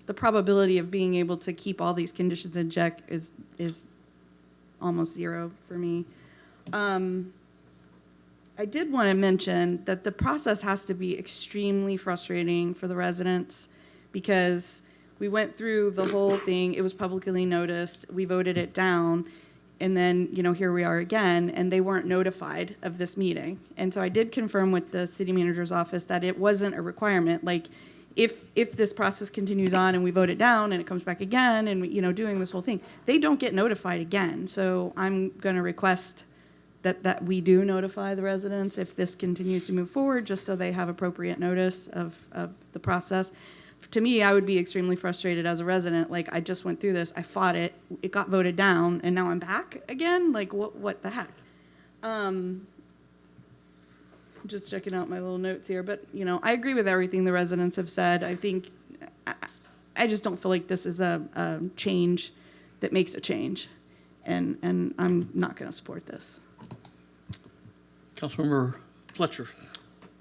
the probability of being able to keep all these conditions in check is almost zero for me. I did want to mention that the process has to be extremely frustrating for the residents, because we went through the whole thing, it was publicly noticed, we voted it down, and then, you know, here we are again, and they weren't notified of this meeting. And so I did confirm with the city manager's office that it wasn't a requirement. Like, if this process continues on and we vote it down and it comes back again and, you know, doing this whole thing, they don't get notified again. So I'm going to request that we do notify the residents if this continues to move forward, just so they have appropriate notice of the process. To me, I would be extremely frustrated as a resident. Like, I just went through this, I fought it, it got voted down, and now I'm back again? Like, what the heck? Just checking out my little notes here, but, you know, I agree with everything the residents have said. I think, I just don't feel like this is a change that makes a change, and I'm not gonna support this. Councilmember Fletcher.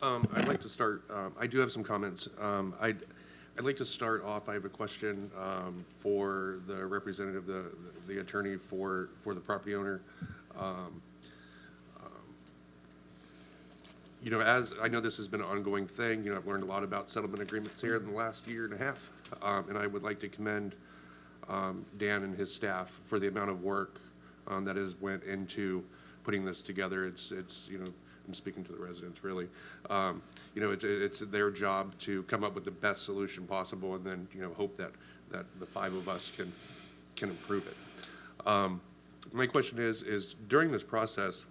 I'd like to start, I do have some comments. I'd like to start off, I have a question for the representative, the attorney for the property owner. You know, as, I know this has been an ongoing thing, you know, I've learned a lot about settlement agreements here in the last year and a half. And I would like to commend Dan and his staff for the amount of work that has went into putting this together. It's you know, I'm speaking to the residents, really. You know, it's their job to come up with the best solution possible, and then, you know, hope that the five of us can improve it. My question is during this process,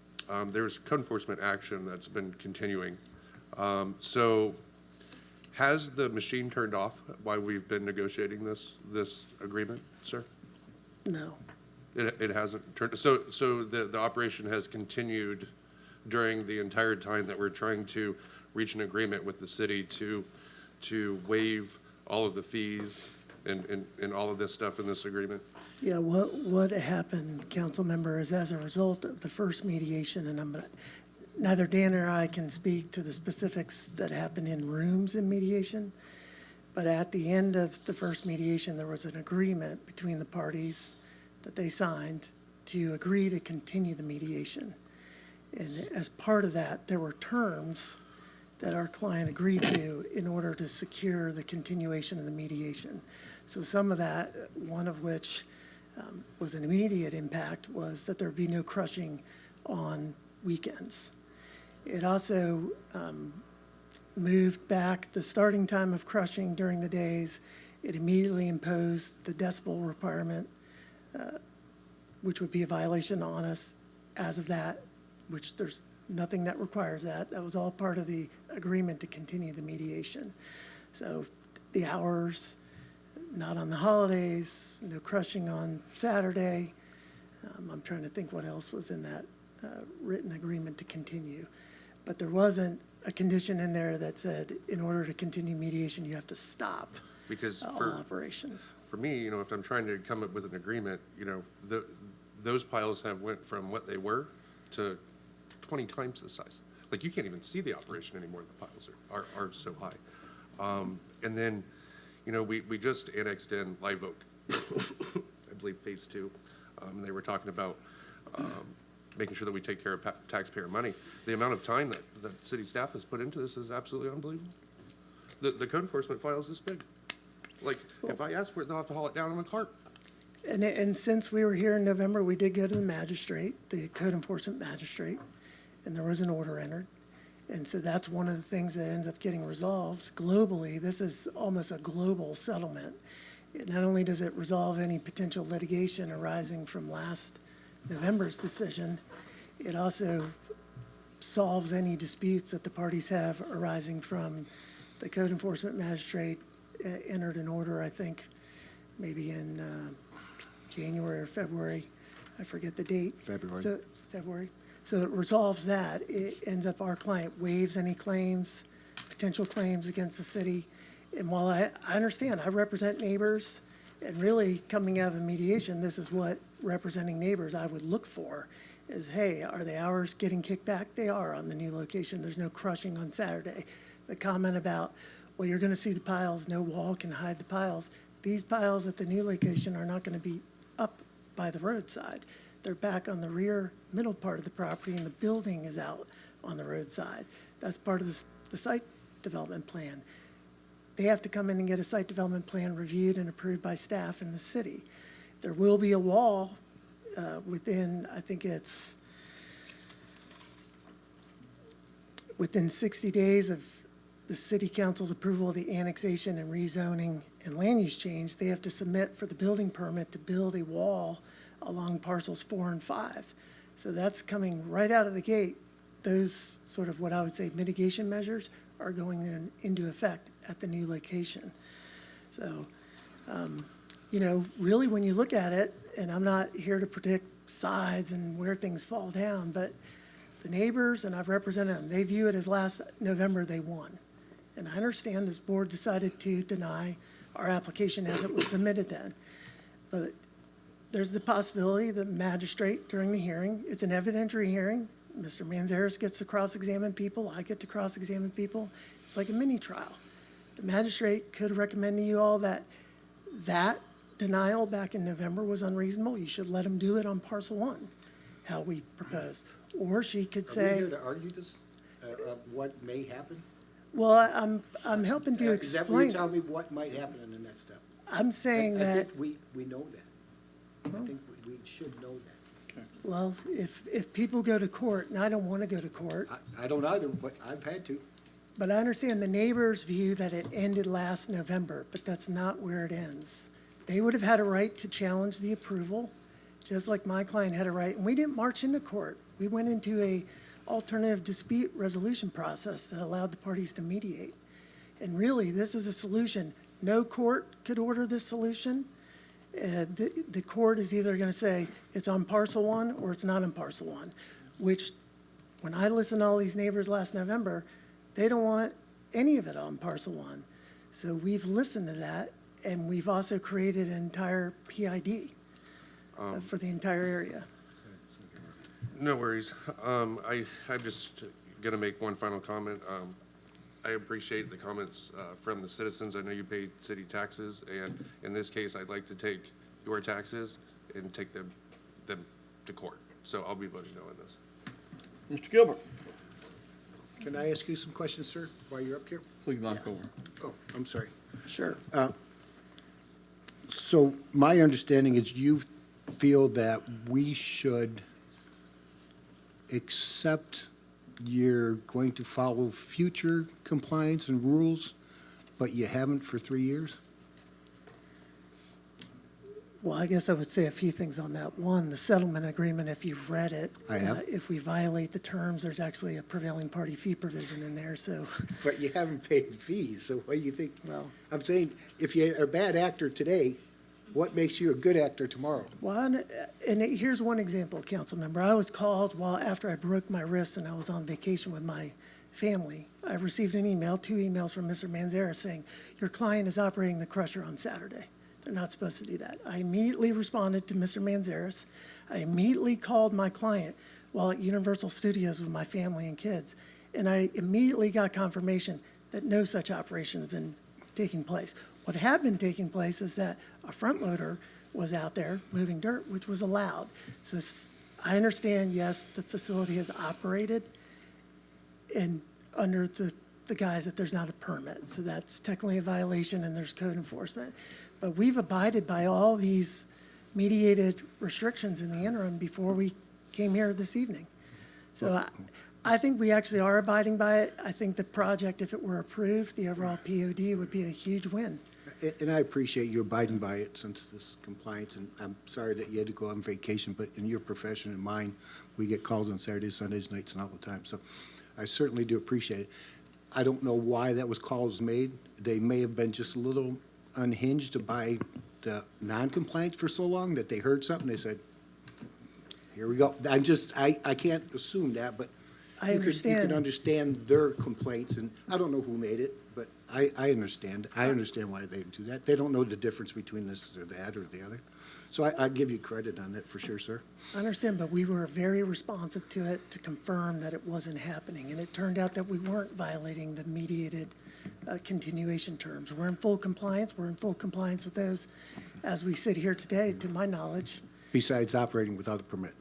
there's code enforcement action that's been continuing. So has the machine turned off while we've been negotiating this agreement, sir? No. It hasn't turned, so the operation has continued during the entire time that we're trying to reach an agreement with the city to waive all of the fees and all of this stuff in this agreement? Yeah, what happened, council member, is as a result of the first mediation, and neither Dan or I can speak to the specifics that happened in rooms in mediation, but at the end of the first mediation, there was an agreement between the parties that they signed to agree to continue the mediation. And as part of that, there were terms that our client agreed to in order to secure the continuation of the mediation. So some of that, one of which was an immediate impact, was that there would be no crushing on weekends. It also moved back the starting time of crushing during the days. It immediately imposed the decibel requirement, which would be a violation on us as of that, which there's nothing that requires that. That was all part of the agreement to continue the mediation. So the hours, not on the holidays, no crushing on Saturday. I'm trying to think what else was in that written agreement to continue. But there wasn't a condition in there that said, in order to continue mediation, you have to stop Because all for operations. For me, you know, if I'm trying to come up with an agreement, you know, those piles have went from what they were to 20 times the size. Like, you can't even see the operation anymore. The piles are so high. And then, you know, we just annexed in Live Oak, I believe phase 2. They were talking about making sure that we take care of taxpayer money. The amount of time that city staff has put into this is absolutely unbelievable. The code enforcement file is this big. Like, if I ask for it, they'll have to haul it down on a cart. And since we were here in November, we did go to the magistrate, the code enforcement magistrate, and there was an order entered. And so that's one of the things that ends up getting resolved globally. This is almost a global settlement. Not only does it resolve any potential litigation arising from last November's decision, it also solves any disputes that the parties have arising from the code enforcement magistrate entered an order, I think, maybe in January or February. I forget the date. February. So, February. So it resolves that. It ends up our client waives any claims, potential claims against the city. And while I understand, I represent neighbors, and really coming out of a mediation, this is what representing neighbors I would look for is, hey, are the hours getting kicked back? They are on the new location. There's no crushing on Saturday. The comment about, well, you're going to see the piles, no wall can hide the piles. These piles at the new location are not going to be up by the roadside. They're back on the rear middle part of the property, and the building is out on the roadside. That's part of the site development plan. They have to come in and get a site development plan reviewed and approved by staff in the city. There will be a wall within, I think it's within 60 days of the city council's approval of the annexation and rezoning and land use change. They have to submit for the building permit to build a wall along parcels 4 and 5. So that's coming right out of the gate. Those sort of what I would say mitigation measures are going into effect at the new location. So, you know, really when you look at it, and I'm not here to predict sides and where things fall down, but the neighbors, and I've represented them, they view it as last November they won. And I understand this board decided to deny our application as it was submitted then. But there's the possibility the magistrate during the hearing, it's an evidentiary hearing, Mr. Manzares gets to cross-examine people, I get to cross-examine people. It's like a mini trial. The magistrate could recommend to you all that that denial back in November was unreasonable. You should let them do it on parcel 1, how we proposed. Or she could Are we say, here to argue this, what may happen? well, I'm helping to Is that what you're explain. telling me, what might happen in the next step? I'm saying I that, think we know that. I think we should know that. well, if people go to court, and I don't want to go to court, I don't either, but I've had to. but I understand the neighbors' view that it ended last November, but that's not where it ends. They would have had a right to challenge the approval, just like my client had a right, and we didn't march into court. We went into a alternative dispute resolution process that allowed the parties to mediate. And really, this is a solution. No court could order this solution. The court is either going to say it's on parcel 1 or it's not on parcel 1, which when I listened to all these neighbors last November, they don't want any of it on parcel 1. So we've listened to that, and we've also created an entire PID for the entire area. No worries. I'm just going to make one final comment. I appreciate the comments from the citizens. I know you pay city taxes, and in this case, I'd like to take your taxes and take them to court. So I'll be voting no on this. Mr. Gilbert, Can I ask you some questions, sir, while you're up here? please knock over. Oh, I'm sorry. Sure. So my understanding is you feel that we should accept you're going to follow future compliance and rules, but you haven't for 3 years? Well, I guess I would say a few things on that. One, the settlement agreement, if you've read it. I have. If we violate the terms, there's actually a prevailing party fee provision in there, so, But you haven't paid fees, so what do you think? well, I'm saying, if you're a bad actor today, what makes you a good actor tomorrow? here's one example, council member. I was called after I broke my wrist and I was on vacation with my family. I received an email, 2 emails from Mr. Manzara saying, your client is operating the crusher on Saturday. They're not supposed to do that. I immediately responded to Mr. Manzares. I immediately called my client while at Universal Studios with my family and kids. And I immediately got confirmation that no such operation has been taking place. What had been taking place is that a front loader was out there moving dirt, which was allowed. So I understand, yes, the facility has operated and under the guise that there's not a permit. So that's technically a violation and there's code enforcement. But we've abided by all these mediated restrictions in the interim before we came here this evening. So I think we actually are abiding by it. I think the project, if it were approved, the overall POD would be a huge win. And I appreciate you abiding by it since this compliance, and I'm sorry that you had to go on vacation, but in your profession and mine, we get calls on Saturdays, Sundays, nights, and all the time. So I certainly do appreciate it. I don't know why that call was made. They may have been just a little unhinged by the non-compliance for so long that they heard something, they said, here we go. I can't assume that, but I you could understand. understand their complaints, and I don't know who made it, but I understand. I understand why they do that. They don't know the difference between this or that or the other. So I give you credit on that for sure, sir. I understand, but we were very responsive to it to confirm that it wasn't happening. And it turned out that we weren't violating the mediated continuation terms. We're in full compliance. We're in full compliance with those as we sit here today, to my knowledge. Besides operating without a permit.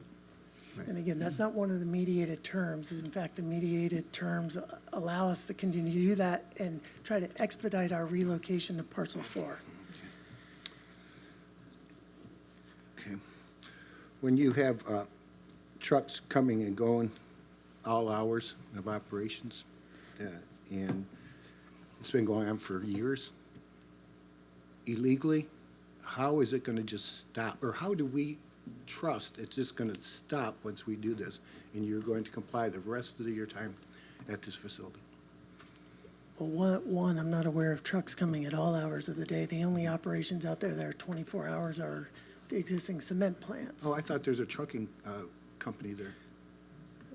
And again, that's not one of the mediated terms. In fact, the mediated terms allow us to continue to do that and try to expedite our relocation to parcel 4. Okay. When you have trucks coming and going all hours of operations, and it's been going on for years, illegally, how is it going to just stop? Or how do we trust it's just going to stop once we do this, and you're going to comply the rest of your time at this facility? Well, one, I'm not aware of trucks coming at all hours of the day. The only operations out there that are 24 hours are the existing cement plants. Oh, I thought there's a trucking company there.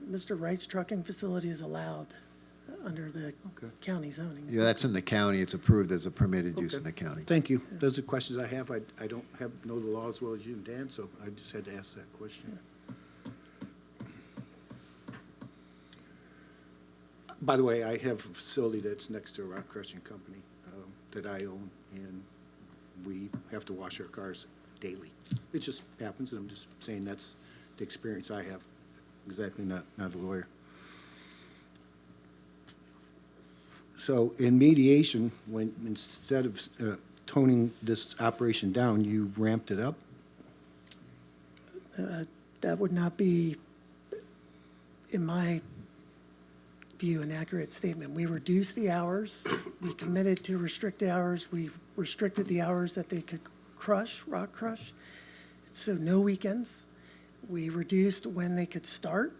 Mr. Wright's trucking facility is allowed under the county zoning. Yeah, that's in the county. It's approved as a permitted use in Okay. the county. Thank you. Those are questions I have. I don't know the law as well as you and Dan, so I just had to ask that question. By the way, I have a facility that's next to a rock crushing company that I own, and we have to wash our cars daily. It just happens, and I'm just saying that's the experience I have. Exactly, not a lawyer. So in mediation, when instead of toning this operation down, you ramped it up? That would not be, in my view, an accurate statement. We reduced the hours. We committed to restrict hours. We restricted the hours that they could crush, rock crush. So no weekends. We reduced when they could start.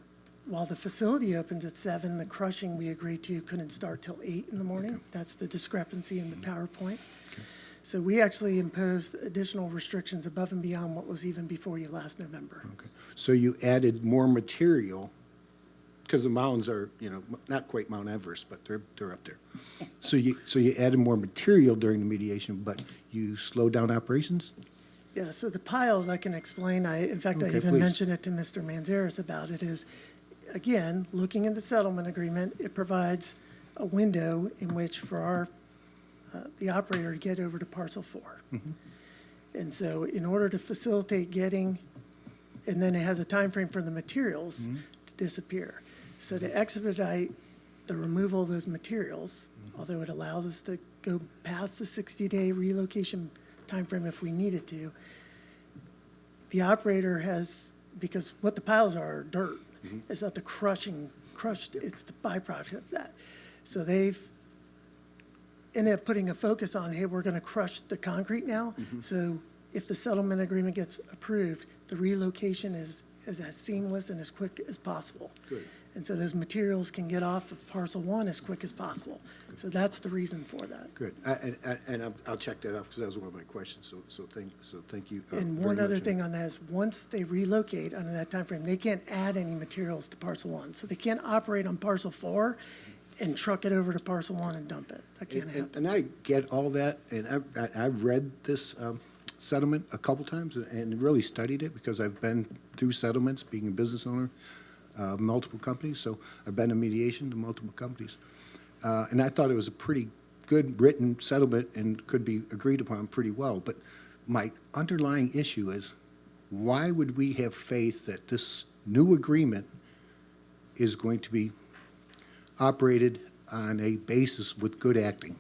While the facility opens at 7, the crushing we agreed to couldn't start till 8 in the morning. Okay. That's the discrepancy in the PowerPoint. Okay. So we actually imposed additional restrictions above and beyond what was even before you last November. Okay. So you added more material, because the mountains are, not quite Mount Everest, but they're up there. So you added more material during the mediation, but you slowed down operations? Yeah, so the piles, I can explain. In fact, I Okay, even please. mentioned it to Mr. Manzares about it, is, again, looking at the settlement agreement, it provides a window in which for the operator to get over to parcel 4. Mhm. And so in order to facilitate getting, and then it has a time frame for the materials Mm-hmm. to disappear. So to expedite the removal of those materials, although it allows us to go past the 60-day relocation timeframe if we needed to, the operator has, because what the piles are dirt. It's not the crushed, it's the byproduct of that. So they've ended up putting a focus on, hey, we're going to crush the concrete now. So if the settlement agreement gets approved, the relocation is as seamless and as quick as possible. Good. And so those materials can get off of parcel 1 as quick as possible. So that's the reason for that. Good. And I'll check that off, because that was one of my questions, so thank you. And very one other much. thing on that is, once they relocate under that time frame, they can't add any materials to parcel 1. So they can't operate on parcel 4 and truck it over to parcel 1 and dump it. That can't happen. And I get all that, and I've read this settlement a couple times and really studied it, because I've been through settlements, being a business owner, multiple companies, so I've been in mediation to multiple companies. And I thought it was a pretty good written settlement and could be agreed upon pretty well. But my underlying issue is, why would we have faith that this new agreement is going to be operated on a basis with good acting?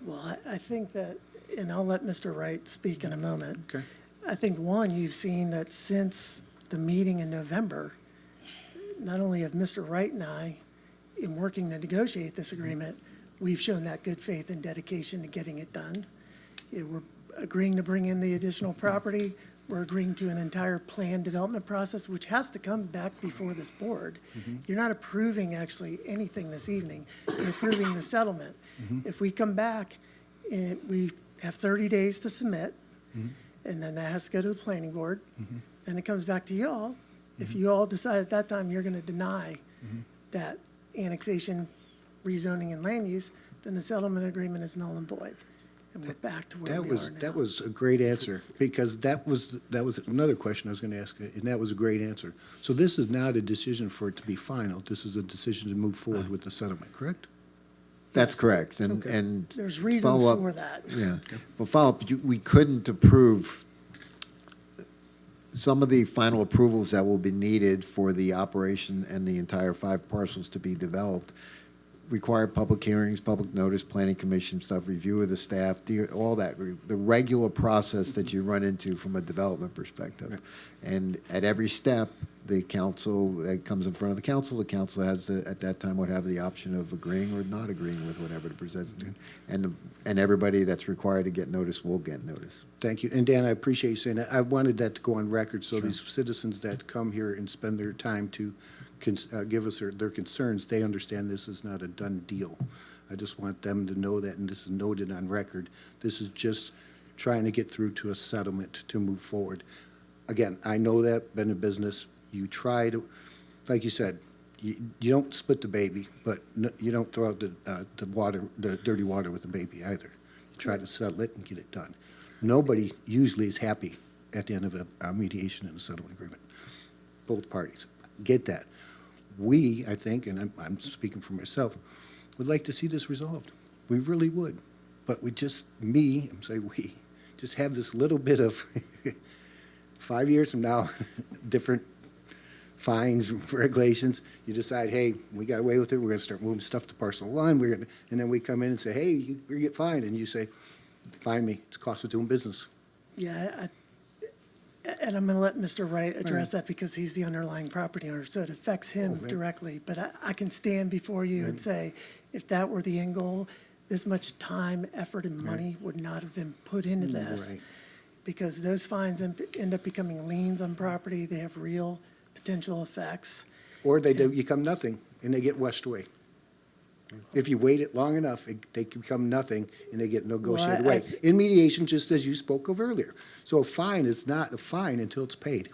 Well, I think that, and I'll let Mr. Wright speak in a moment. Okay. I think, one, you've seen that since the meeting in November, not only have Mr. Wright and I, in working to negotiate this agreement, we've shown that good faith and dedication to getting it done. We're agreeing to bring in the additional property. we're agreeing to an entire plan development process, which has to come back before this board. You're not approving actually anything this evening. You're approving the settlement. If we come back and we have 30 days to submit, and then that has to go to the planning board, then it comes back to y'all. If you all decide at that time you're going to deny that annexation, rezoning, and land use, then the settlement agreement is null and void. And we're back to where we are now. That was a great answer, because that was another question I was going to ask, and that was a great answer. So this is not a decision for it to be final. This is a decision to move forward with the settlement, correct? That's Yes. correct, Okay. and There's reasons follow up- for that. Yeah, well, follow-up, we couldn't approve some of the final approvals that will be needed for the operation and the entire 5 parcels to be developed. Require public hearings, public notice, planning commission stuff, review of the staff, all that, the regular process that you run into from a development perspective. And at every step, the council, that comes in front of the council has to, at that time, would have the option of agreeing or not agreeing with whatever it presents to. And everybody that's required to get notice will get notice. Thank you. And Dan, I appreciate you saying that. I wanted that to go on record, so these citizens that come here and spend their time to give us their concerns, they understand this is not a done deal. I just want them to know that, and this is noted on record. This is just trying to get through to a settlement to move forward. Again, I know that, been in business, you try to, like you said, you don't split the baby, but you don't throw out the dirty water with the baby either. You try to settle it and get it done. Nobody usually is happy at the end of a mediation and a settlement agreement. Both parties. Get that. We, I think, and I'm speaking for myself, would like to see this resolved. We really would. But we just, I'm saying we, just have this little bit of 5 years from now, different fines, regulations. You decide, hey, we got away with it. We're going to start moving stuff to parcel 1. And then we come in and say, hey, you get fined. And you say, fine me. It's cost of doing business. Yeah, and I'm going to let Mr. Wright address that because he's the underlying property owner, so it affects him directly. But I can stand before you and say, if that were the end goal, this much time, effort, and money would not have been put into this. Right. Because those fines end up becoming liens on property. They have real potential effects. Or they do become nothing, and they get washed away. If you wait it long enough, they become nothing, and they get negotiated Well, away. In mediation, just as you spoke of earlier. So a fine is not a fine until it's paid.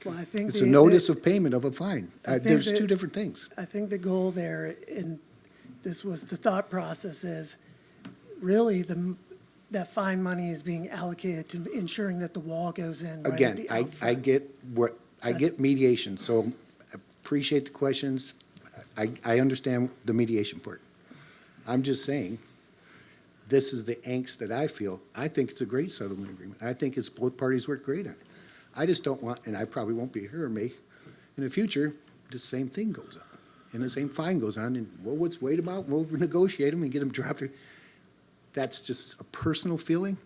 Well, I think It's a notice of payment of a fine. There's two different things. I think the goal there, and this was the thought process, is really that fine money is being allocated to ensuring that the wall goes in right at Again, the I outset. get mediation, so appreciate the questions. I understand the mediation part. I'm just saying, this is the angst that I feel. I think it's a great settlement agreement. I think it's both parties work great on it. I just don't want, and I probably won't be here or may, in the future, the same thing goes on. And the same fine goes on, and well, let's wait them out, we'll negotiate them and get them dropped. That's just a personal feeling.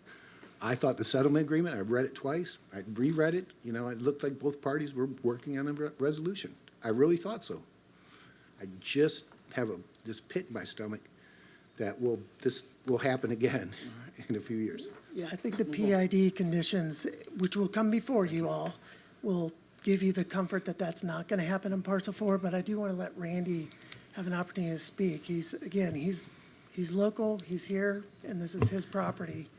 I thought the settlement agreement, I read it twice, I reread it, it looked like both parties were working on a resolution. I really thought so. I just have this pit in my stomach that this will happen again in a few years. Yeah, I think the PID conditions, which will come before you all, will give you the comfort that that's not going to happen in parcel 4, but I do want to let Randy have an opportunity to speak. He's local, he's here, and this is his property,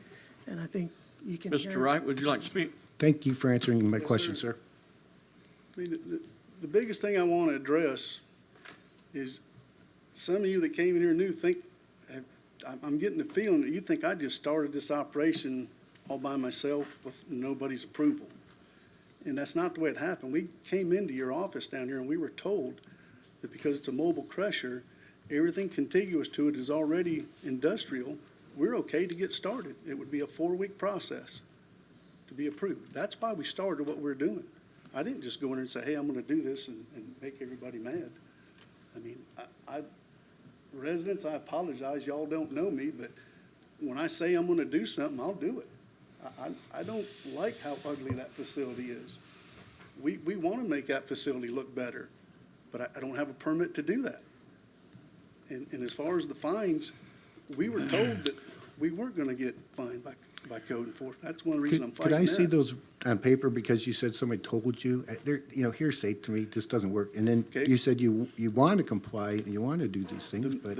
and I think you can hear. Mr. Wright, would you like to speak? Thank you for answering my Yes, question, sir. sir. I mean, the biggest thing I want to address is some of you that came in here new I'm getting the feeling that you think I just started this operation all by myself with nobody's approval. And that's not the way it happened. We came into your office down here and we were told that because it's a mobile crusher, everything contiguous to it is already industrial. We're okay to get started. It would be a 4-week process to be approved. That's why we started what we're doing. I didn't just go in there and say, hey, I'm going to do this and make everybody mad. I mean, residents, I apologize, y'all don't know me, but when I say I'm going to do something, I'll do it. I don't like how ugly that facility is. We want to make that facility look better, but I don't have a permit to do that. And as far as the fines, we were told that we weren't gonna get fined by code enforcement. That's one reason I'm Could fighting I see that. those on paper, because you said somebody told you? They're, hearsay to me just doesn't work. And then Okay. you said you want to comply, and you want to do these things, but,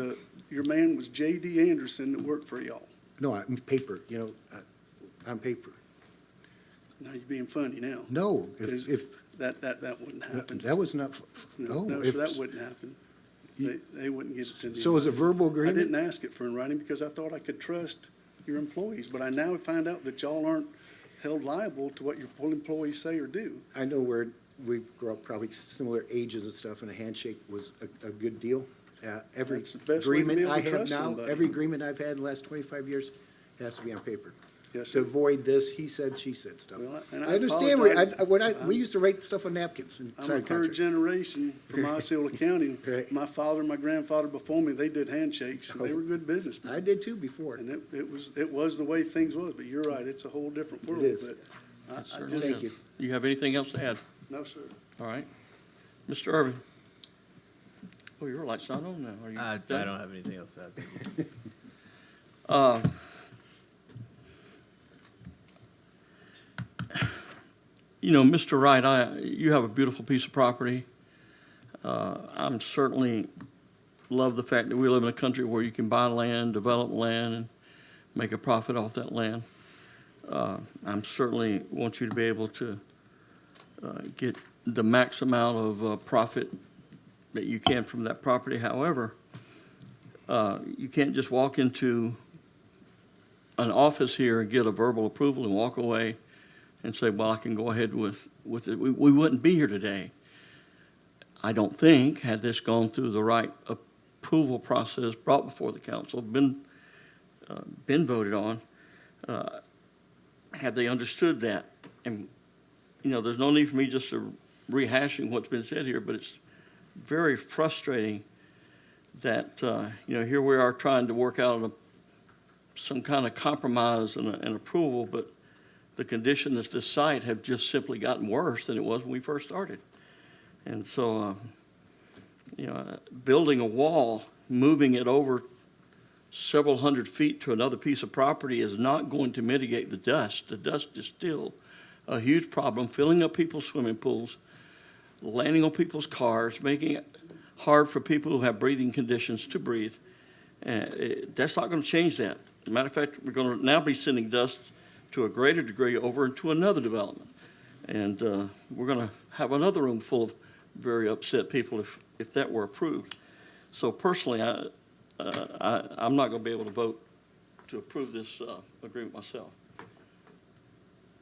Your man was J.D. Anderson that worked for y'all. no, on paper, on paper. Now you're being funny now. No, There's- if, That wouldn't happen. that was not, no. No, if- sir, that wouldn't happen. They wouldn't get it to me. So is it verbal I agreement? didn't ask it for in writing because I thought I could trust your employees, but I now find out that y'all aren't held liable to what your employees say or do. I know we grew up probably similar ages and stuff, and a handshake was a good deal. Every That's the best way to be agreement able I to have trust now, somebody. every agreement I've had in the last 25 years has to be on paper. Yes, To sir. avoid this, he said, she said stuff. Well, and I understand, we apologize. we used to write stuff on napkins and I'm a sign third contracts. generation from Osceola County. Right. My father and my grandfather before me, they did handshakes, and they were good businessmen. I did too before. And it was the way things was, but you're right, it's a whole different world. is. But I Certainly just, Thank is. you. You have anything else to add? no, sir. All right. Mr. Irvin? Oh, your light's not on now. Are you I done? don't have anything else to add. Mr. Wright, you have a beautiful piece of property. I'm certainly love the fact that we live in a country where you can buy land, develop land, and make a profit off that land. I'm certainly want you to be able to get the max amount of profit that you can from that property. However, you can't just walk into an office here and get a verbal approval and walk away and say, well, I can go ahead with it. We wouldn't be here today, I don't think, had this gone through the right approval process, brought before the council, been voted on, had they understood that. And, there's no need for me just to rehashing what's been said here, but it's very frustrating that, here we are trying to work out some kind of compromise and approval, but the conditions at this site have just simply gotten worse than it was when we first started. And so, building a wall, moving it over several hundred feet to another piece of property is not going to mitigate the dust. The dust is still a huge problem, filling up people's swimming pools, landing on people's cars, making it hard for people who have breathing conditions to breathe. That's not going to change that. As a matter of fact, we're going to now be sending dust to a greater degree over into another development. And we're going to have another room full of very upset people if that were approved. So personally, I'm not going to be able to vote to approve this agreement myself.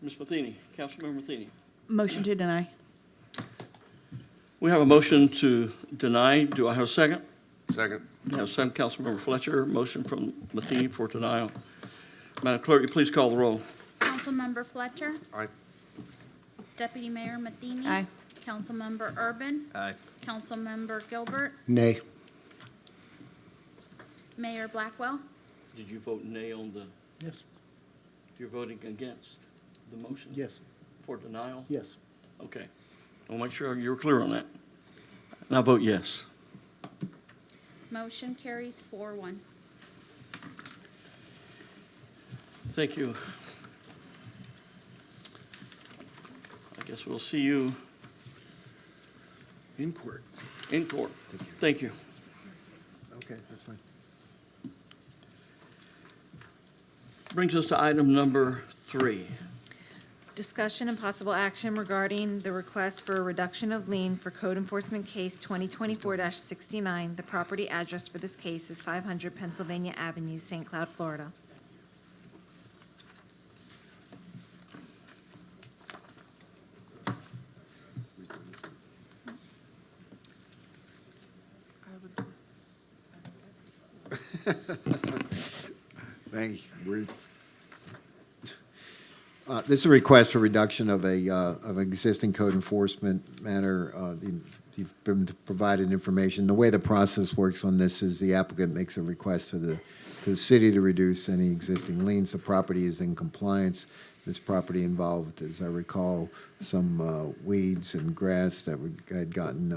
Ms. Matheny, Councilmember Matheny. Motion to deny. We have a motion to deny. Do I have a second? Second. I have a second, Councilmember Fletcher. Motion from Matheny for denial. Madam Clerk, you please call the roll. Councilmember Fletcher. Aye. Deputy Mayor Matheny. Aye. Councilmember Urban. Aye. Councilmember Gilbert. Nay. Mayor Blackwell. Did you vote nay on the, Yes. you're voting against the motion? Yes. For denial? Yes. Okay. I'll make sure you're clear on that. And I vote yes. Motion carries 4-1. Thank you. I guess we'll see you In court. in court. Thank you. Okay, that's fine. Brings us to item number 3. Discussion and possible action regarding the request for a reduction of lien for Code Enforcement Case 2024-69. The property address for this case is 500 Pennsylvania Avenue, St. Cloud, Florida. Thank you. This is a request for reduction of an existing code enforcement matter. You've been provided information. The way the process works on this is the applicant makes a request to the city to reduce any existing liens. The property is in compliance. This property involved, as I recall, some weeds and grass that had gotten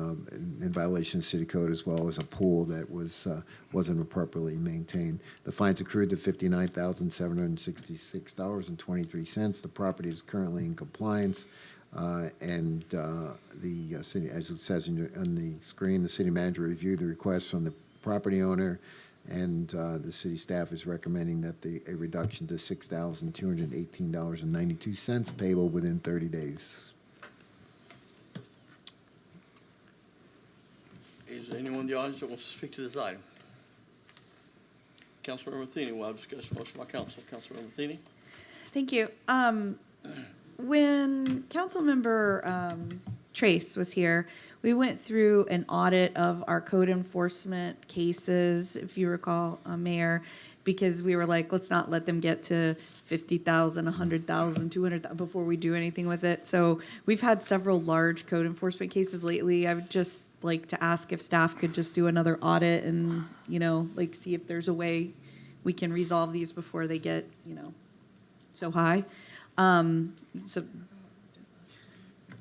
in violation of city code, as well as a pool that wasn't appropriately maintained. The fines accrued to $59,766.23. The property is currently in compliance. And the city, as it says on the screen, the city manager reviewed the request from the property owner, and the city staff is recommending that a reduction to $6,218.92 payable within 30 days. Is there anyone in the audience that wants to speak to this item? Councilmember Matheny will have discussion. Motion by council. Councilmember Matheny? Thank you. When Councilmember Trace was here, we went through an audit of our code enforcement cases, if you recall, Mayor, because we were like, let's not let them get to 50,000, 100,000, 200,000 before we do anything with it. So we've had several large code enforcement cases lately. I would just like to ask if staff could just do another audit and, like see if there's a way we can resolve these before they get, so high.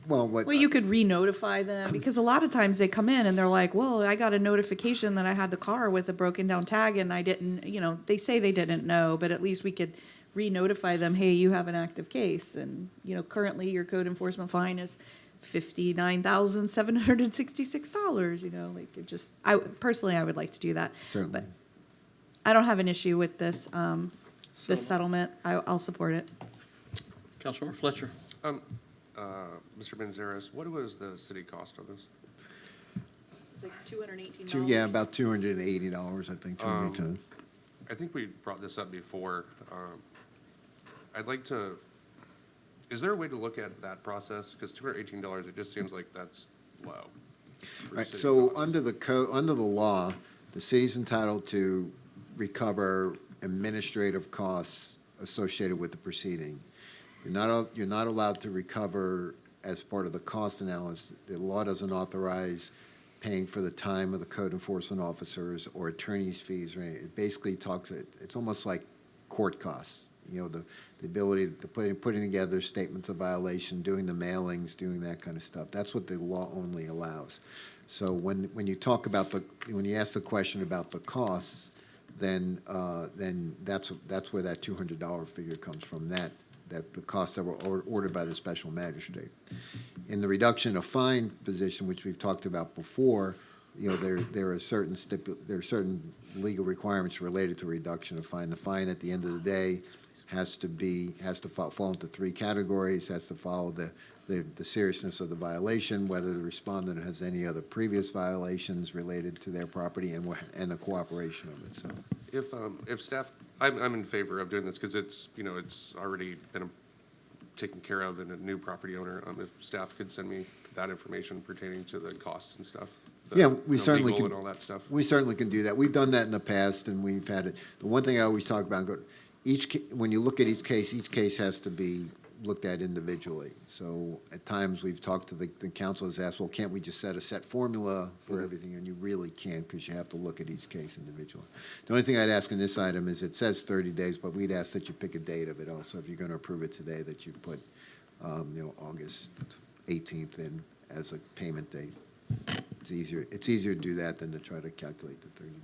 Well, you could re-notify them, because a lot of times they come in and they're like, well, I got a notification that I had the car with a broken down tag and I didn't, they say they didn't know, but at least we could re-notify them, hey, you have an active case. And, currently your code enforcement fine is $59,766, like it just, personally, I would like to do that. Certainly. But I don't have an issue with this, this settlement. I'll support it. Councilmember Fletcher? Mr. Benzeres, what was the city cost of this? It's like $218. Yeah, about $280, I think, to return. I think we brought this up before. I'd like to, is there a way to look at that process? Because $218, it just seems like that's low. Right, so under the code, under the law, the city's entitled to recover administrative costs associated with the proceeding. You're not allowed to recover as part of the cost analysis. The law doesn't authorize paying for the time of the code enforcement officers or attorney's fees or anything. It basically talks, it's almost like court costs. The ability to putting together statements of violation, doing the mailings, doing that kind of stuff. That's what the law only allows. So when you talk about when you ask the question about the costs, then that's where that $200 figure comes from. That the costs that were ordered by the special magistrate. In the reduction of fine position, which we've talked about before, there are certain legal requirements related to reduction of fine. The fine at the end of the day has to fall into three categories. Has to follow the seriousness of the violation, whether the respondent has any other previous violations related to their property, and the cooperation of it. So, if staff, I'm in favor of doing this because it's already been taken care of in a new property owner. If staff could send me that information pertaining to the costs and stuff. We certainly legal can. And all that stuff. We certainly can do that. We've done that in the past, and we've had it. The one thing I always talk about, when you look at each case has to be looked at individually. So at times we've talked to the council has asked, well, can't we just set a set formula for everything? And you really can't, because you have to look at each case individually. The only thing I'd ask in this item is it says 30 days, but we'd ask that you pick a date of it also. If you're going to approve it today, that you put, August 18th in as a payment date. It's easier to do that than to try to calculate the 30 days.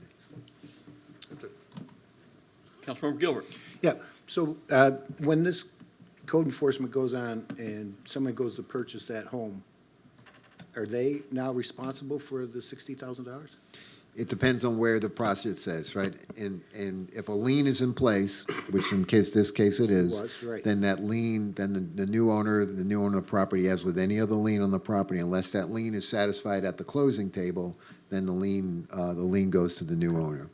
That's it. Councilmember Gilbert? Yeah, so when this code enforcement goes on and someone goes to purchase that home, are they now responsible for the $60,000? It depends on where the process is, right? And if a lien is in place, which in this case it is, right. then that lien, then the new owner of the property, as with any other lien on the property, unless that lien is satisfied at the closing table, then the lien goes to the new owner.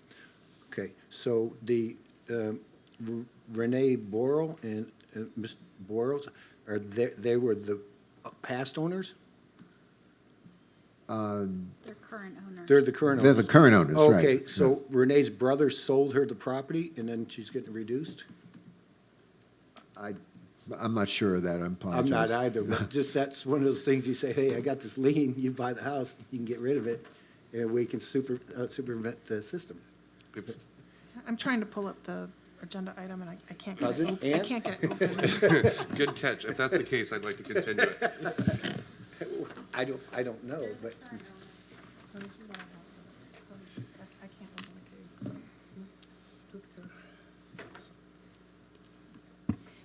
Okay, so the Renee Borrell and Ms. Borrell, they were the past owners? They're current owners. They're the current owners? They're the current owners, right. Okay, so Renee's brother sold her the property and then she's getting reduced? I'm not sure of that, I apologize. I'm not either, but just that's one of those things you say, hey, I got this lien, you buy the house, you can get rid of it, and we can circumvent the system. I'm trying to pull up the agenda item, and I can't get Does it. it? I And? can't get it open. Good catch. If that's the case, I'd like to continue it. I don't know, but Oh, this is what I have. I can't open the case.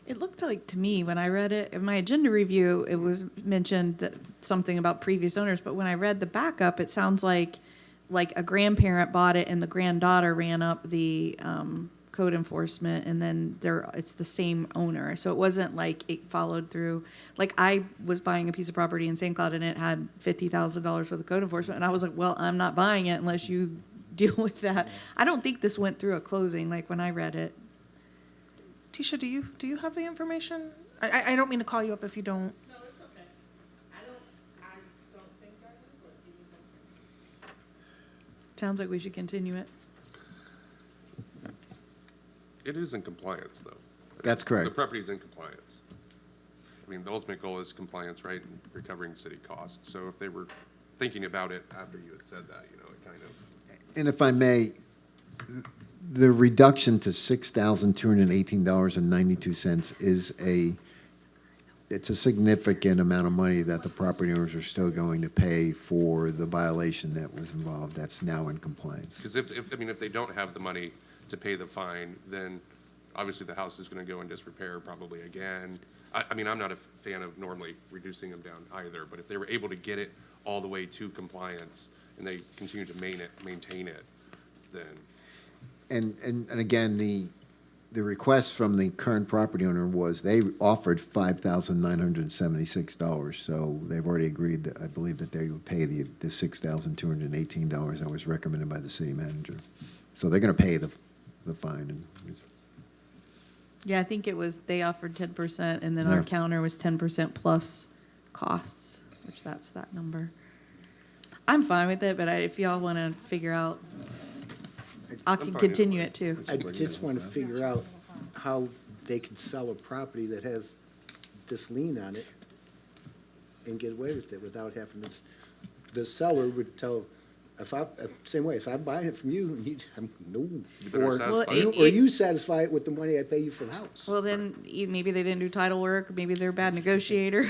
It looked like to me, when I read it, in my agenda review, it was mentioned that something about previous owners, but when I read the backup, it sounds like a grandparent bought it and the granddaughter ran up the code enforcement, and then it's the same owner. So it wasn't like it followed through. Like, I was buying a piece of property in St. Cloud and it had $50,000 worth of code enforcement, and I was like, well, I'm not buying it unless you deal with that. I don't think this went through a closing, like when I read it. Tisha, do you have the information? I don't mean to call you up if you don't. No, it's okay. I don't think I do, but give me one second. Sounds like we should continue it. It is in compliance, though. That's correct. The property's in compliance. I mean, the ultimate goal is compliance, right, and recovering city costs. So if they were thinking about it after you had said that, it kind of. And if I may, the reduction to $6,218.92 is it's a significant amount of money that the property owners are still going to pay for the violation that was involved. That's now in compliance. Because if they don't have the money to pay the fine, then obviously the house is going to go in disrepair probably again. I mean, I'm not a fan of normally reducing them down either, but if they were able to get it all the way to compliance and they continue to maintain it, then. And again, the request from the current property owner was they offered $5,976. So they've already agreed, I believe, that they would pay the $6,218 that was recommended by the city manager. So they're going to pay the fine. And Yeah, I think it was, they offered 10%, and then our Yeah. counter was 10% plus costs, which that's that number. I'm fine with it, but if y'all want to figure out, I can fine continue either it too. I just want to figure out how they can sell a property that has this lien on it and get away with it without having this. The seller would tell, same way, if I'm buying it from you, and no. better Or satisfy you satisfy it with the money I pay you for the house. Well, then, maybe they didn't do title work, maybe they're a bad negotiator.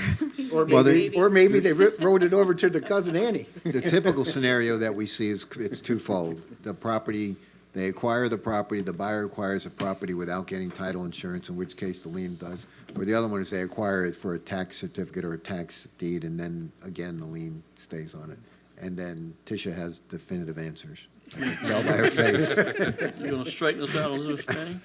Or Well, maybe they wrote it over to the cousin Annie. the typical scenario that we see is it's twofold. The property, they acquire the property, the buyer acquires the property without getting title insurance, in which case the lien does. Or the other one is they acquire it for a tax certificate or a tax deed, and then, again, the lien stays on it. And then Tisha has definitive answers. You can tell by her face. You gonna straighten us out, Elizabeth Manning?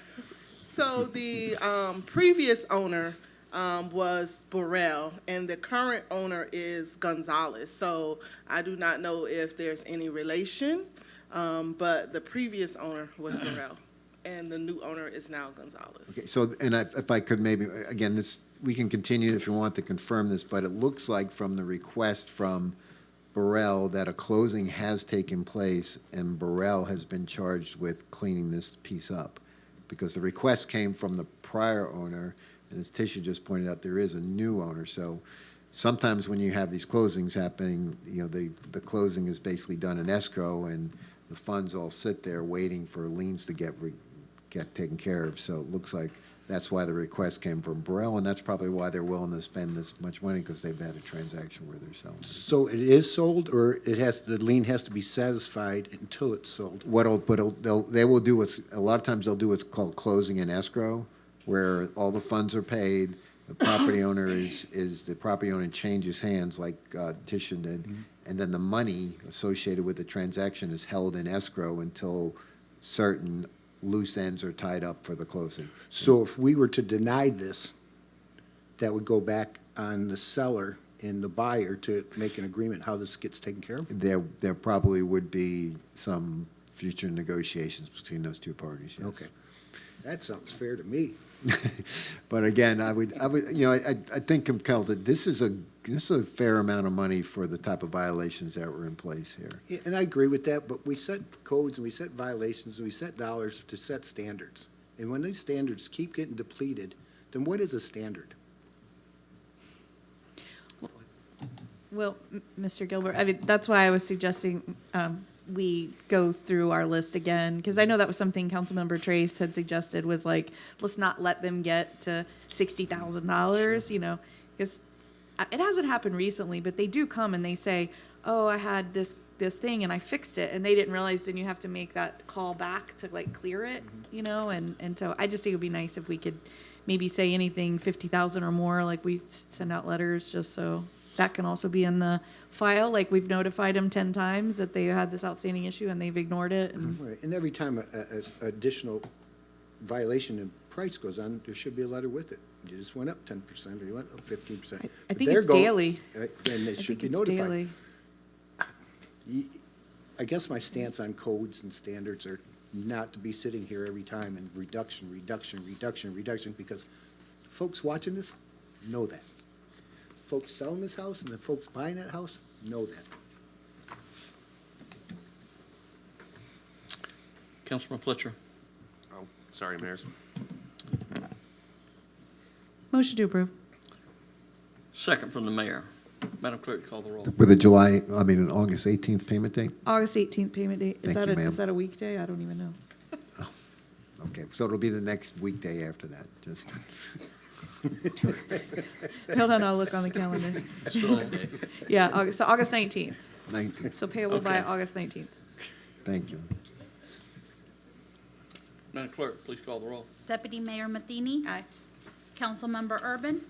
So the previous owner was Burrell, and the current owner is Gonzalez. So I do not know if there's any relation, but the previous owner was Burrell, and the new owner is now Gonzalez. Okay, so, and if I could maybe, again, we can continue if you want to confirm this, but it looks like from the request from Burrell that a closing has taken place and Burrell has been charged with cleaning this piece up. Because the request came from the prior owner, and as Tisha just pointed out, there is a new owner. So sometimes when you have these closings happening, the closing is basically done in escrow and the funds all sit there waiting for liens to get taken care of. So it looks like that's why the request came from Burrell, and that's probably why they're willing to spend this much money, because they've had a transaction where they're selling. So it is sold, or the lien has to be satisfied until it's sold? They will do a lot of times they'll do what's called closing in escrow, where all the funds are paid, the property owner the property owner changes hands like Tisha did, and then the money associated with the transaction is held in escrow until certain loose ends are tied up for the closing. So if we were to deny this, that would go back on the seller and the buyer to make an agreement how this gets taken care of? There probably would be some future negotiations between those two parties, yes. Okay. That sounds fair to me. But again, I think compelled that this is a fair amount of money for the type of violations that were in place here. Yeah, and I agree with that, but we set codes and we set violations and we set dollars to set standards. And when these standards keep getting depleted, then what is a standard? Well, Mr. Gilbert, I mean, that's why I was suggesting we go through our list again, because I know that was something Councilmember Trace had suggested, was like, let's not let them get to $60,000, you know, because it hasn't happened recently, but they do come and they say, oh, I had this thing and I fixed it, and they didn't realize then you have to make that call back to like clear it, you know, and so I just think it would be nice if we could maybe say anything 50,000 or more, like we send out letters, just so that can also be in the file, like we've notified them 10 times that they had this outstanding issue and they've ignored it. And Right, and every time a additional violation in price goes on, there should be a letter with it. You just went up 10%, or you went up 15%. I think it's daily. And it I should think be it's notified. daily. I guess my stance on codes and standards are not to be sitting here every time and reduction, because folks watching this know that. Folks selling this house and the folks buying that house know that. Councilman Fletcher. Oh, sorry, Mayor. Motion to approve. Second from the mayor. Madam Clerk, call the roll. With an August 18th payment date? August 18th payment date. Is Thank that you, ma'am. is that a weekday? I don't even know. Okay, so it'll be the next weekday after that, just. Hold on, I'll look on the calendar. Yeah, August 19th. 19th. So payable by Okay. August 19th. Thank you. Madam Clerk, please call the roll. Deputy Mayor Matheny. Aye. Councilmember Urban.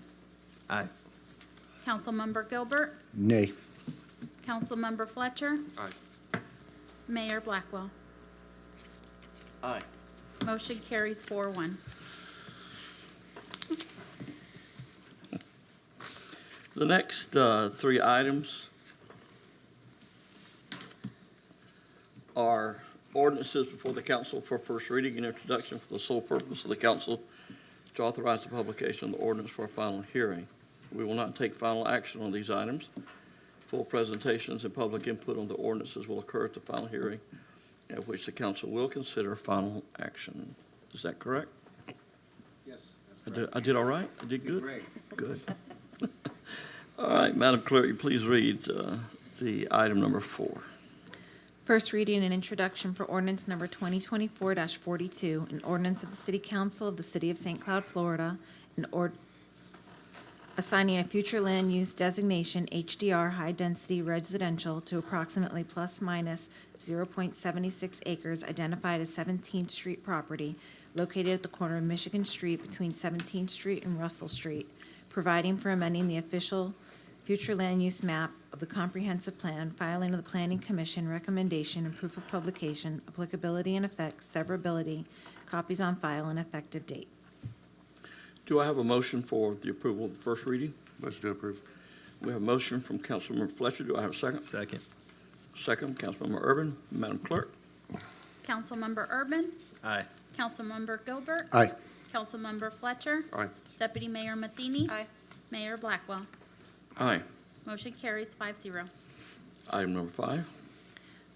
Aye. Councilmember Gilbert. Nay. Councilmember Fletcher. Aye. Mayor Blackwell. Aye. Motion carries 4-1. The next three items are ordinances before the council for first reading and introduction for the sole purpose of the council to authorize the publication of the ordinance for a final hearing. We will not take final action on these items. Full presentations and public input on the ordinances will occur at the final hearing, at which the council will consider final action. Is that correct? Yes, I did all right? I did good? Great. Good. All right, Madam Clerk, you please read the item number 4. First reading and introduction for ordinance number 2024-42, an ordinance of the City Council of the City of St. Cloud, Florida, assigning a future land use designation HDR High Density Residential to approximately plus minus 0.76 acres identified as 17th Street property located at the corner of Michigan Street between 17th Street and Russell Street, providing for amending the official future land use map of the comprehensive plan, filing of the Planning Commission recommendation and proof of publication, applicability and effect, severability, copies on file, and effective date. Do I have a motion for the approval of the first reading? Motion to approve. We have a motion from Councilmember Fletcher. Do I have a second? Second. Second, Councilmember Urban. Madam Clerk? Councilmember Urban. Aye. Councilmember Gilbert. Aye. Councilmember Fletcher. Aye. Deputy Mayor Matheny. Aye. Mayor Blackwell. Aye. Motion carries 5-0. Item number 5.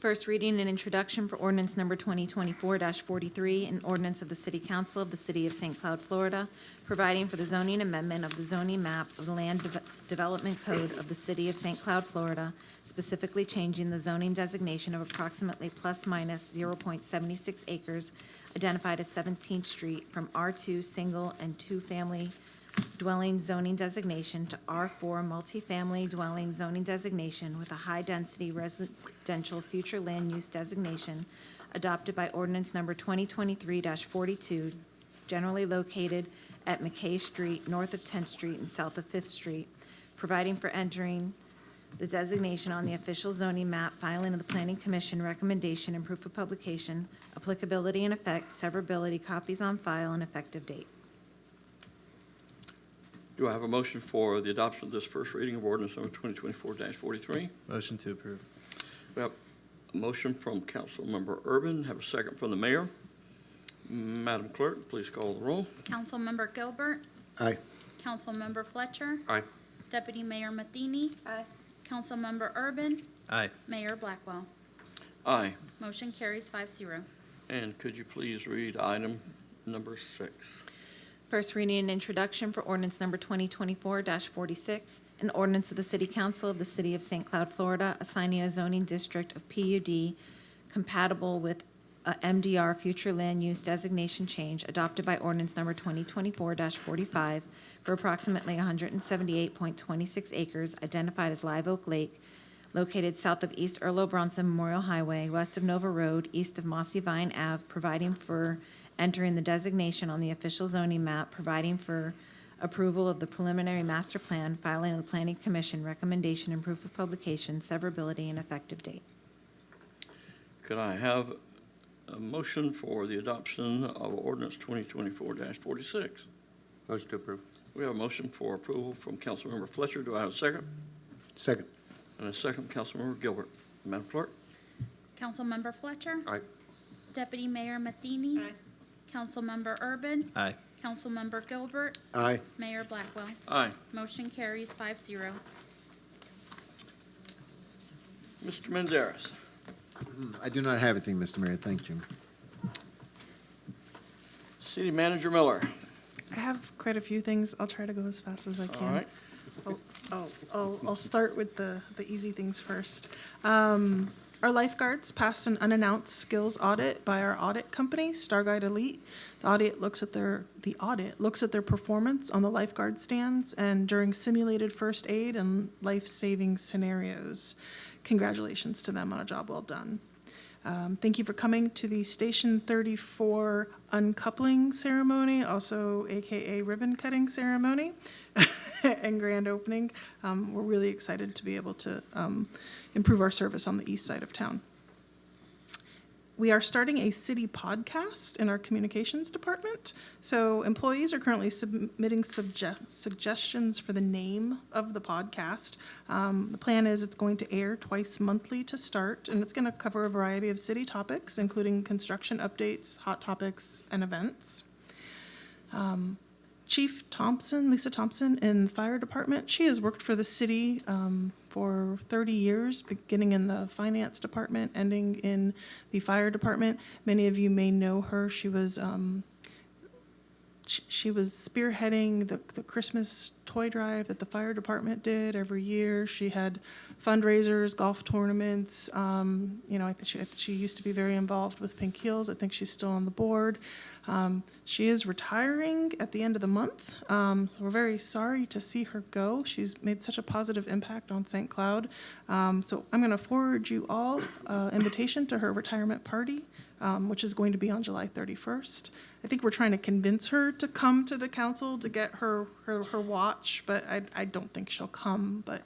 First reading and introduction for ordinance number 2024-43, an ordinance of the City Council of the City of St. Cloud, Florida, providing for the zoning amendment of the zoning map of the Land Development Code of the City of St. Cloud, Florida, specifically changing the zoning designation of approximately plus minus 0.76 acres identified as 17th Street from R2 single and two-family dwelling zoning designation to R4 multifamily dwelling zoning designation with a high-density residential future land use designation adopted by ordinance number 2023-42, generally located at McKay Street, north of 10th Street and south of 5th Street, providing for entering the designation on the official zoning map, filing of the Planning Commission recommendation and proof of publication, applicability and effect, severability, copies on file, and effective date. Do I have a motion for the adoption of this first reading of ordinance number 2024-43? Motion to approve. We have a motion from Councilmember Urban. Have a second from the mayor. Madam Clerk, please call the roll. Councilmember Gilbert. Aye. Councilmember Fletcher. Aye. Deputy Mayor Matheny. Aye. Councilmember Urban. Aye. Mayor Blackwell. Aye. Motion carries 5-0. And could you please read item number 6? First reading and introduction for ordinance number 2024-46, an ordinance of the City Council of the City of St. Cloud, Florida, assigning a zoning district of PUD compatible with a MDR future land use designation change adopted by ordinance number 2024-45 for approximately 178.26 acres identified as Live Oak Lake, located south of East Earl Bronson Memorial Highway, west of Nova Road, east of Mossy Vine Ave, providing for entering the designation on the official zoning map, providing for approval of the preliminary master plan, filing of the Planning Commission recommendation and proof of publication, severability, and effective date. Could I have a motion for the adoption of ordinance 2024-46? Motion to approve. We have a motion for approval from Councilmember Fletcher. Do I have a second? Second. And a second, Councilmember Gilbert. Madam Clerk? Councilmember Fletcher. Aye. Deputy Mayor Matheny. Councilmember Urban. Aye. Councilmember Gilbert. Aye. Mayor Blackwell. Aye. Motion carries 5-0. Mr. Menderes? I do not have anything, Mr. Mayor. Thank you. City Manager Miller? I have quite a few things. I'll try to go as fast as I can. All right. I'll start with the easy things first. Our lifeguards passed an unannounced skills audit by our audit company, Starguide Elite. The audit looks at their performance on the lifeguard stands and during simulated first aid and life-saving scenarios. Congratulations to them on a job well done. Thank you for coming to the Station 34 uncoupling ceremony, also AKA ribbon cutting ceremony and grand opening. We're really excited to be able to improve our service on the east side of town. We are starting a city podcast in our communications department. So employees are currently submitting suggestions for the name of the podcast. The plan is it's going to air twice monthly to start, and it's going to cover a variety of city topics, including construction updates, hot topics, and events. Chief Thompson, Lisa Thompson, in the fire department, she has worked for the city for 30 years, beginning in the finance department, ending in the fire department. Many of you may know her. She was spearheading the Christmas toy drive that the fire department did every year. She had fundraisers, golf tournaments. I think she used to be very involved with Pink Heels. I think she's still on the board. She is retiring at the end of the month, so we're very sorry to see her go. She's made such a positive impact on St. Cloud. So I'm going to forward you all an invitation to her retirement party, which is going to be on July 31st. I think we're trying to convince her to come to the council to get her watch, but I don't think she'll come. But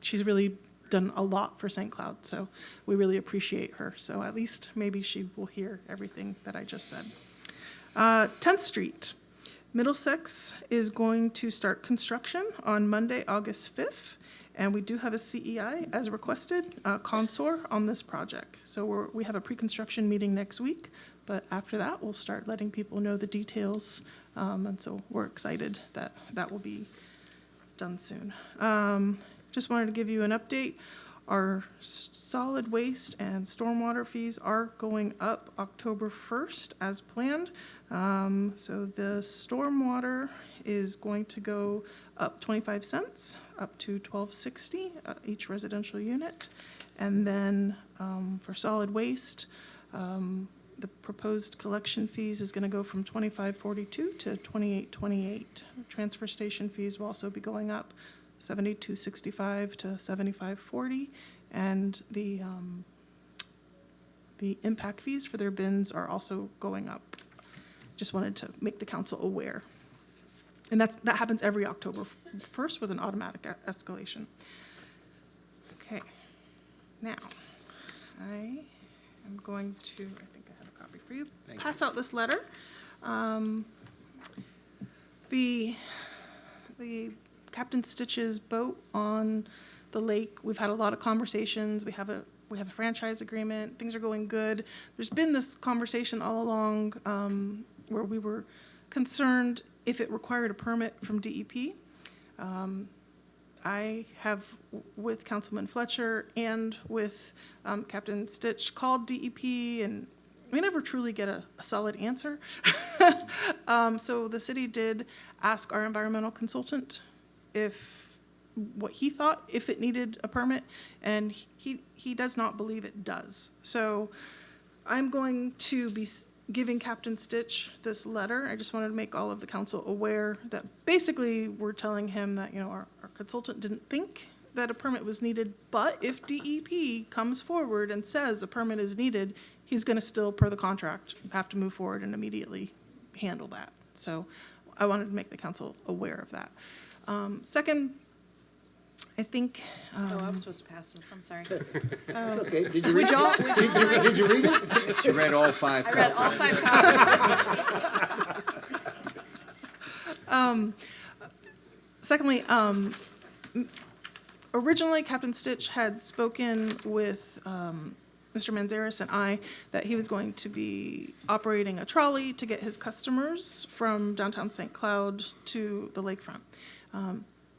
she's really done a lot for St. Cloud, so we really appreciate her. So at least maybe she will hear everything that I just said. 10th Street. Middlesex is going to start construction on Monday, August 5th, and we do have a CEI, as requested, consor on this project. So we have a pre-construction meeting next week, but after that, we'll start letting people know the details, and so we're excited that that will be done soon. Just wanted to give you an update. Our solid waste and stormwater fees are going up October 1st as planned. So the stormwater is going to go up 25 cents, up to $12.60 each residential unit. And then for solid waste, the proposed collection fees is going to go from $25.42 to $28.28. Transfer station fees will also be going up $72.65 to $75.40, and the impact fees for their bins are also going up. Just wanted to make the council aware. And that happens every October 1st with an automatic escalation. Okay, now I am going to, I think I have a copy for you, pass out this letter. The Captain Stitch's boat on the lake, we've had a lot of conversations. We have a franchise agreement. Things are going good. There's been this conversation all along where we were concerned if it required a permit from DEP. I have, with Councilman Fletcher and with Captain Stitch, called DEP, and we never truly get a solid answer. So the city did ask our environmental consultant if what he thought if it needed a permit, and he does not believe it does. So I'm going to be giving Captain Stitch this letter. I just wanted to make all of the council aware that basically we're telling him that, our consultant didn't think that a permit was needed, but if DEP comes forward and says a permit is needed, he's going to still, per the contract, have to move forward and immediately handle that. So I wanted to make the council aware of that. Second, I think. Oh, I was supposed to pass this, I'm sorry. It's okay. Did you Would read y'all- it? Did you read it? She read all five I read all copies. 5 copies. Secondly, originally Captain Stitch had spoken with Mr. Manzares and I that he was going to be operating a trolley to get his customers from downtown St. Cloud to the lakefront.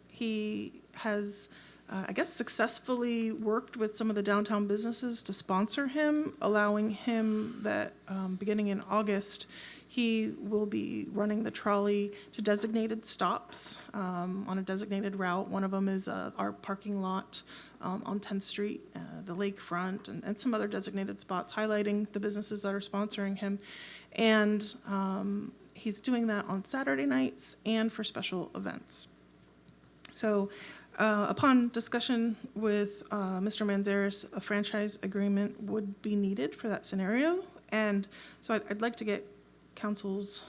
He has, I guess, successfully worked with some of the downtown businesses to sponsor him, allowing him that beginning in August, he will be running the trolley to designated stops on a designated route. One of them is our parking lot on 10th Street, the lakefront, and some other designated spots, highlighting the businesses that are sponsoring him. And he's doing that on Saturday nights and for special events. So upon discussion with Mr. Manzares, a franchise agreement would be needed for that scenario. And so I'd like to get council's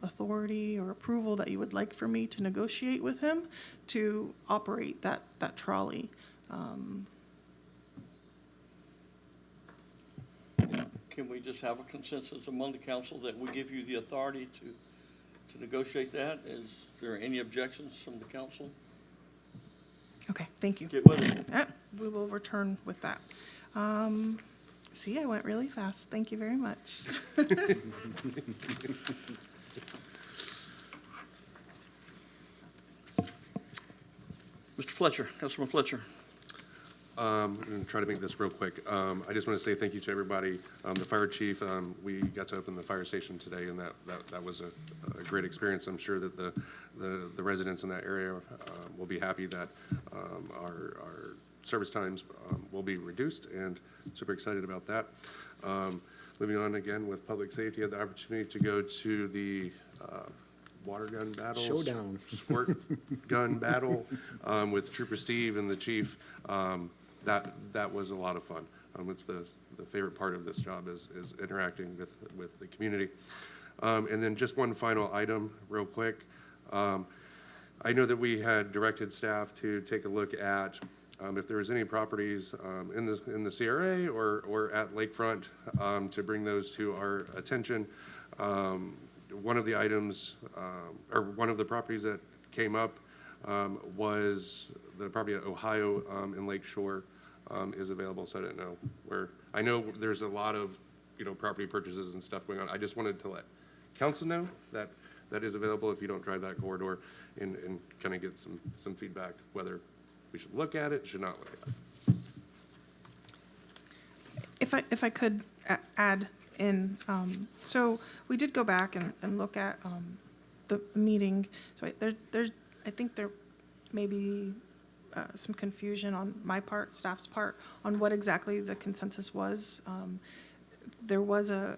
authority or approval that you would like for me to negotiate with him to operate that trolley. Can we just have a consensus among the council that we give you the authority to negotiate that? Is there any objections from the council? Okay, thank you. Get with it. Yep, we will return with that. See, I went really fast. Thank you very much. Mr. Fletcher, Councilman Fletcher. I'm going to try to make this real quick. I just want to say thank you to everybody. The fire chief, we got to open the fire station today, and that was a great experience. I'm sure that the residents in that area will be happy that our service times will be reduced, and super excited about that. Moving on again with public safety, I had the opportunity to go to the water gun battle. Showdown. Squirt gun battle with Trooper Steve and the chief. That was a lot of fun. It's the favorite part of this job is interacting with the community. And then just one final item real quick. I know that we had directed staff to take a look at if there was any properties in the CRA or at Lakefront to bring those to our attention. One of the items or one of the properties that came up was the property at Ohio in Lake Shore is available, so I didn't know where. I know there's a lot of, property purchases and stuff going on. I just wanted to let council know that that is available if you don't drive that corridor and kind of get some feedback, whether we should look at it, should not look at it. If I could add in, so we did go back and look at the meeting. So I think there may be some confusion on my part, staff's part, on what exactly the consensus was. There was a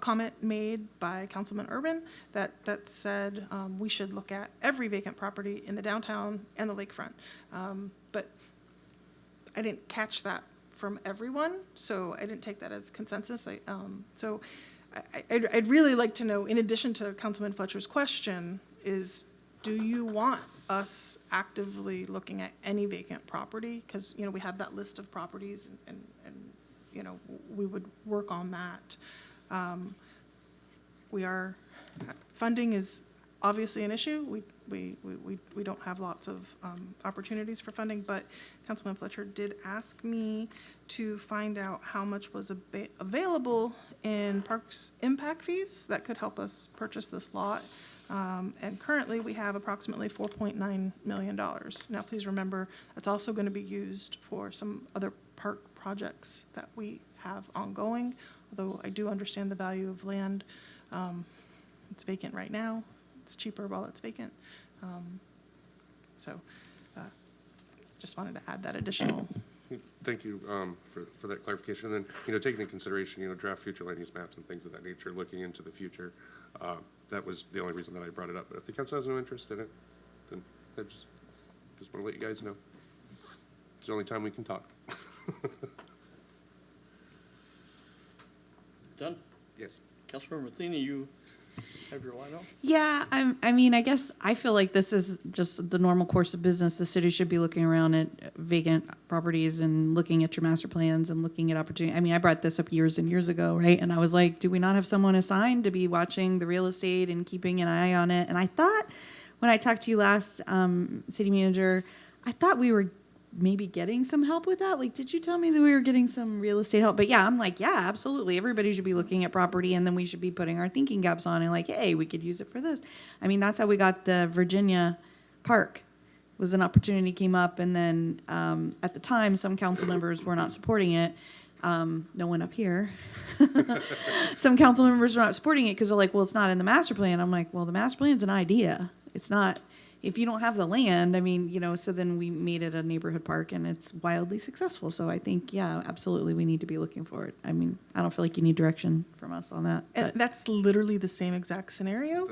comment made by Councilman Urban that said we should look at every vacant property in the downtown and the lakefront. But I didn't catch that from everyone, so I didn't take that as consensus. I'd really like to know, in addition to Councilman Fletcher's question, is do you want us actively looking at any vacant property? Because, we have that list of properties and we would work on that. Funding is obviously an issue. We don't have lots of opportunities for funding, but Councilman Fletcher did ask me to find out how much was available in parks impact fees that could help us purchase this lot. And currently, we have approximately $4.9 million. Now, please remember, that's also going to be used for some other park projects that we have ongoing, although I do understand the value of land. It's vacant right now. It's cheaper while it's vacant. just wanted to add that additional. Thank you for that clarification. And then, taking into consideration, draft future land use maps and things of that nature, looking into the future, that was the only reason that I brought it up. But if the council has no interest in it, then I just want to let you guys know. It's the only time we can talk. Done? Yes. Councilmember Matheny, you have your line up? Yeah, I mean, I guess I feel like this is just the normal course of business. The city should be looking around at vacant properties and looking at your master plans and looking at opportunity. I mean, I brought this up years and years ago, right? And I was like, do we not have someone assigned to be watching the real estate and keeping an eye on it? And I thought, when I talked to you last, city manager, I thought we were maybe getting some help with that. Like, did you tell me that we were getting some real estate help? But yeah, I'm like, yeah, absolutely. Everybody should be looking at property, and then we should be putting our thinking caps on and like, hey, we could use it for this. I mean, that's how we got the Virginia Park. Was an opportunity came up, and then at the time, some council members were not supporting it. No one up here. Some council members were not supporting it because they're like, well, it's not in the master plan. I'm like, well, the master plan's an idea. It's not. If you don't have the land, I mean, so then we made it a neighborhood park, and it's wildly successful. So I think, yeah, absolutely, we need to be looking for it. I mean, I don't feel like you need direction from us on that. And that's literally the same exact scenario.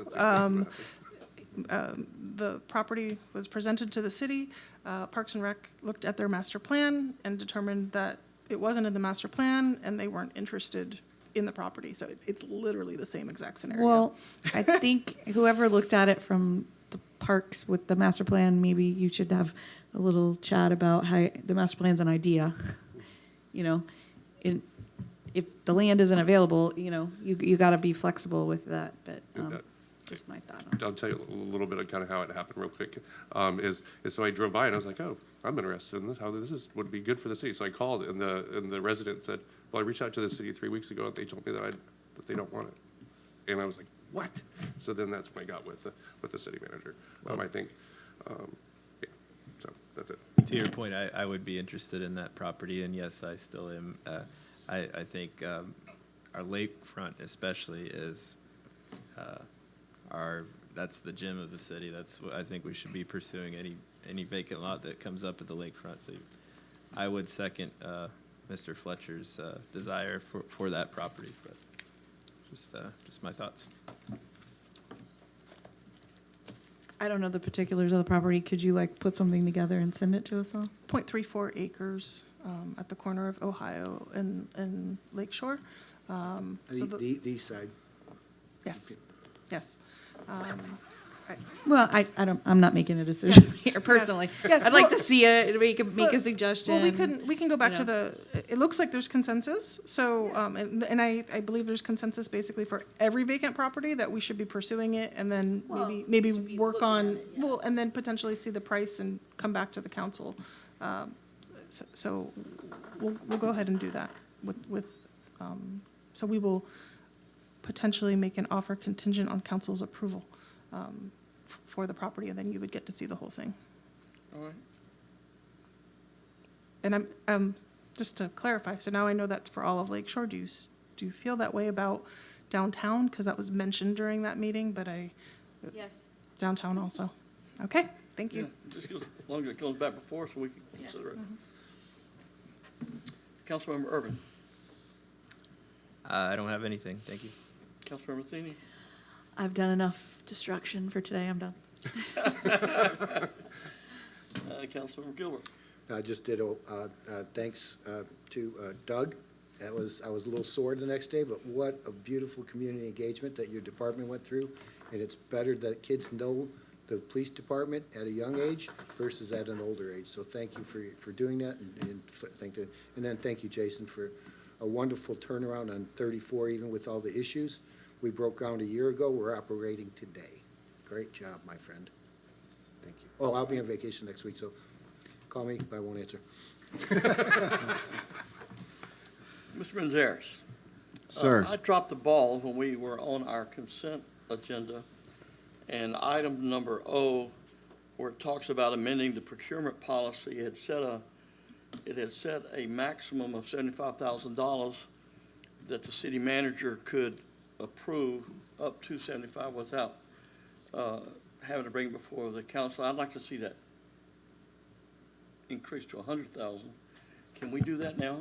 The property was presented to the city. Parks and Rec looked at their master plan and determined that it wasn't in the master plan, and they weren't interested in the property. So it's literally the same exact scenario. Well, I think whoever looked at it from the parks with the master plan, maybe you should have a little chat about how the master plan's an idea. If the land isn't available, you got to be flexible with that. But just my thought on it. I'll tell you a little bit of kind of how it happened real quick. Is so I drove by and I was like, oh, I'm interested in this, how this would be good for the city. So I called, and the resident said, well, I reached out to the city 3 weeks ago, and they told me that they don't want it. And I was like, what? So then that's when I got with the city manager. I think, yeah, so that's it. To your point, I would be interested in that property, and yes, I still am. I think our lakefront especially is that's the gem of the city. That's what I think we should be pursuing, any vacant lot that comes up at the lakefront. So I would second Mr. Fletcher's desire for that property, but just my thoughts. I don't know the particulars of the property. Could you put something together and send it to us all? 0.34 acres at the corner of Ohio and Lakeshore. The east side. Yes, yes. Well, I'm not making a decision here personally. Yes, I'd like to see it. Make a suggestion. Well, we can go back to it looks like there's consensus. So, and I believe there's consensus basically for every vacant property that we should be pursuing it, and then maybe work on, and then potentially see the price and come back to the council. So we'll go ahead and do that so we will potentially make an offer contingent on council's approval for the property, and then you would get to see the whole thing. All right. And I'm just to clarify, so now I know that's for all of Lakeshore. Do you feel that way about downtown? Because that was mentioned during that meeting, but Yes. Downtown also. Okay, thank you. Yeah, just as long as it comes back before, so we can consider it. Councilmember Urban. I don't have anything. Thank you. Councilmember Matheny. I've done enough destruction for today. I'm done. Councilmember Gilbert. I just did thanks to Doug. I was a little sore the next day, but what a beautiful community engagement that your department went through. And it's better that kids know the police department at a young age versus at an older age. So thank you for doing that, and then thank you, Jason, for a wonderful turnaround on 34, even with all the issues. We broke ground a year ago. We're operating today. Great job, my friend. Thank you. Oh, I'll be on vacation next week, so call me, but I won't answer. Mr. Manzares. Sir. I dropped the ball when we were on our consent agenda, and item number O, where it talks about amending the procurement policy, it had set a maximum of $75,000 that the city manager could approve up to 75 without having to bring it before the council. I'd like to see that. increased to 100,000. Can we do that now?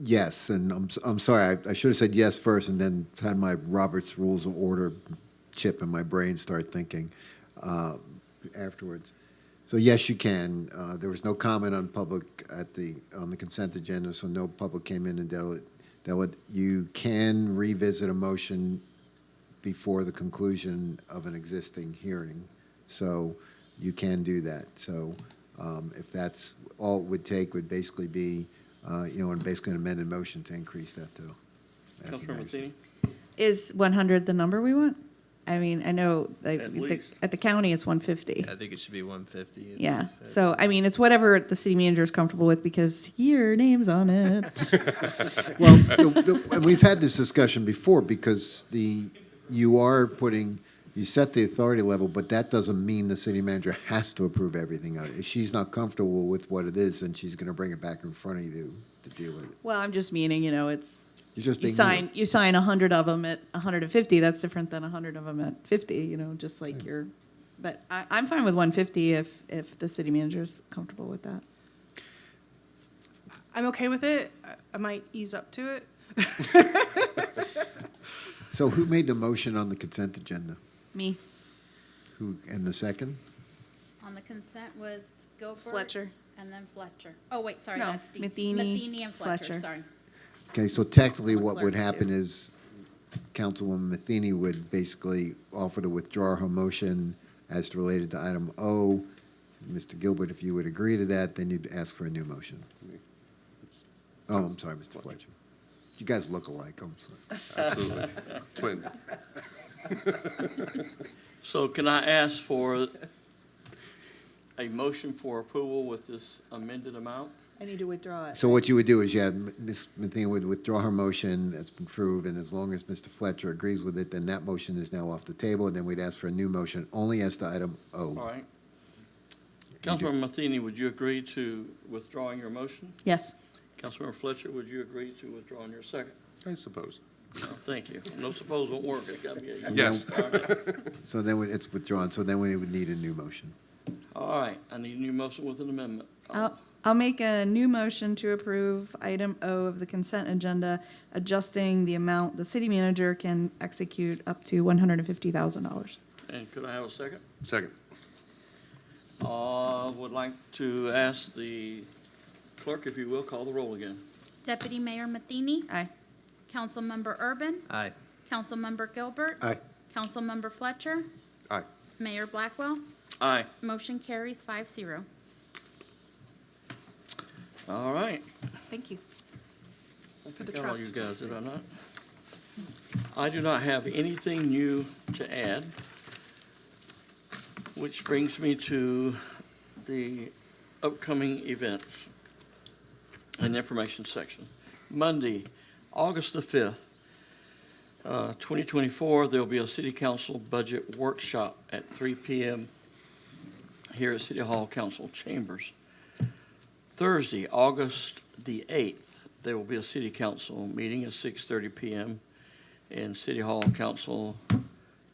Yes, and I'm sorry, I should have said yes first and then had my Robert's Rules of Order chip in my brain start thinking afterwards. So yes, you can. There was no comment on public on the consent agenda, so no public came in and dealt it. You can revisit a motion before the conclusion of an existing hearing, so you can do that. So if that's all it would take, would basically be, and basically an amended motion to increase that to. Councilor Matheny? Is 100 the number we want? I mean, I know At least. at the county it's 150. I think it should be 150. at Yeah, least. so, I mean, it's whatever the city manager is comfortable with because your name's on it. Well, and we've had this discussion before because you set the authority level, but that doesn't mean the city manager has to approve everything. If she's not comfortable with what it is, then she's going to bring it back in front of you to deal with it. Well, I'm just meaning, it's, You're just being you sign 100 of them at 150, that's different than 100 of them at 50, just like but I'm fine with 150 if the city manager's comfortable with that. I'm okay with it. I might ease up to it. So who made the motion on the consent agenda? Me. And the second? On the consent was Gilbert. Fletcher. And then Fletcher. Oh, wait, sorry, No, that's D. Matheny, Matheny and Fletcher, Fletcher. sorry. Okay, so technically what Clerk, would happen too. is Councilwoman Matheny would basically offer to withdraw her motion as related to item O. Mr. Gilbert, if you would agree to that, then you'd ask for a new motion. Oh, I'm sorry, Mr. Fletcher. You guys look alike, I'm sorry. Absolutely. Twins. So can I ask for a motion for approval with this amended amount? I need to withdraw it. So what you would do is, Ms. Matheny would withdraw her motion, that's been approved, and as long as Mr. Fletcher agrees with it, then that motion is now off the table, and then we'd ask for a new motion only as to item O. All right. Councilmember Matheny, would you agree to withdrawing your motion? Yes. Councilmember Fletcher, would you agree to withdrawing your second? I suppose. No, thank you. No suppose won't work. It got to be a Yes. All right. So then it's withdrawn, so then we would need a new motion. All right, I need a new motion with an amendment. I'll make a new motion to approve item O of the consent agenda, adjusting the amount the city manager can execute up to $150,000. And could I have a second? Second. Would like to ask the clerk, if you will, call the roll again. Deputy Mayor Matheny. Aye. Councilmember Urban. Aye. Councilmember Gilbert. Aye. Councilmember Fletcher. Aye. Mayor Blackwell. Aye. Motion carries 5-0. All right. Thank you. I For the forgot all you trust. guys, did I not? I do not have anything new to add, which brings me to the upcoming events and information section. Monday, August the 5th, 2024, there'll be a city council budget workshop at 3 p.m. here at City Hall Council Chambers. Thursday, August the 8th, there will be a city council meeting at 6:30 p.m. in City Hall Council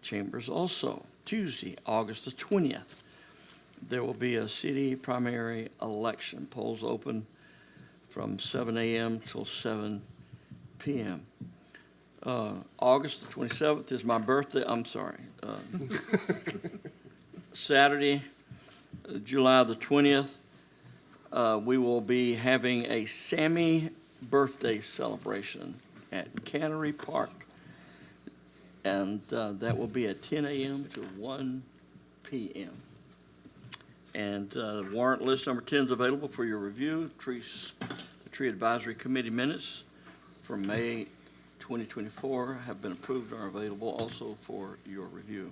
Chambers also. Tuesday, August the 20th, there will be a city primary election. Polls open from 7 a.m. till 7 p.m. August the 27th is my birthday. I'm sorry. Saturday, July the 20th, we will be having a Sammy birthday celebration at Cannery Park. And that will be at 10 a.m. to 1 p.m. And warrant list number 10 is available for your review. The Tree Advisory Committee minutes for May 2024 have been approved and are available also for your review.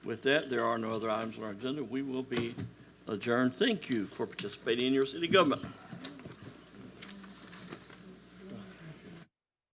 With that, there are no other items on our agenda. We will be adjourned. Thank you for participating in your city government.